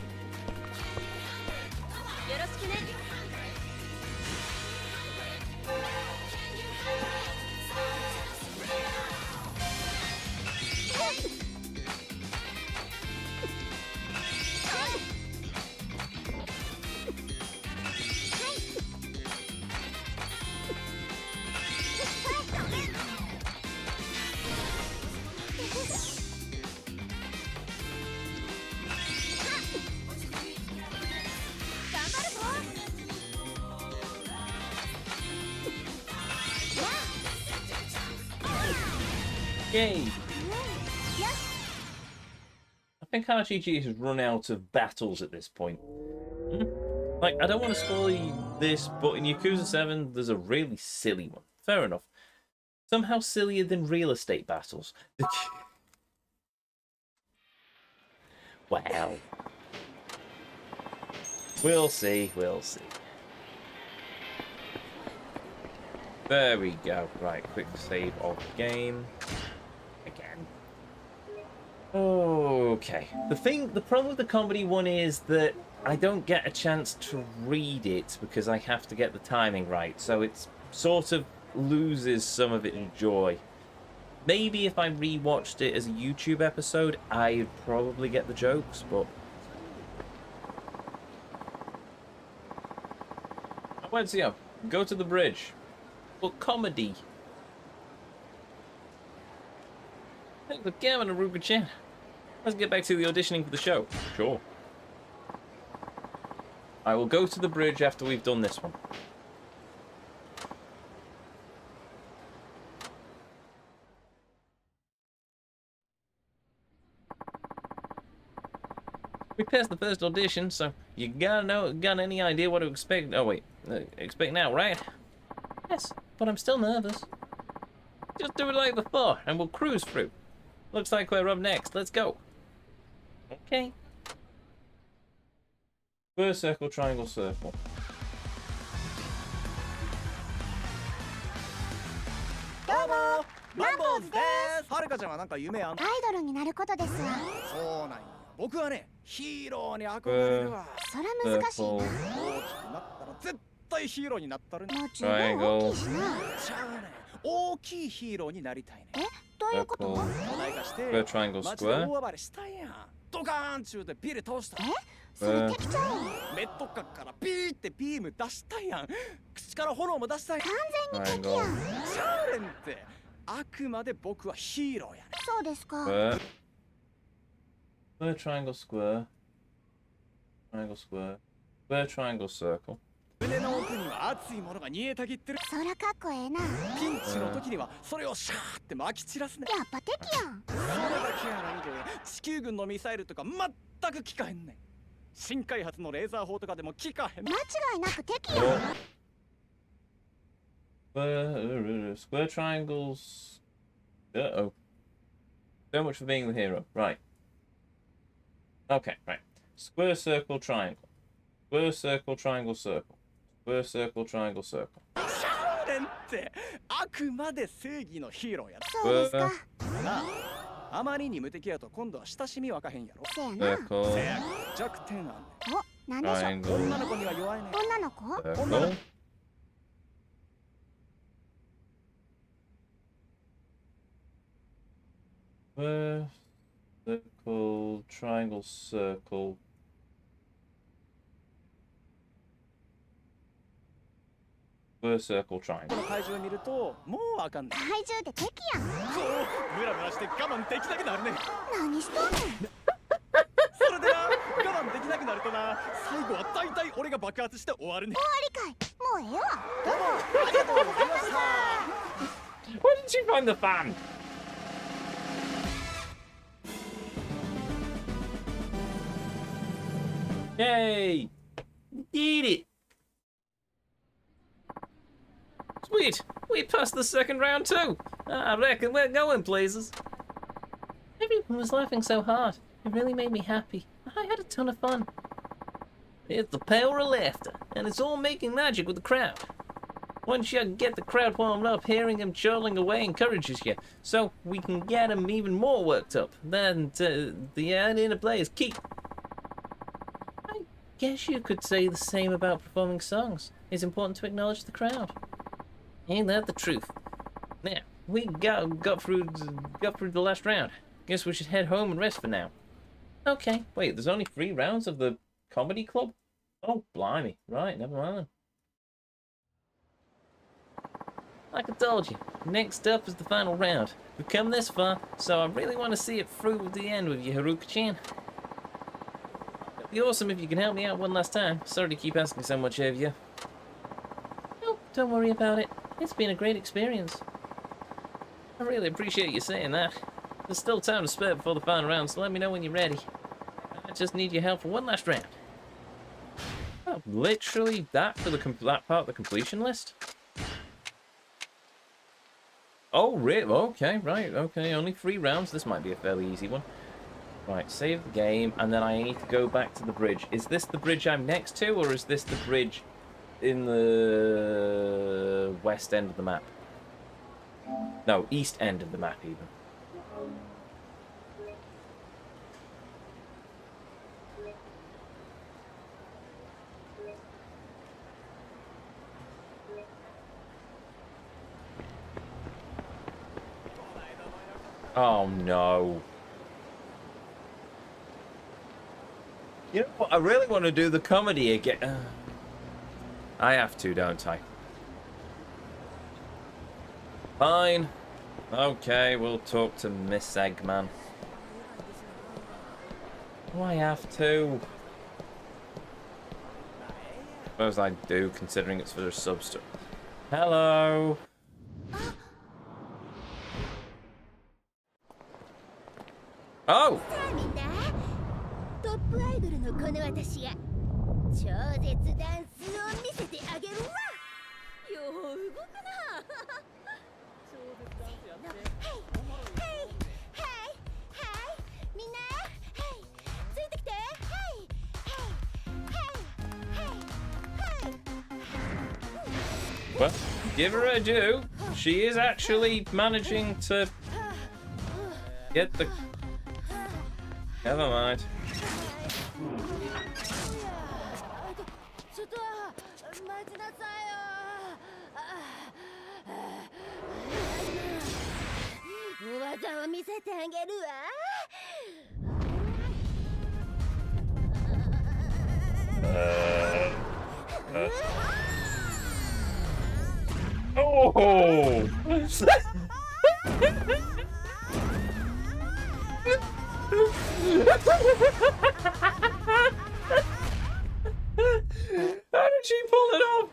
Yay! I think RGG has run out of battles at this point. Like, I don't want to spoil you this, but in Yakuza 7, there's a really silly one. Fair enough. Somehow sillier than real estate battles. Wow. We'll see, we'll see. There we go. Right, quick save of game. Again. Okay. The problem with the comedy one is that I don't get a chance to read it because I have to get the timing right, so it's sort of loses some of its joy. Maybe if I rewatched it as a YouTube episode, I'd probably get the jokes, but... Ezio, go to the bridge. But comedy. Thanks for coming, Aruga-chan. Let's get back to the auditioning for the show. Sure. I will go to the bridge after we've done this one. We passed the first audition, so you got any idea what to expect? Oh wait, expect now, right? Yes, but I'm still nervous. Just do it like before, and we'll cruise through. Looks like we're up next. Let's go. Okay. Square, circle, triangle, circle. どうもマンボウズですはるかちゃんはなんか夢あんのアイドルになることですわ。そうなんや僕はねヒーローに憧れるわそら難しいな。大きくなったら絶対ヒーローになったるねもう十分大きいしな。ちゃうね大きいヒーローになりたいねどういうこと？巨大化して Square, triangle, 街で square. 大暴れしたんやドカーンちゅうてビル通したそれ敵ちゃう。メット角からビーってビーム出したんやん口から炎も出したんやん完全に敵やん。ちゃうねんってあくまで僕はヒーローやねそうですか。 Square. Square, triangle, square. Triangle, square. Square, triangle, circle. 胸の奥には熱いものが煮えたぎってるそらかっこええな。やっピンチの時にはそれをシャーって撒き散らすねぱ敵やん。それだけやないで地球軍のミサイルとか全く効かへんねん新開発のレーザー砲とかでも効かへん間違いなく敵やん。 Square triangles. Uh-oh. So much for being the hero. Right. Okay, right. Square, circle, triangle. Square, circle, triangle, circle. Square, circle, triangle, circle. ちゃうねんってあくまで正義のヒーローやそうですか。なあまりに無敵やと今度は親しみわかへんやろ。せやな。 Circle. せや弱点あんねん。お、なんでしょ。 Triangle. 女の子には弱いねん。女の子。 Circle. Circle, triangle, circle. Circle, こ triangle. の怪獣見るともうあかんねん。怪獣って敵やん。そうムラムラして我慢できなくなるねん。何しとんねん。それでな我慢できなくなるとな最後は大体俺が爆発して終わるねん。終わりかい。もうええわ。どうもありがとうございました。 Why didn't you find the fan? Yay! Did it! Sweet! We passed the second round too! I reckon we're going places. Everyone was laughing so hard. It really made me happy. I had a ton of fun. It's the power of laughter, and it's all making magic with the crowd. Once you get the crowd warmed up, hearing them chortling away encourages you, so we can get them even more worked up. Then the interplay is key. I guess you could say the same about performing songs. It's important to acknowledge the crowd. Ain't that the truth? Now, we got through the last round. Guess we should head home and rest for now. Okay. Wait, there's only 3 rounds of the comedy club? Oh, blimey. Right, never mind. Like I told you, next up is the final round. We've come this far, so I really want to see it through to the end with you, Haruka-chan. It'd be awesome if you can help me out one last time. Sorry to keep asking so much of you. Oh, don't worry about it. It's been a great experience. I really appreciate you saying that. There's still time to spare before the final round, so let me know when you're ready. I just need your help for one last round. Oh, literally that for that part of the completion list? Oh, really? Okay, right, okay. Only 3 rounds. This might be a fairly easy one. Right, save the game, and then I need to go back to the bridge. Is this the bridge I'm next to, or is this the bridge in the west end of the map? No, east end of the map, even. Oh, no. You know what? I really want to do the comedy again. I have to, don't I? Fine. Okay, we'll talk to Miss Eggman. Do I have to? Suppose I do, considering it's for a substance. Hello. Oh! さあみんな、トップアイドルのこの私が超絶ダンスを見せてあげるわ。よう動くな。超絶ダンスやって。はいはいはいはい。みんな、はいついてきて。はいはいはいはいはい。 Well, give her a do. She is actually managing to get the... Never mind. ちょっと待ちなさいよ。技を見せてあげるわ。Oh! How did she pull it off?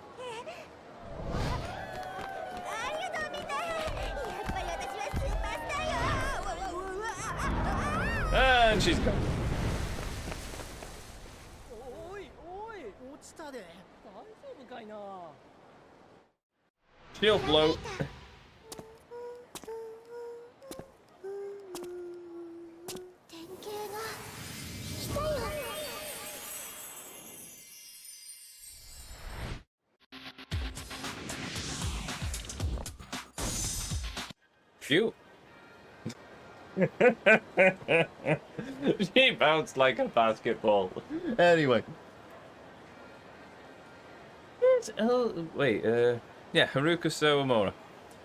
ありがとうみんな。やっぱり私はスーパースターよ。 And she's gone. おいおい落ちたで大丈夫かいな。 She'll float. 典型が来たよ。 Phew. She bounced like a basketball. Anyway. Oh, wait, yeah, Haruka Sawamura.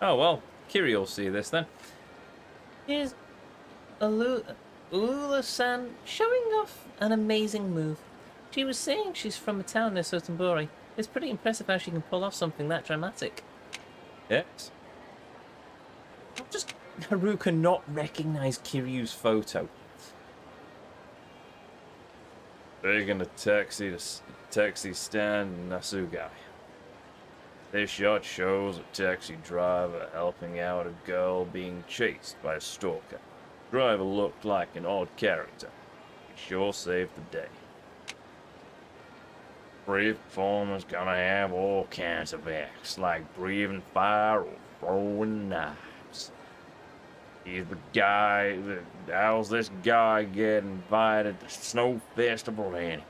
Oh, well, Kiryu will see this then. Here's Ulula-san showing off an amazing move. She was saying she's from a town near Sotenbori. It's pretty impressive how she can pull off something that dramatic. Yes. How does Haruka not recognize Kiryu's photo? Taking a taxi to taxi stand in Nasugai. This shot shows a taxi driver helping out a girl being chased by a stalker. The driver looked like an odd character. He sure saved the day. Brave performer's gonna have all kinds of acts, like breathing fire or throwing knives. He's the guy how's this guy get invited to Snow Festival anyway?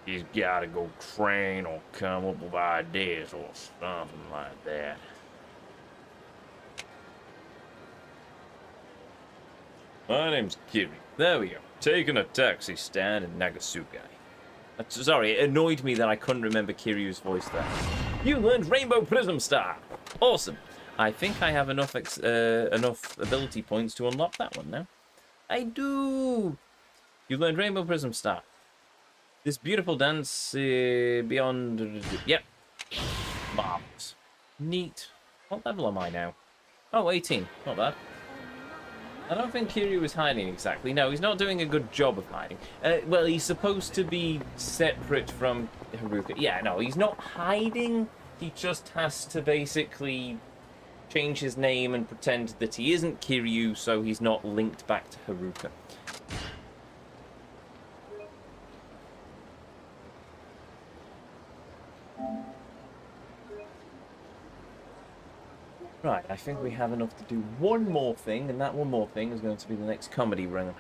He's gotta go train or come up with ideas or something like that. My name's Kiryu. There we go. Taking a taxi stand in Nagasugai. Sorry, it annoyed me that I couldn't remember Kiryu's voice there. You learned Rainbow Prism Star. Awesome. I think I have enough enough ability points to unlock that one now. I do. You learned Rainbow Prism Star. This beautiful dance beyond... Yep. Marvelous. Neat. What level am I now? Oh, 18. Not bad. I don't think Kiryu is hiding exactly. No, he's not doing a good job of hiding. Well, he's supposed to be separate from Haruka. Yeah, no, he's not hiding. He just has to basically change his name and pretend that he isn't Kiryu, so he's not linked back to Haruka. Right, I think we have enough to do one more thing, and that one more thing is going to be the next comedy round.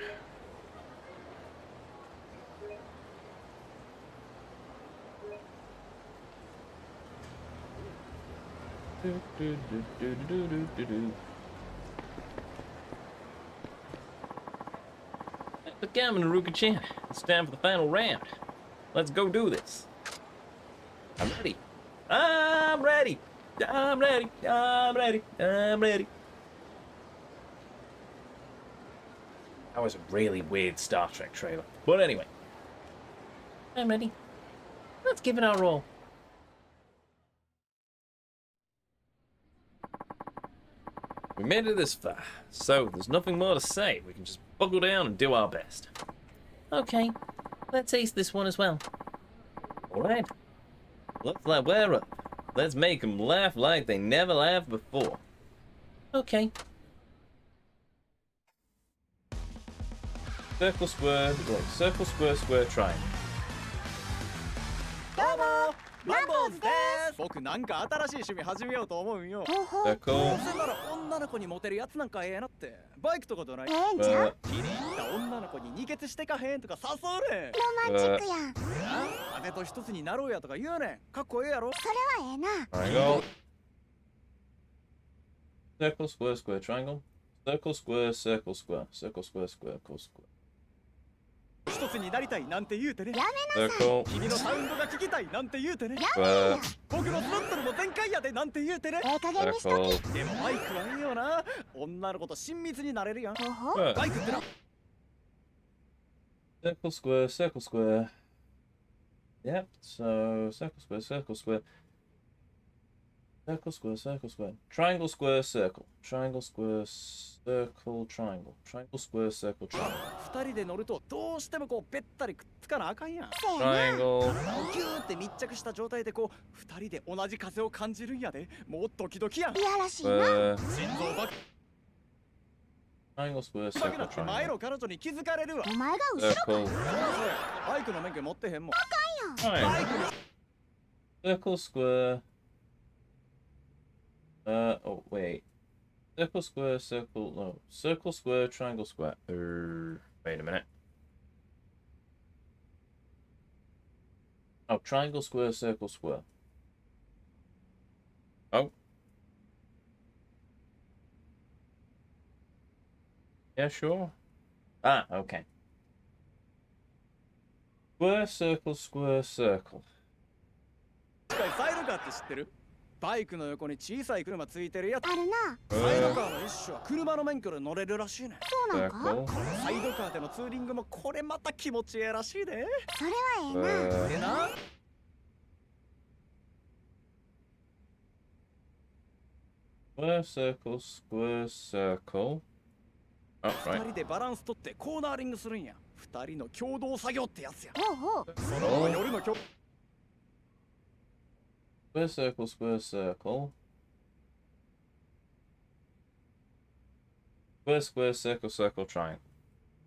Look, Gammon and Haruka-chan, it's time for the final round. Let's go do this. I'm ready. I'm ready. I'm ready, I'm ready, I'm ready. That was a really weird Star Trek trailer. But anyway. I'm ready. Let's give it our all. We made it this far, so there's nothing more to say. We can just buckle down and do our best. Okay, let's ace this one as well. Alright. Looks like we're up. Let's make them laugh like they never laughed before. Okay. Circle, square, like circle, square, square, triangle. どうもマンボウズです僕なんか新しい趣味始めようと思うんよ Circle. どうせなら女の子にモテるやつなんかええなってバイクとかどない んじゃん 気に入った女の子に二血してかへんとか誘うねんロマンチックやん風と一つになろうやとか言うねんかっこええやろそれはええな Triangle. Circle, square, square, triangle. Circle, square, circle, square. Circle, square, square, circle, square. 一つになりたいなんて言うてねやめなさい Circle, 君のサウンドが聞きたいなんて言うてね square, 僕のスロットルも全開やでなんて言うてねええ加減にしとき circle, でもバイクはええよな女の子と親密になれるやんほほ square. バイクってな Circle, square, circle, square. Yep, so circle, square, circle, square. Circle, square, circle, square. Triangle, square, circle. Triangle, square, circle, triangle. Triangle, square, circle, triangle. 二人で乗るとどうしてもこうべったりくっつかなあかんやんせやな Triangle. 体をギューって密着した状態でこう二人で同じ風を感じるんやでもうドキドキやんいやらしいな Square. 心臓バク Triangle, square, バクな circle, って前 triangle. の彼女に気づかれるわお前が後ろ Circle. そうやバイクの免許持ってへんもん Triangle. バイクに Circle, square. Oh, wait. Circle, square, circle, no. Circle, square, triangle, square. Wait a minute. Oh, triangle, square, circle, square. Oh. Yeah, sure. Ah, okay. Square circle, square circle. サイドカーって知ってる？バイクの横に小さい車ついてるやつ。あるな。サイドカーの一種は車の免許で乗れるらしいね。そうなんか？ Circle. サイドカーでのツーリングもこれまた気持ちええらしいで。それはええな。ええな。 Square circle, square circle. Oh, 二 right. 人でバランス取ってコーナーリングするんや。二人の共同作業ってやつや。ほうほう。そのまま夜の今日。 Square circle, square circle. Square, square, circle, circle, triangle.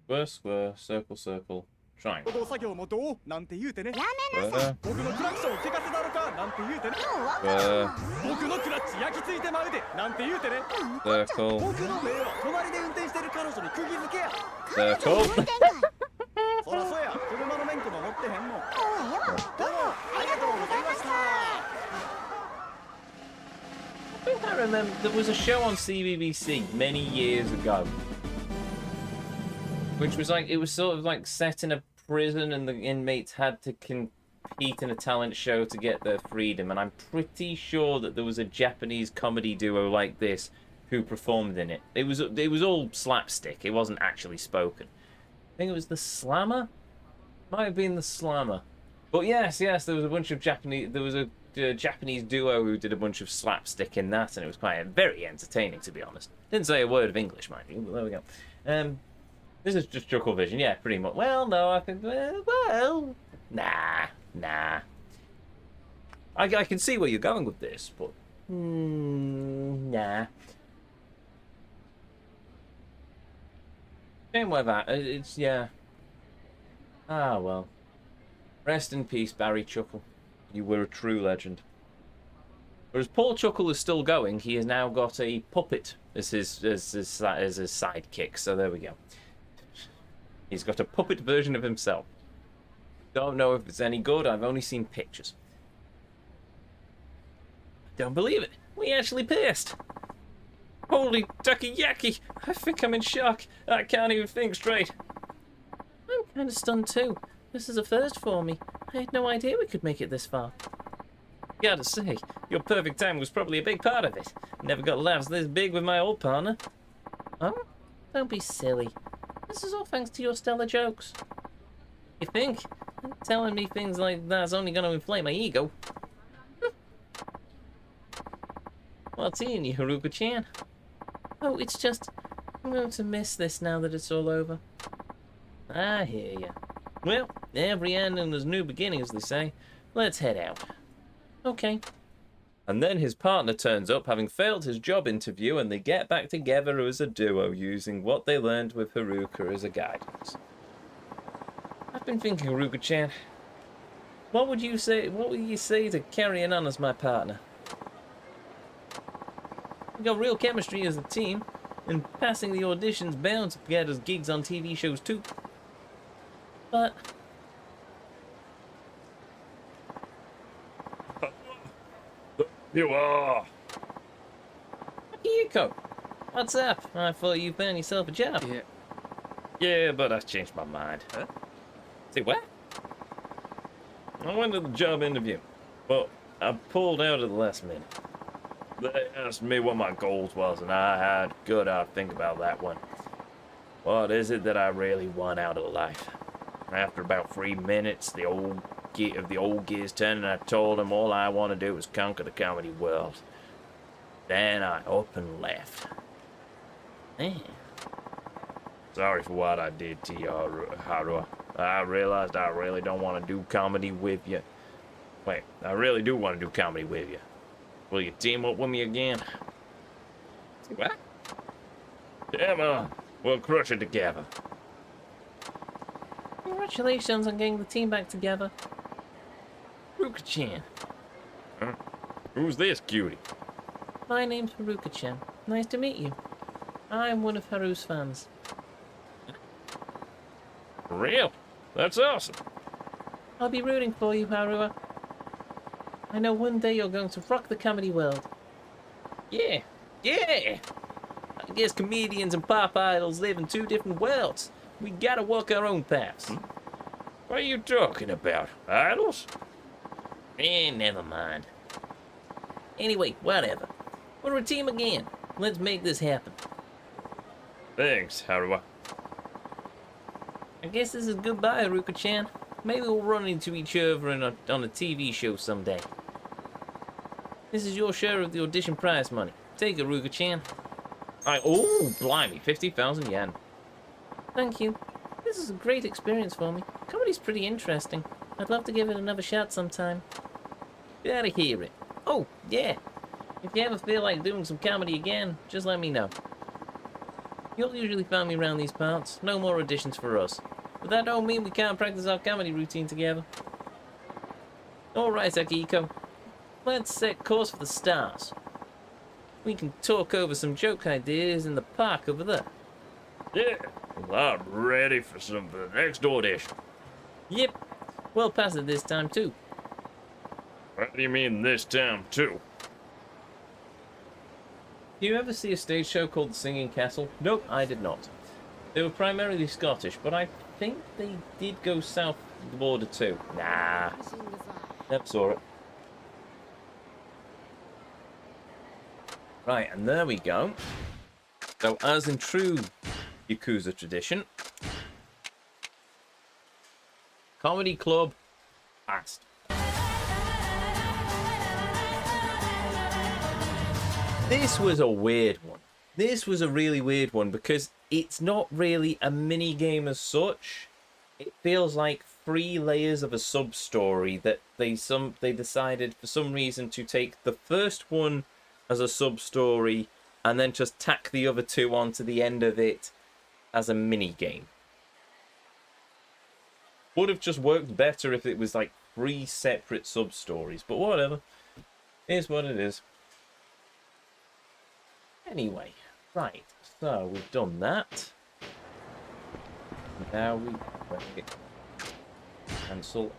Square, square, circle, circle, triangle. 共同作業もどうなんて言うてね。 Square, 僕のクラクションを聞かせたのかなんて言うてね。 square, 僕のクラッチ焼き付いてまうでなんて言うてね。 circle, 僕の目は隣で運転してる彼女に釘付けや。 circle. そらそうや。車の免許も持ってへんもん。おええわ。どうもありがとうございました。 I think I remember there was a show on CBBC many years ago, which was like, it was sort of like set in a prison and the inmates had to compete in a talent show to get their freedom, and I'm pretty sure that there was a Japanese comedy duo like this who performed in it. It was all slapstick, it wasn't actually spoken. I think it was the Slammer? Might have been the Slammer. But yes, there was a bunch of Japanese duo who did a bunch of slapstick in that, and it was quite very entertaining, to be honest. Didn't say a word of English, mind you, but there we go. This is just Chuckle Vision, yeah, pretty much. Well, no, I think, well, nah. I can see where you're going with this, but nah. Same way that it's yeah. Ah well. Rest in peace, Barry Chuckle. You were a true legend. Whereas Paul Chuckle is still going, he has now got a puppet as his sidekick. So there we go. He's got a puppet version of himself. Don't know if it's any good. I've only seen pictures. Don't believe it. We actually pierced. Holy takoyaki! I think I'm in shock. I can't even think straight. I'm kind of stunned too. This is a first for me. I had no idea we could make it this far. Gotta say, your perfect time was probably a big part of it. Never got laughs this big with my old partner. Oh? Don't be silly. This is all thanks to your stellar jokes. You think? Telling me things like that's only going to inflate my ego. What's eating you, Haruka-chan? Oh, it's just... I'm going to miss this now that it's all over. I hear ya. Well, every ending is new beginnings, they say. Let's head out. Okay. And then his partner turns up, having failed his job interview, and they get back together as a duo, using what they learned with Haruka as a guidance. I've been thinking, Haruka-chan. What would you say to carrying on as my partner? We got real chemistry as a team, and passing the auditions bound to get us gigs on TV shows too. But... You are! Yiko, what's up? I thought you found yourself a job. Yeah, but I changed my mind. Huh? Say what? I went to the job interview, but I pulled out at the last minute. They asked me what my goals was, and I had a good hard think about that one. What is it that I really want out of life? After about 3 minutes, the old gears turned, and I told them all I want to do is conquer the comedy world. Then I up and left. Man. Sorry for what I did to you, Haruha. I realized I really don't want to do comedy with you. Wait, I really do want to do comedy with you. Will you team up with me again? Say what? Yeah, man. We'll crush it together. Congratulations on getting the team back together. Haruka-chan. Huh? Who's this cutie? My name's Haruka-chan. Nice to meet you. I'm one of Haru's fans. For real? That's awesome. I'll be rooting for you, Harua. I know one day you're going to rock the comedy world. Yeah. I guess comedians and pop idols live in two different worlds. We gotta walk our own paths. What are you talking about? Idols? Never mind. Anyway, whatever. We're a team again. Let's make this happen. Thanks, Harua. I guess this is goodbye, Haruka-chan. Maybe we'll run into each other on a TV show someday. This is your share of the audition prize money. Take it, Haruka-chan. Oh, blimey, 50,000 yen. Thank you. This is a great experience for me. Comedy's pretty interesting. I'd love to give it another shot sometime. Glad to hear it. Oh, yeah. If you ever feel like doing some comedy again, just let me know. You'll usually find me around these parts. No more auditions for us. But that don't mean we can't practice our comedy routine together. Alright, Akiko. Let's set course for the stars. We can talk over some joke ideas in the park over there. Yeah, well, I'm ready for the next audition. Yep. Well past it this time, too. What do you mean this time, too? Do you ever see a stage show called The Singing Castle? Nope, I did not. They were primarily Scottish, but I think they did go south of the border too. Nah, never saw it. Right, and there we go. So, as in true Yakuza tradition, Comedy Club passed. This was a weird one. This was a really weird one because it's not really a mini game as such. It feels like 3 layers of a sub story that they decided for some reason to take the first one as a sub story and then just tack the other 2 onto the end of it as a mini game. Would have just worked better if it was like 3 separate sub stories, but whatever. It is what it is. Anyway, right, so we've done that. Now we cancel.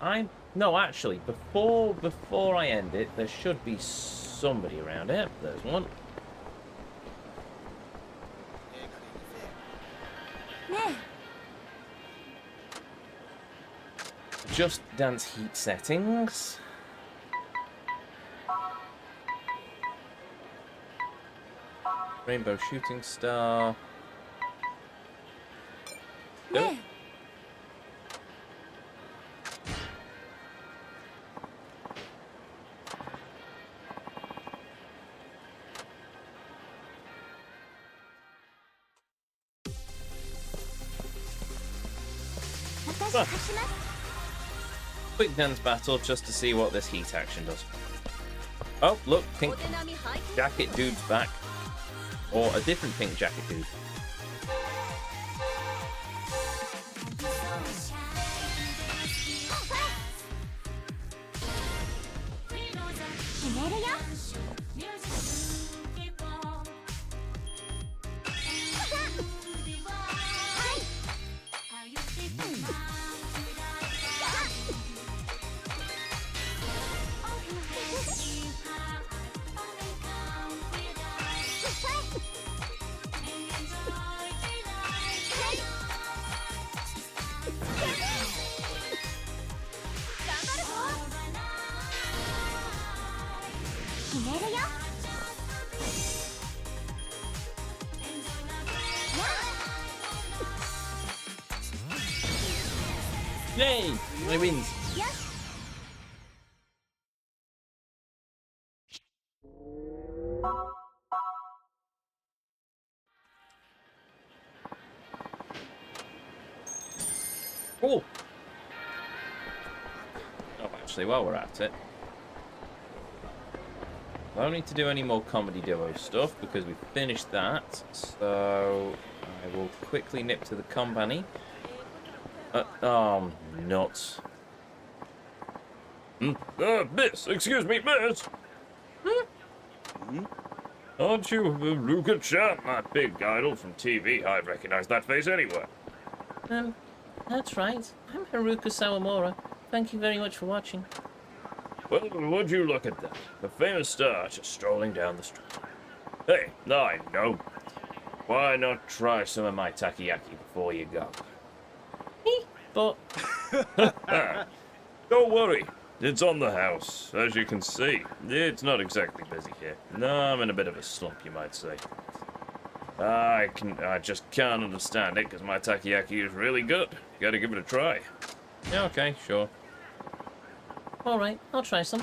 No, actually, before I end it, there should be somebody around here. There's one. Just dance heat settings. Rainbow shooting star. Nope. Quick dance battle just to see what this heat action does. Oh, look, pink jacket dude's back. Or a different pink jacket dude. Yay! I wins. Cool. Oh, actually, while we're at it, I don't need to do any more comedy duo stuff because we've finished that. So I will quickly nip to the company. Oh, nuts. Miss, excuse me, miss. Aren't you Haruka-chan, my big idol from TV? I recognize that face anywhere. That's right. I'm Haruka Sawamura. Thank you very much for watching. Well, would you look at that? The famous star just strolling down the street. Hey, I know. Why not try some of my takoyaki before you go? But Don't worry, it's on the house. As you can see, it's not exactly busy here. No, I'm in a bit of a slump, you might say. I just can't understand it because my takoyaki is really good. Gotta give it a try. Yeah, okay, sure. all right, I'll try some.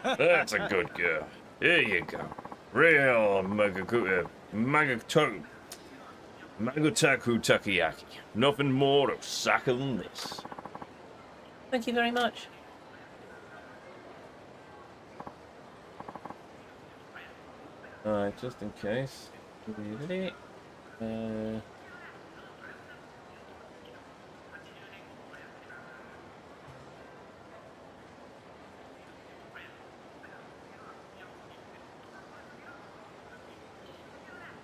That's a good girl. Here you go. Real Magotaku takoyaki. Nothing more Osaka than this. Thank you very much. Alright, just in case. I'm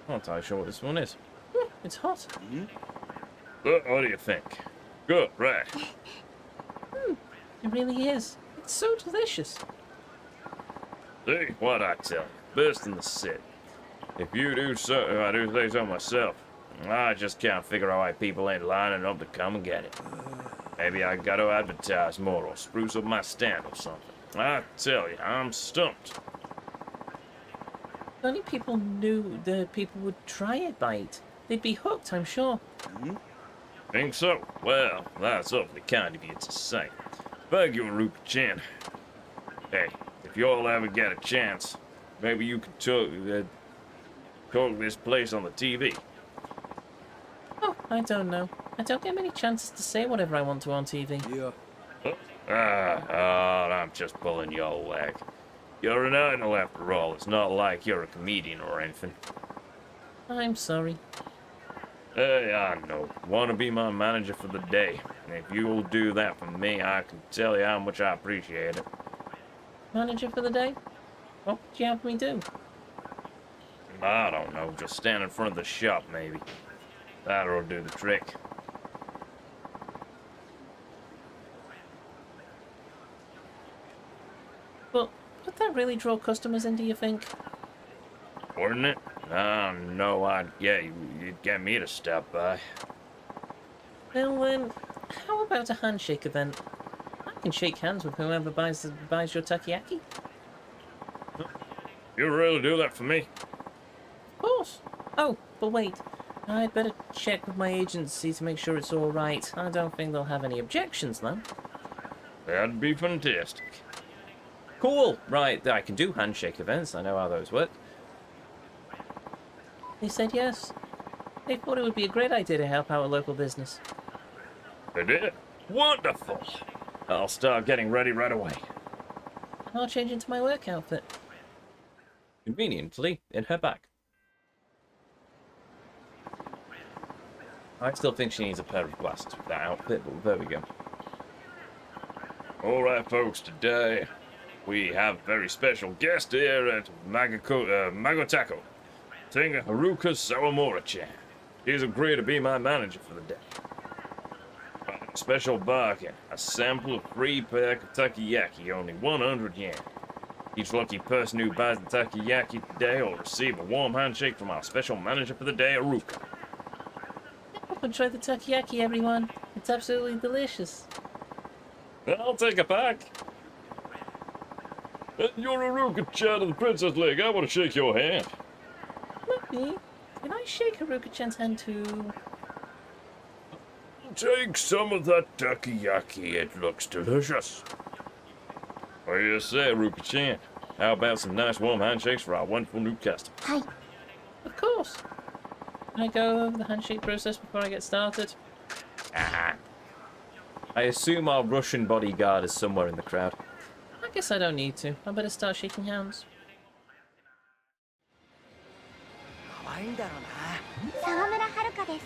not entirely sure what this one is. It's hot. What do you think? Good, right. It really is. It's so delicious. See what I tell you. Best in the city. If you do so, if I do say so myself, I just can't figure out why people ain't lining up to come and get it. Maybe I gotta advertise more or spruce up my stand or something. I tell you, I'm stumped. If only people knew the people would try it, Bite. They'd be hooked, I'm sure. Think so? Well, that's awfully kind of you to say. Thank you, Ruka-chan. Hey, if you all ever get a chance, maybe you could talk this place on the TV. Oh, I don't know. I don't get many chances to say whatever I want to on TV. I'm just pulling your leg. You're an idol after all. It's not like you're a comedian or anything. I'm sorry. Hey, I know. Want to be my manager for the day. And if you'll do that for me, I can tell you how much I appreciate it. Manager for the day? What would you have me do? I don't know. Just stand in front of the shop, maybe. That'll do the trick. But would that really draw customers in, do you think? Wouldn't it? No, you'd get me to stop by. Well, how about a handshake event? I can shake hands with whoever buys your takoyaki. You really do that for me? Of course. Oh, but wait. I'd better check with my agency to make sure it's all right. I don't think they'll have any objections, though. That'd be fantastic. Cool! Right, I can do handshake events. I know how those work. They said yes. They thought it would be a great idea to help out a local business. They did? Wonderful! I'll start getting ready right away. And I'll change into my work outfit. Conveniently, in her bag. I still think she needs a pair of glasses with that outfit, but there we go. Alright, folks, today we have a very special guest here at Magotaku. Singer Haruka Sawamura-chan. She's agreed to be my manager for the day. A special bargain, a sample of free pack of takoyaki, only 100 yen. Each lucky person who buys the takoyaki today will receive a warm handshake from our special manager for the day, Haruka. Come and try the takoyaki, everyone. It's absolutely delicious. I'll take a pack. And you're Haruka-chan of the Princess League. I want to shake your hand. Not me. Can I shake Haruka-chan's hand too? Take some of that takoyaki. It looks delicious. What do you say, Haruka-chan? How about some nice warm handshakes for our wonderful new customers? Hi. Of course. Can I go over the handshake process before I get started? I assume our Russian bodyguard is somewhere in the crowd. I guess I don't need to. I better start shaking hands. 可愛いんだろうな。沢村遥です。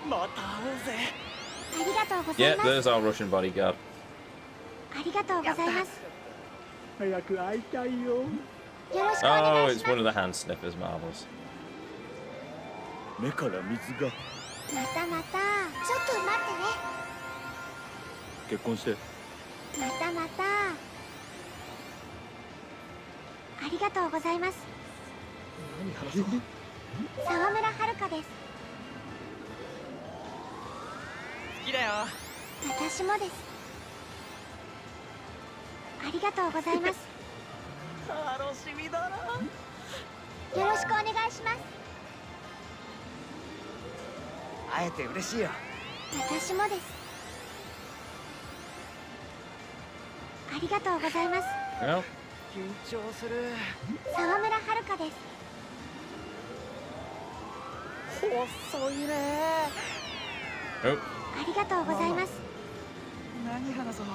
また会おうぜ。ありがとうござ Yeah, います。 there's our Russian bodyguard. ありがとうございます。早く会いたいよ。よろしくお願 Oh, いし it's ま one of the hand sniffers, marvels. 目から水が。す。またまた。ちょっと待ってね。結婚して。またまた。ありがとうございます。何話そう。沢村遥です。好きだよ。私もです。ありがとうございます。楽しみだな。よろしくお願いします。会えて嬉しいよ。私もです。ありがとうございます。 Well, 緊張する。沢村遥です。細いね。 oh, ありがとうございます。何話そう。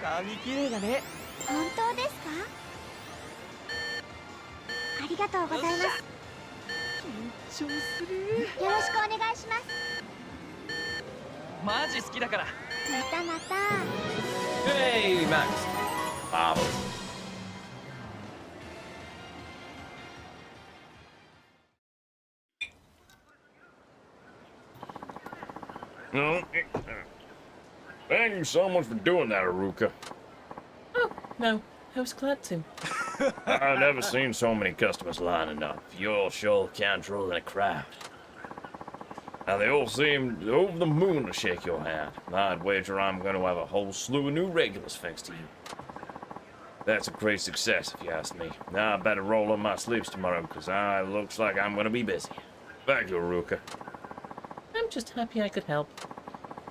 髪綺麗だね。本当ですか？ありがとうございます。緊張する。よろしくお願いします。マジ好きだから。またまた。 hey, Max. Marvelous. No. Thank you so much for doing that, Aruka. Oh, no, I was glad to. I've never seen so many customers lining up. You're sure controlling a crowd. Now, they all seem over the moon to shake your hand. I'd wager I'm going to have a whole slew of new regulars thanks to you. That's a great success, if you ask me. Now, I better roll up my sleeves tomorrow, because it looks like I'm going to be busy. Thank you, Aruka. I'm just happy I could help.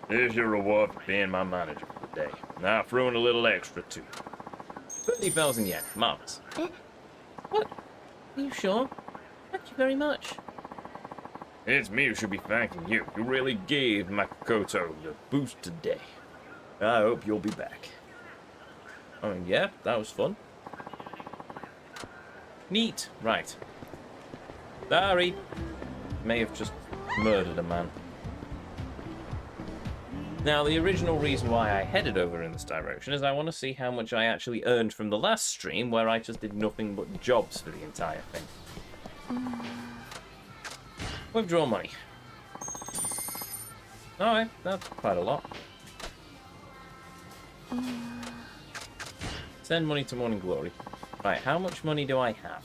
Here's your reward for being my manager for the day. Now, I threw in a little extra, too. 30,000 yen. Marvelous. What? Are you sure? Thank you very much. It's me who should be thanking you. You really gave Makoto the boost today. I hope you'll be back. I mean, yeah, that was fun. Neat. Right. Sorry. May have just murdered a man. Now, the original reason why I headed over in this direction is I want to see how much I actually earned from the last stream where I just did nothing but jobs for the entire thing. Withdraw money. Alright, that's quite a lot. Send money to Morning Glory. Right, how much money do I have?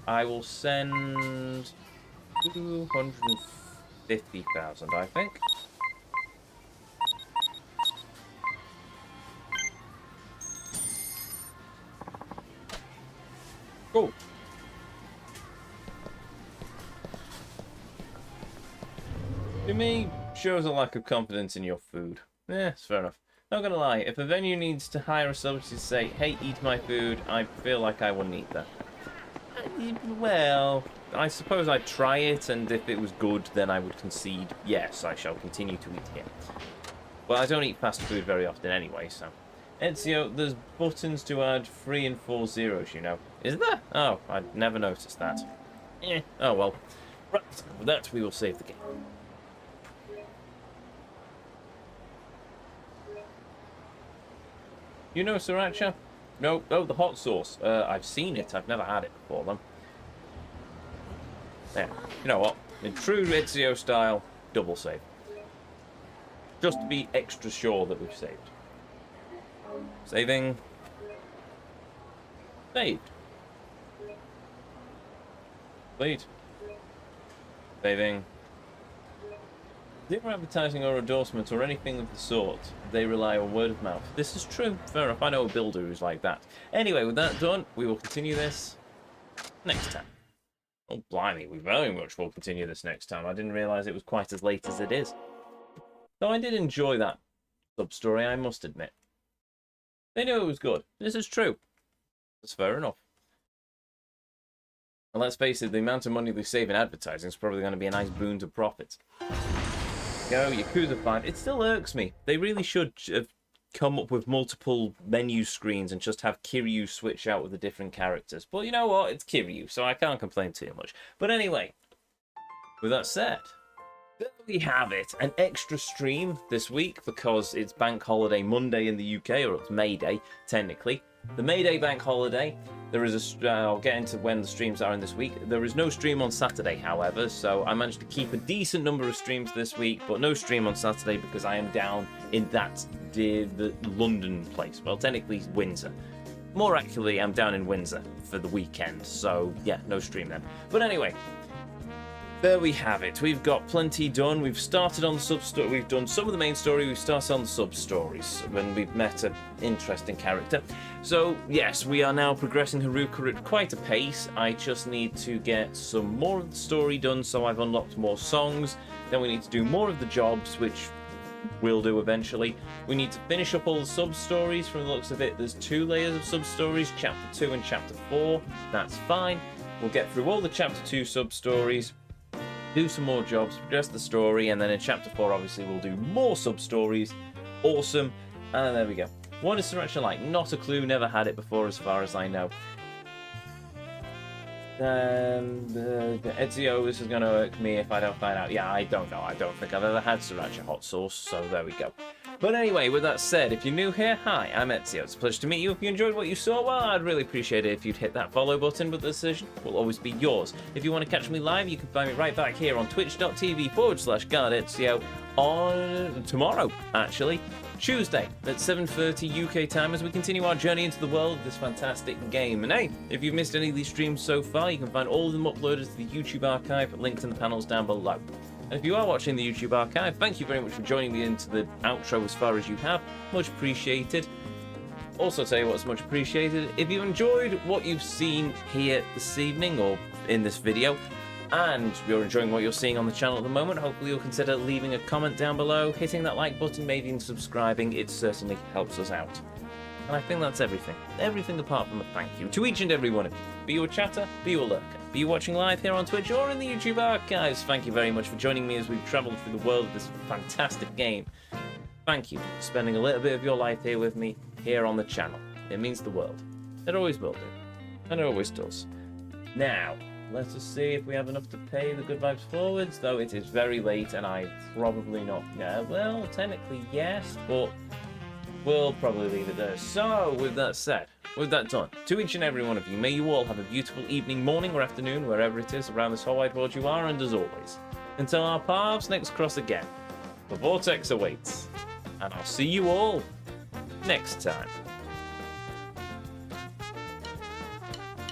I will send 250,000, I think. Cool. To me, shows a lack of confidence in your food. Yeah, it's fair enough. Not gonna lie, if a venue needs to hire a celebrity to say, hey, eat my food, I feel like I wouldn't eat that. Well, I suppose I'd try it, and if it was good, then I would concede, yes, I shall continue to eat here. Well, I don't eat fast food very often anyway, so... Ezio, there's buttons to add 3 and 4 zeros, you know. Is there? Oh, I'd never noticed that. Oh well. Right, with that, we will save the game. You know sriracha? No, oh, the hot sauce. I've seen it. I've never had it before, though. There. You know what? In true Ezio style, double save. Just to be extra sure that we've saved. Saving. Saved. Complete. Saving. Zero advertising or endorsement or anything of the sort. They rely on word of mouth. This is true. Fair enough. I know a builder who's like that. Anyway, with that done, we will continue this next time. Oh, blimey. We very much will continue this next time. I didn't realise it was quite as late as it is. Though I did enjoy that sub-story, I must admit. They knew it was good. This is true. That's fair enough. And let's face it, the amount of money they save in advertising is probably going to be a nice boon to profits. Go, Yakuza 5. It still irks me. They really should have come up with multiple menu screens and just have Kiryu switch out with the different characters. But you know what? It's Kiryu, so I can't complain too much. But anyway, with that said, there we have it. An extra stream this week because it's Bank Holiday Monday in the UK, or it's May Day, technically. the May Day bank holiday. There is I'll get into when the streams are in this week. There is no stream on Saturday, however, so I managed to keep a decent number of streams this week, but no stream on Saturday because I am down in the London place. Well, technically Windsor. More accurately, I'm down in Windsor for the weekend, so yeah, no stream then. But anyway, there we have it. We've got plenty done. We've started on the sub-story. We've done some of the main story. We've started on the sub-stories when we've met an interesting character. So, yes, we are now progressing Haruka at quite a pace. I just need to get some more of the story done, so I've unlocked more songs. Then we need to do more of the jobs, which we'll do eventually. We need to finish up all the sub-stories. From the looks of it, there's 2 layers of sub-stories, Chapter 2 and Chapter 4. That's fine. We'll get through all the Chapter 2 sub-stories, do some more jobs, progress the story, and then in Chapter 4, obviously, we'll do more sub-stories. Awesome. And there we go. What is Sriracha like? Not a clue, never had it before as far as I know. Ezio, this is going to irk me if I don't find out. Yeah, I don't know. I don't think I've ever had Sriracha hot sauce, so there we go. But anyway, with that said, if you're new here, hi, I'm Ezio. It's a pleasure to meet you. If you enjoyed what you saw, well, I'd really appreciate it if you'd hit that follow button, but the decision will always be yours. If you want to catch me live, you can find me right back here on twitch.tv/GuardEzio on tomorrow, actually. Tuesday at 7:30 UK time as we continue our journey into the world of this fantastic game. And hey, if you've missed any of these streams so far, you can find all of them uploaded to the YouTube archive, linked in the panels down below. And if you are watching the YouTube archive, thank you very much for joining me into the outro as far as you have. Much appreciated. Also tell you what's much appreciated. If you enjoyed what you've seen here this evening or in this video, and you're enjoying what you're seeing on the channel at the moment, hopefully you'll consider leaving a comment down below, hitting that like button, maybe even subscribing. It certainly helps us out. And I think that's everything. Everything apart from a thank you to each and every one of you. Be you a chatter, be you a lurker, be you watching live here on Twitch or in the YouTube archives. Thank you very much for joining me as we've travelled through the world of this fantastic game. Thank you for spending a little bit of your life here with me, here on the channel. It means the world. It always will do. And it always does. Now, let us see if we have enough to pay the good vibes forwards, though it is very late and I probably not. Yeah, well, technically yes, but we'll probably leave it there. So, with that said, with that done, to each and every one of you, may you all have a beautiful evening, morning, or afternoon, wherever it is around this whole wide world you are, and as always, until our paths next cross again, the Vortex awaits, and I'll see you all next time.